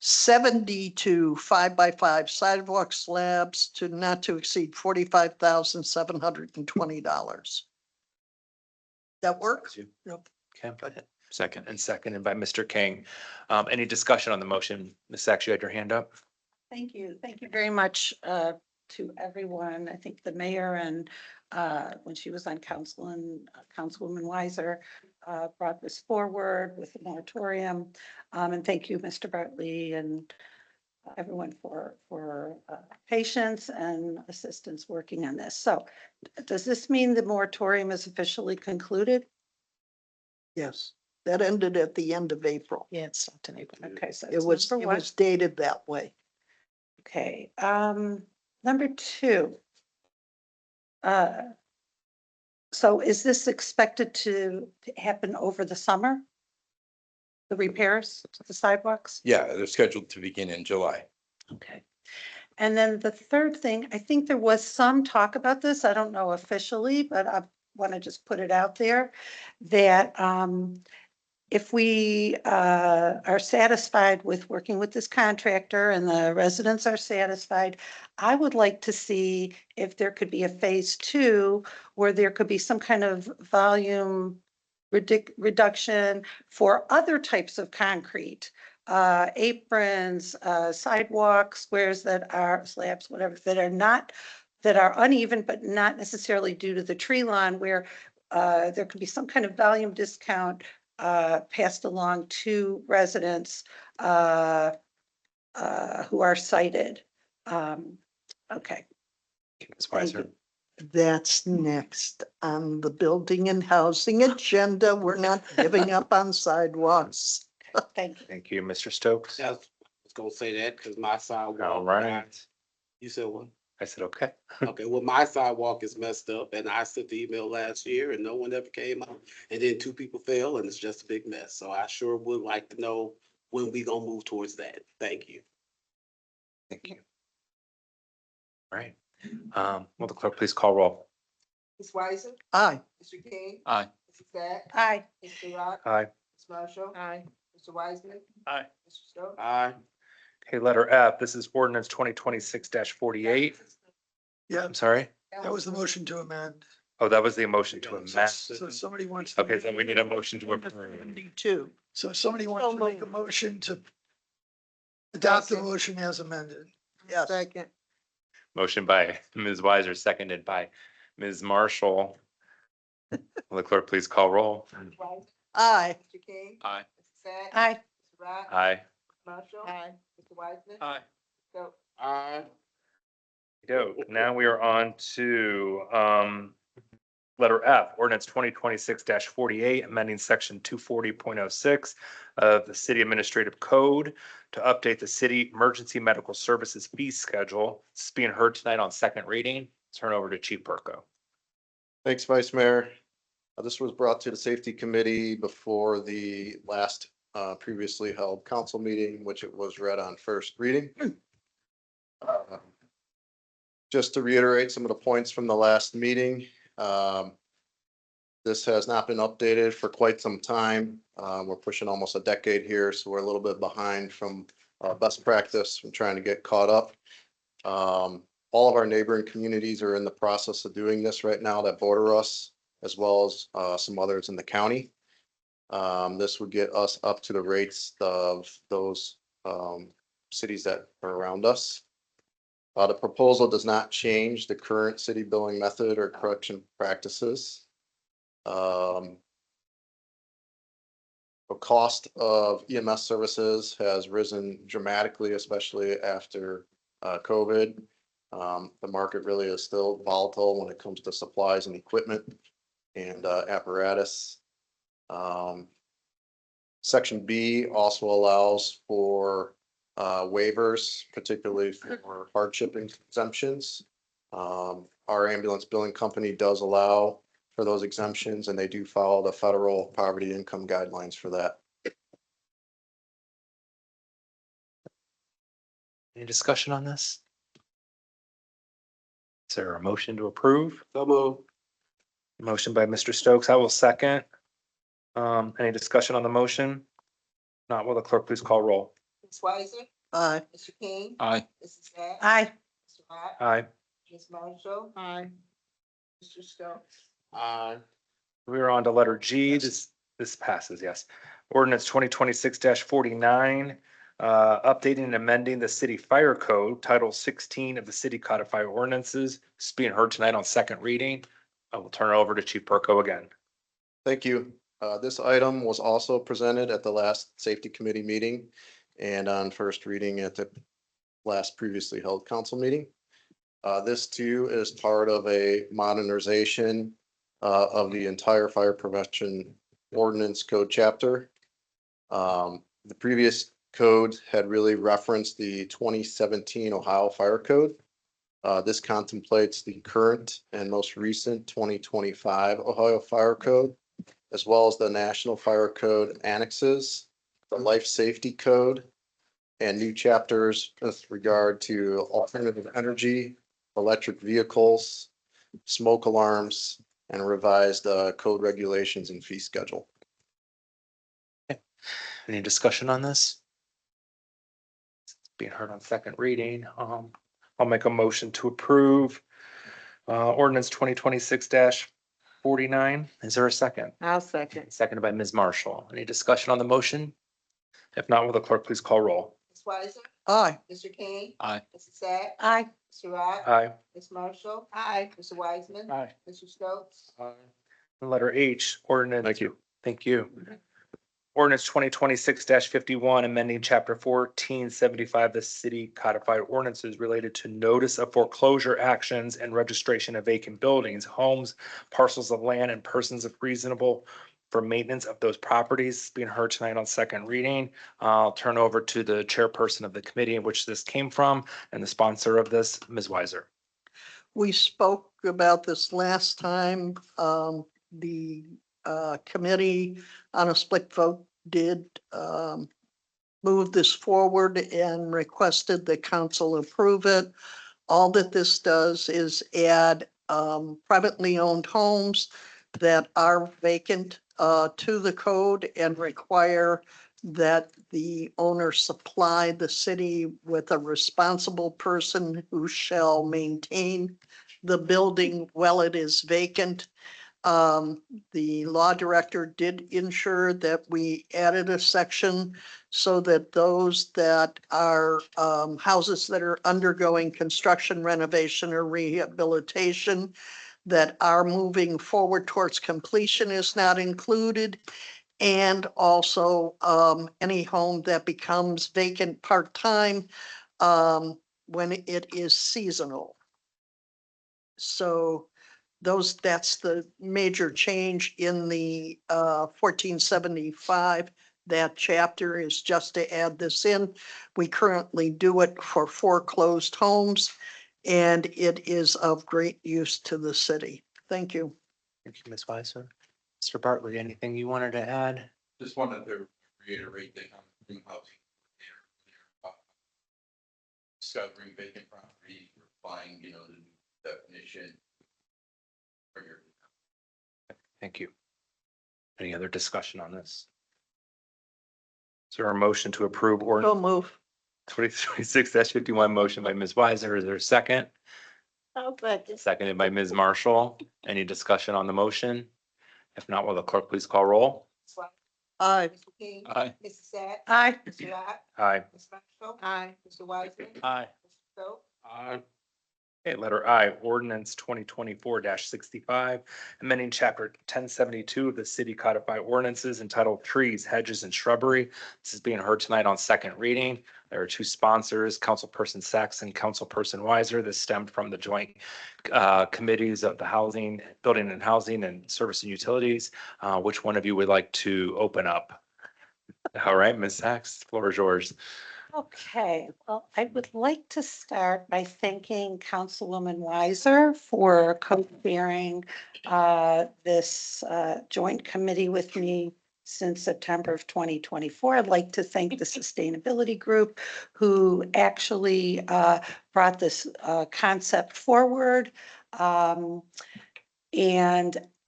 72 5x5 sidewalk slabs to not to exceed $45,720. That work? Yep. Okay, go ahead. Second. And seconded by Mr. King. Any discussion on the motion? Ms. Sachs, you had your hand up? Thank you. Thank you very much to everyone. I think the mayor and when she was on council and Councilwoman Weiser brought this forward with the moratorium. And thank you, Mr. Bartley, and everyone for patience and assistance working on this. So does this mean the moratorium is officially concluded? Yes, that ended at the end of April. Yeah, it's stopped in April. Okay, so It it's was number one. dated that way. Okay, number two. So is this expected to happen over the summer? The repairs to the sidewalks? Yeah, they're scheduled to begin in July. Okay. And then the third thing, I think there was some talk about this, I don't know officially, but I want to just put it out there that if we are satisfied with working with this contractor and the residents are satisfied, I would like to see if there could be a phase 2 where there could be some kind of volume reduction for other types of concrete, aprons, sidewalk squares that are slabs, whatever, that are not, that are uneven, but not necessarily due to the tree lawn, where there could be some kind of volume discount passed along to residents who are cited. Okay. Ms. Thank Weiser. you. That's next on the building and housing agenda. We're not giving up on sidewalks. Thank you. Thank you, Mr. Stokes. I was gonna say that because my sidewalk. All right. You said what? I said, okay. Okay, well, my sidewalk is messed up and I sent the email last year and no one ever came out. And then 2 people fell and it's just a big mess. So I sure would like to know when we gonna move towards that. Thank you. Thank you. All right. Will the clerk please call roll? Ms. Weiser, Aye. Mr. King, Aye. Mrs. Zach, Aye. Mr. Rock, Aye. Ms. Marshall. Aye. Mr. Wiseman, Aye. Mr. Stokes. Aye. Okay, letter F, this is ordinance 2026-48. Yeah, I'm sorry. that was the motion to amend. Oh, that was the motion to amend. So if somebody wants. Okay, then we need a motion to approve. 72. So if somebody wants So to make a moved. motion to adopt the motion as amended. Yes. Second. Motion by Ms. Weiser, seconded by Ms. Marshall. Will the clerk please call roll? Ms. Weiser, Aye. Mr. King, Aye. Mrs. Zach. Aye. Mr. Rock. Aye. Ms. Marshall. Aye. Mr. Wiseman. Aye. Stokes. Aye. Go. Now we are on to letter F, ordinance 2026-48, amending section 240.06 of the city administrative code to update the city emergency medical services fee schedule. This is being heard tonight on second reading. Turn over to Chief Perko. Thanks, Vice Mayor. This was brought to the Safety Committee before the last previously held council meeting, which it was read on first reading. Just to reiterate some of the points from the last meeting, this has not been updated for quite some time. We're pushing almost a decade here, so we're a little bit behind from best practice from trying to get caught up. All of our neighboring communities are in the process of doing this right now that border us, as well as some others in the county. This would get us up to the rates of those cities that are around us. The proposal does not change the current city billing method or correction practices. The cost of EMS services has risen dramatically, especially after COVID. The market really is still volatile when it comes to supplies and equipment and apparatus. Section B also allows for waivers, particularly for hardship exemptions. Our ambulance billing company does allow for those exemptions, and they do follow the federal poverty income guidelines for that. Any discussion on this? Is there a motion to approve? So move. Motion by Mr. Stokes. I will second. Any discussion on the motion? Not, will the clerk please call roll? Ms. Weiser, Aye. Mr. King, Aye. Mrs. Zach. Aye. Mr. Rock, Aye. Ms. Marshall. Aye. Mr. Stokes. Aye. We're on to letter G. This passes, yes. Ordinance 2026-49, updating and amending the city fire code, title 16 of the city codified ordinances. This is being heard tonight on second reading. I will turn it over to Chief Perko again. Thank you. This item was also presented at the last safety committee meeting and on first reading at the last previously held council meeting. This too is part of a modernization of the entire fire prevention ordinance code chapter. The previous code had really referenced the 2017 Ohio Fire Code. This contemplates the current and most recent 2025 Ohio Fire Code, as well as the National Fire Code annexes, the Life Safety Code, and new chapters with regard to alternative energy, electric vehicles, smoke alarms, and revised code regulations and fee schedule. Any discussion on this? It's being heard on second reading. I'll make a motion to approve ordinance 2026-49. Is there a second? I'll second. Seconded by Ms. Marshall. Any discussion on the motion? If not, will the clerk please call roll? Ms. Weiser? Aye. Mr. King? Aye. Mrs. Sacks? Aye. Mr. Rock? Aye. Ms. Marshall? Aye. Mr. Wiseman? Aye. Mr. Stokes? Letter H, ordinance. Thank you. Thank you. Ordinance 2026-51, amending chapter 1475, the city codified ordinances related to notice of foreclosure actions and registration of vacant buildings, homes, parcels of land, and persons of reasonable for maintenance of those properties, being heard tonight on second reading. I'll turn over to the chairperson of the committee in which this came from and the sponsor of this, Ms. Weiser. We spoke about this last time. The committee on a split vote did move this forward and requested the council approve it. All that this does is add privately owned homes that are vacant to the code and require that the owner supply the city with a responsible person who shall maintain the building while it is vacant. The law director did ensure that we added a section so that those that are houses that are undergoing construction, renovation, or rehabilitation that are moving forward towards completion is not included. And also any home that becomes vacant part-time when it is seasonal. So that's the major change in the 1475. That chapter is just to add this in. We currently do it for foreclosed homes, and it is of great use to the city. Thank you. Thank you, Ms. Weiser. Mr. Bartley, anything you wanted to add? Just wanted to reiterate that I'm in housing. Discovering vacant property, applying, the new definition. Thank you. Any other discussion on this? Is there a motion to approve So ordinance move. 2026-51 motion by Ms. Weiser? Is there a second? Oh, but Seconded by Ms. Marshall. Any discussion on the motion? If not, will the clerk please call roll? Ms. Weiser? Aye. Mr. King? Aye. Mrs. Sacks? Aye. Mr. Rock? Aye. Ms. Marshall? Aye. Mr. Wiseman? Aye. Mr. Stokes? Okay, letter I, ordinance 2024-65, amending chapter 1072 of the city codified ordinances entitled Trees, Hedges, and Shrubbery. This is being heard tonight on second reading. There are two sponsors, Councilperson Sacks and Councilperson Weiser. This stemmed from the joint committees of the Housing, Building and Housing, and Service and Utilities. Which one of you would like to open up? All right, Ms. Sacks, the floor is yours. Okay, well, I would like to start by thanking Councilwoman Weiser for co-chairing this joint committee with me since September of 2024. I'd like to thank the Sustainability Group who actually brought this concept forward. And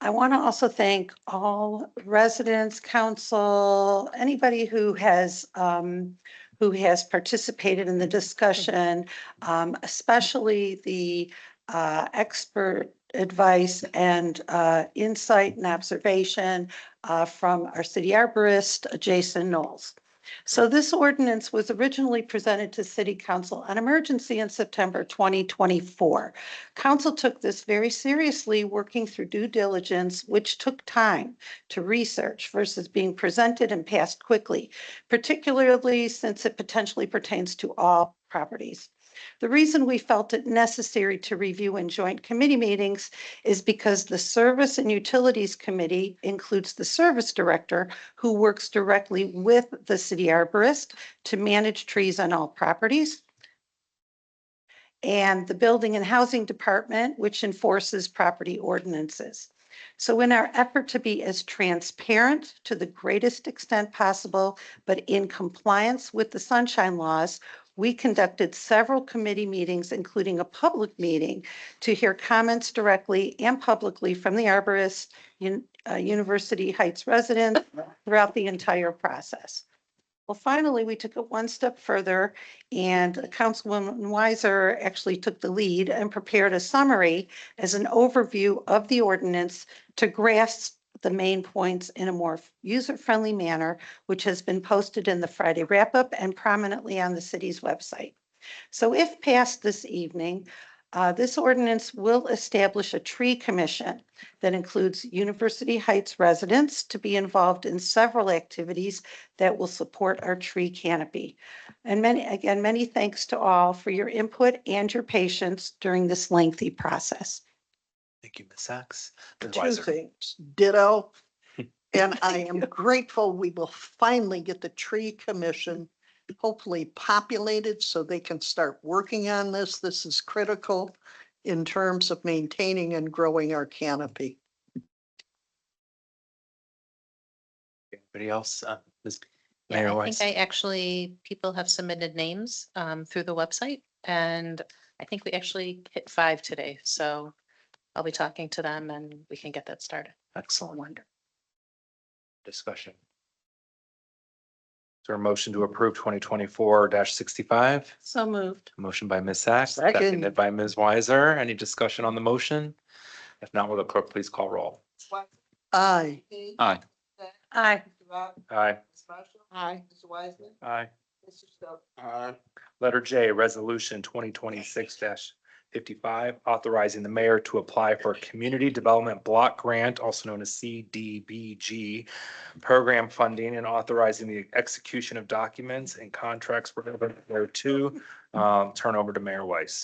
I want to also thank all residents, council, anybody who has participated in the discussion, especially the expert advice and insight and observation from our city arborist, Jason Knowles. So this ordinance was originally presented to City Council on emergency in September 2024. Council took this very seriously, working through due diligence, which took time to research versus being presented and passed quickly, particularly since it potentially pertains to all properties. The reason we felt it necessary to review in joint committee meetings is because the Service and Utilities Committee includes the service director who works directly with the city arborist to manage trees on all properties. and the Building and Housing Department, which enforces property ordinances. So in our effort to be as transparent to the greatest extent possible, but in compliance with the sunshine laws, we conducted several committee meetings, including a public meeting, to hear comments directly and publicly from the arborists, University Heights residents throughout the entire process. Well, finally, we took it one step further, and Councilwoman Weiser actually took the lead and prepared a summary as an overview of the ordinance to grasp the main points in a more user-friendly manner, which has been posted in the Friday wrap-up and prominently on the city's website. So if passed this evening, this ordinance will establish a tree commission that includes University Heights residents to be involved in several activities that will support our tree canopy. And many thanks to all for your input and your patience during this lengthy process. Thank you, Ms. Sachs. Ms. Two Weiser. things, ditto. And I am grateful we will finally get the tree commission hopefully populated so they can start working on this. This is critical in terms of maintaining and growing our canopy. Anybody else? Ms. Yeah, Mayor I Weiss. think people have submitted names through the website, and I think we actually hit 5 today. So I'll be talking to them and we can get that started. Excellent. Discussion. Is there a motion to approve 2024-65? So moved. Motion by Ms. Sachs, Second. seconded by Ms. Weiser. Any discussion on the motion? If not, will the clerk please call roll? Aye. Aye. Aye. Mr. Rob? Aye. Ms. Marshall? Aye. Mr. Wiseman? Aye. Mr. Stokes? Aye. Letter J, Resolution 2026-55, authorizing the mayor to apply for a Community Development Block Grant, also known as CDBG, program funding and authorizing the execution of documents and contracts related thereto. Turn over to Mayor Weiss.